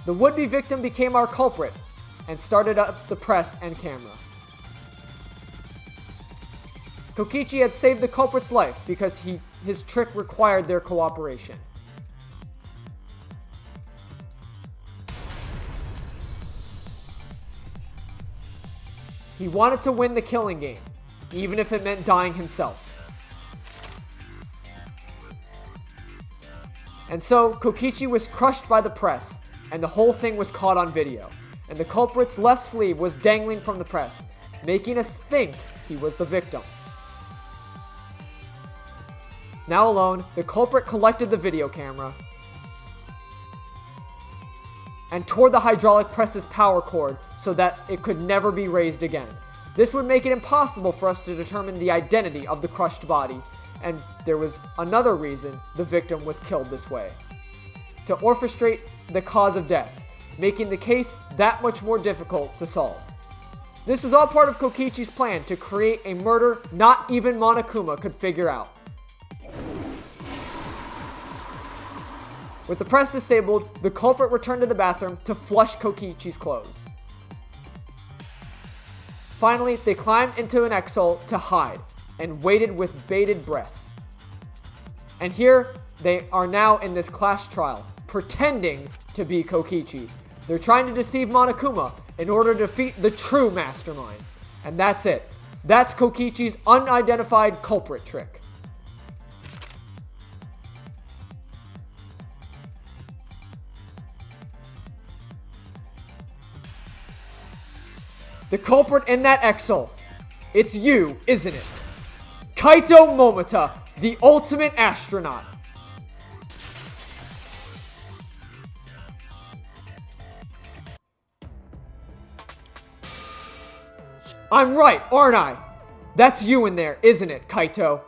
The would-be victim became our culprit and started up the press and camera. Kokichi had saved the culprit's life because his trick required their cooperation. He wanted to win the killing game, even if it meant dying himself. And so, Kokichi was crushed by the press, and the whole thing was caught on video, and the culprit's left sleeve was dangling from the press, making us think he was the victim. Now alone, the culprit collected the video camera and tore the hydraulic press's power cord so that it could never be raised again. This would make it impossible for us to determine the identity of the crushed body, and there was another reason the victim was killed this way: to orchestrate the cause of death, making the case that much more difficult to solve. This was all part of Kokichi's plan to create a murder not even Monokuma could figure out. With the press disabled, the culprit returned to the bathroom to flush Kokichi's clothes. Finally, they climbed into an exole to hide and waited with bated breath. And here they are now in this class trial, pretending to be Kokichi, They're trying to deceive Monokuma in order to defeat the true mastermind. And that's it. That's Kokichi's unidentified culprit trick. The culprit in that Exel. It's you, isn't it? Kaito Momota, the ultimate astronaut. I'm right, aren't I? That's you in there, isn't it, Kaito?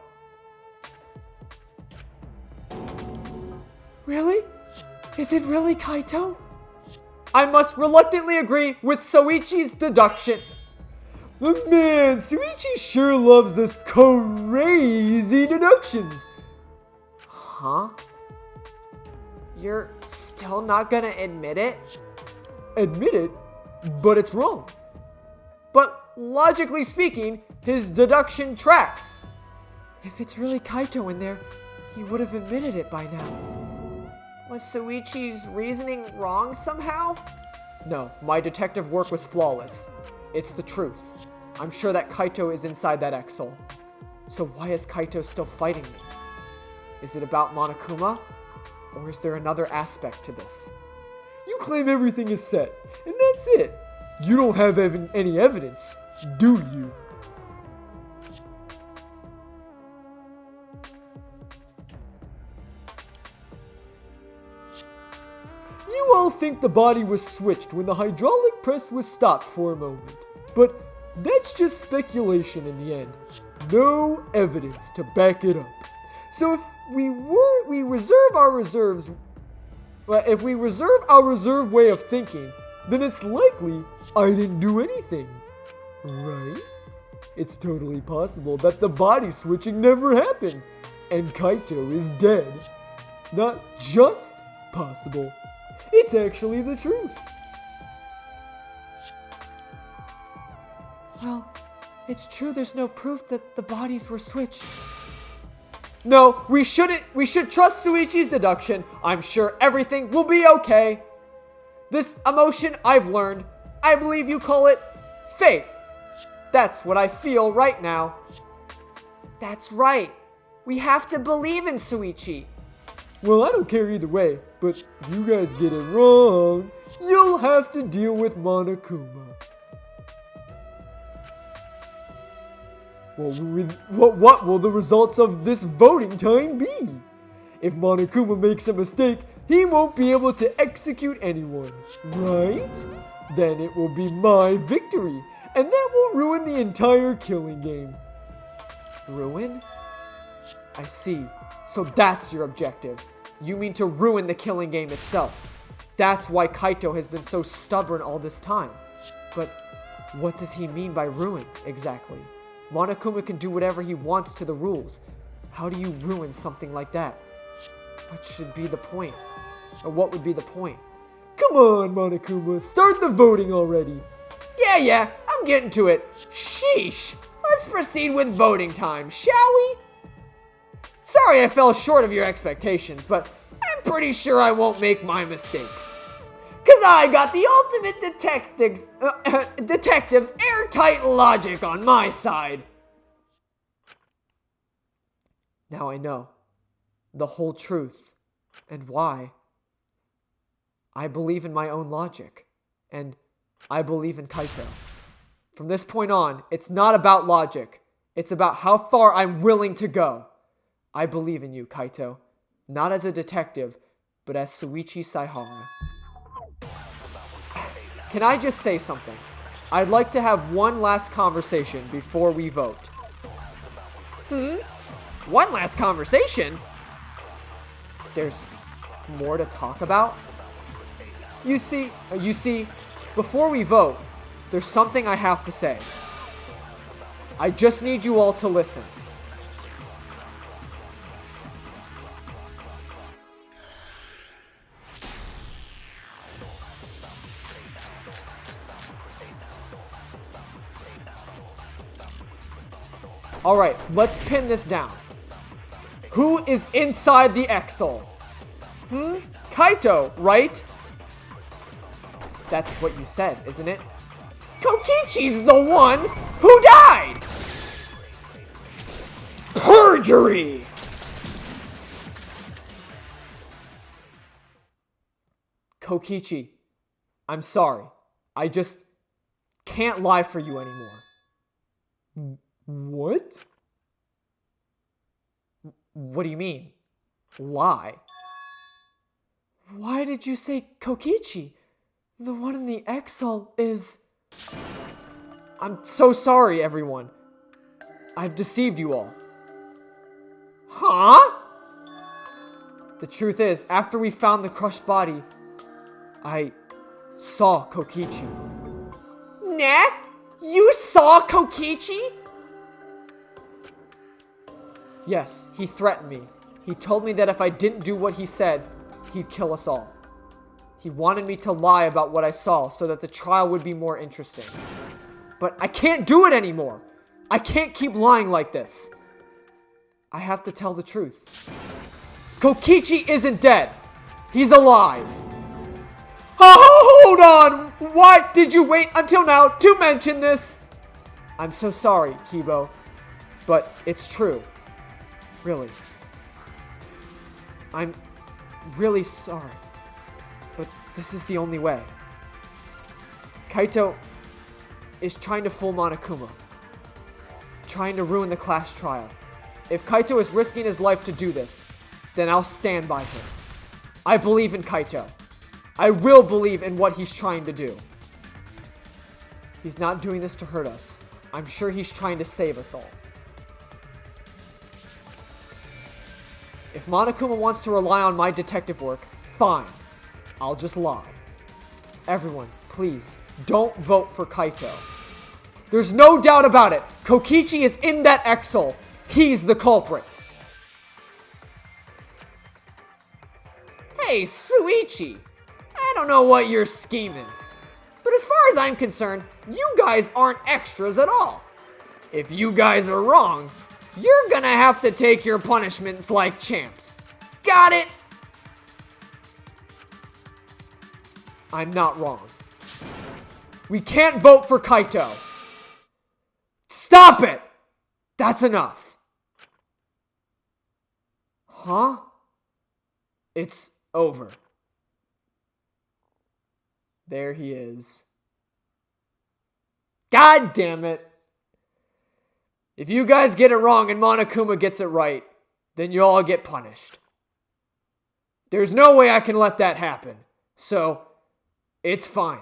Really? Is it really Kaito? I must reluctantly agree with Soichi's deduction. But man, Soichi sure loves this crazy deductions. Huh? You're still not gonna admit it? Admit it? But it's wrong. But logically speaking, his deduction tracks. If it's really Kaito in there, he would have admitted it by now. Was Soichi's reasoning wrong somehow? No, my detective work was flawless. It's the truth. I'm sure that Kaito is inside that Exel. So why is Kaito still fighting me? Is it about Monokuma? Or is there another aspect to this? You claim everything is set, and that's it. You don't have any evidence, do you? You all think the body was switched when the hydraulic press was stopped for a moment, but that's just speculation in the end. No evidence to back it up. So if we reserve our reserve way of thinking, then it's likely I didn't do anything, right? It's totally possible that the body switching never happened, and Kaito is dead. Not just possible. It's actually the truth. Well, it's true there's no proof that the bodies were switched. No, we should trust Soichi's deduction. I'm sure everything will be okay. This emotion I've learned, I believe you call it faith. That's what I feel right now. That's right. We have to believe in Soichi. Well, I don't care either way, but if you guys get it wrong, you'll have to deal with Monokuma. What will the results of this voting time be? If Monokuma makes a mistake, he won't be able to execute anyone, right? Then it will be my victory, and that will ruin the entire killing game. Ruin? I see. So that's your objective. You mean to ruin the killing game itself. That's why Kaito has been so stubborn all this time. But what does he mean by ruin, exactly? Monokuma can do whatever he wants to the rules. How do you ruin something like that? What should be the point? Or what would be the point? Come on, Monokuma, start the voting already. Yeah, I'm getting to it. Sheesh. Let's proceed with voting time, shall we? Sorry I fell short of your expectations, but I'm pretty sure I won't make my mistakes. Cause I got the ultimate detective's airtight logic on my side. Now I know the whole truth and why. I believe in my own logic, and I believe in Kaito. From this point on, it's not about logic. It's about how far I'm willing to go. I believe in you, Kaito. Not as a detective, but as Soichi Saihara. Can I just say something? I'd like to have one last conversation before we vote. One last conversation? There's more to talk about? You see, before we vote, there's something I have to say. I just need you all to listen. Alright, let's pin this down. Who is inside the Exel? Kaito, right? That's what you said, isn't it? Kokichi's the one who died! Perjury! Kokichi, I'm sorry. I just can't lie for you anymore. What? What do you mean? Lie? Why did you say Kokichi? The one in the exile is... I'm so sorry, everyone. I've deceived you all. Huh? The truth is, after we found the crushed body, I saw Kokichi. Nah? You saw Kokichi? Yes, he threatened me. He told me that if I didn't do what he said, he'd kill us all. He wanted me to lie about what I saw so that the trial would be more interesting. But I can't do it anymore. I can't keep lying like this. I have to tell the truth. Kokichi isn't dead. He's alive. Hold on! Why did you wait until now to mention this? I'm so sorry, Kibo, but it's true. Really. I'm really sorry, but this is the only way. Kaito is trying to fool Monokuma, trying to ruin the class trial. If Kaito is risking his life to do this, then I'll stand by him. I believe in Kaito. I will believe in what he's trying to do. He's not doing this to hurt us. I'm sure he's trying to save us all. If Monokuma wants to rely on my detective work, fine. I'll just lie. Everyone, please, don't vote for Kaito. There's no doubt about it. Kokichi is in that exile. He's the culprit. Hey, Suichi. I don't know what you're scheming. But as far as I'm concerned, you guys aren't extras at all. If you guys are wrong, you're gonna have to take your punishments like champs. Got it? I'm not wrong. We can't vote for Kaito. Stop it! That's enough. Huh? It's over. There he is. God damn it. If you guys get it wrong and Monokuma gets it right, then you all get punished. There's no way I can let that happen. So, it's fine.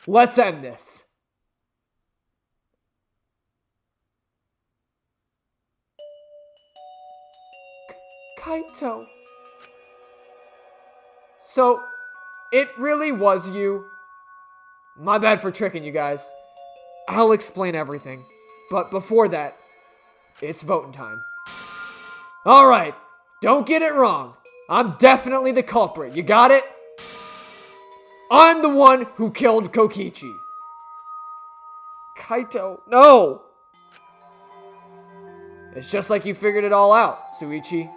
Let's end this. Kaito. So, it really was you. My bad for tricking you guys. I'll explain everything. But before that, it's voting time. Alright, don't get it wrong. I'm definitely the culprit. You got it? I'm the one who killed Kokichi. Kaito, no! It's just like you figured it all out, Suichi.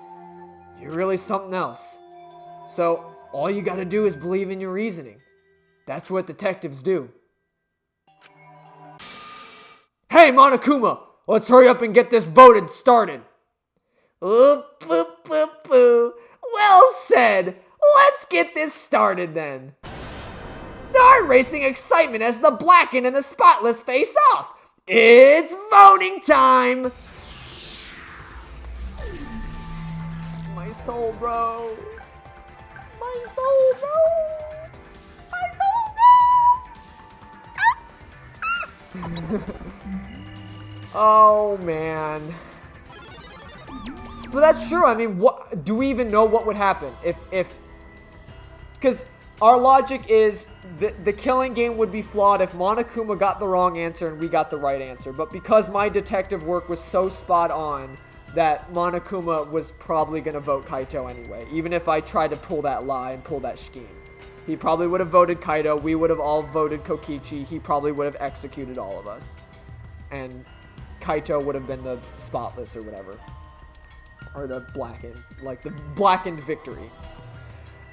You're really something else. So, all you gotta do is believe in your reasoning. That's what detectives do. Hey, Monokuma! Let's hurry up and get this voted started. Well said. Let's get this started then. Heart-racing excitement as the blackened and the spotless face off. It's voting time! My soul, bro. My soul, bro. My soul, bro. Oh, man. But that's true. I mean, what do we even know what would happen if because our logic is the killing game would be flawed if Monokuma got the wrong answer and we got the right answer. But because my detective work was so spot on that Monokuma was probably going to vote Kaito anyway, even if I tried to pull that lie and pull that scheme. He probably would have voted Kaito. We would have all voted Kokichi. He probably would have executed all of us. And Kaito would have been the spotless or whatever. Or the blackened. Like the blackened victory.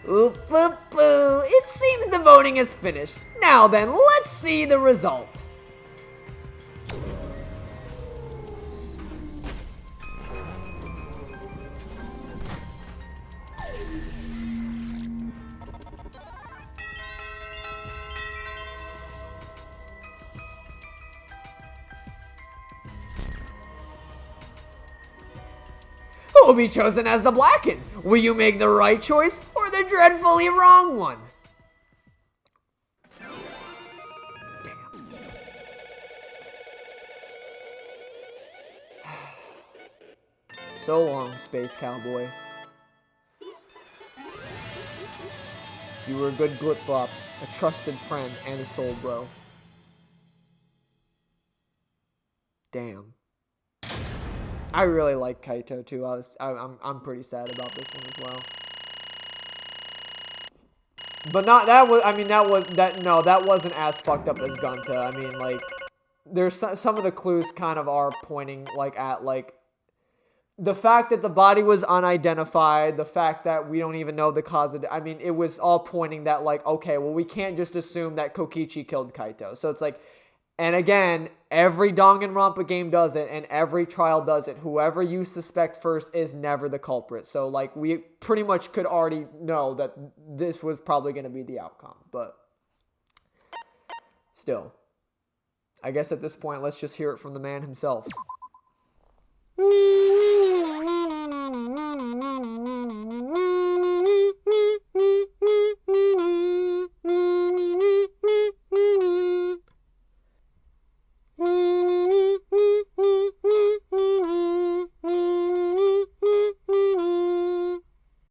Oop, boop, boo. It seems the voting is finished. Now then, let's see the result. Who will be chosen as the Blackened? Will you make the right choice or the dreadfully wrong one? Damn. So long, Space Cowboy. You were a good glip-glop, a trusted friend, and a soul bro. Damn. I really like Kaito too. I'm pretty sad about this one as well. But not that was. I mean that wasn't as fucked up as Gunta. I mean like there's some of the clues kind of are pointing like at like the fact that the body was unidentified, the fact that we don't even know the cause of. I mean it was all pointing that like okay, well we can't just assume that Kokichi killed Kaito. So it's like. And again, every Danganronpa game does it, and every trial does it. Whoever you suspect first is never the culprit. So, like, we pretty much could already know that this was probably going to be the outcome. But still, I guess at this point, let's just hear it from the man himself.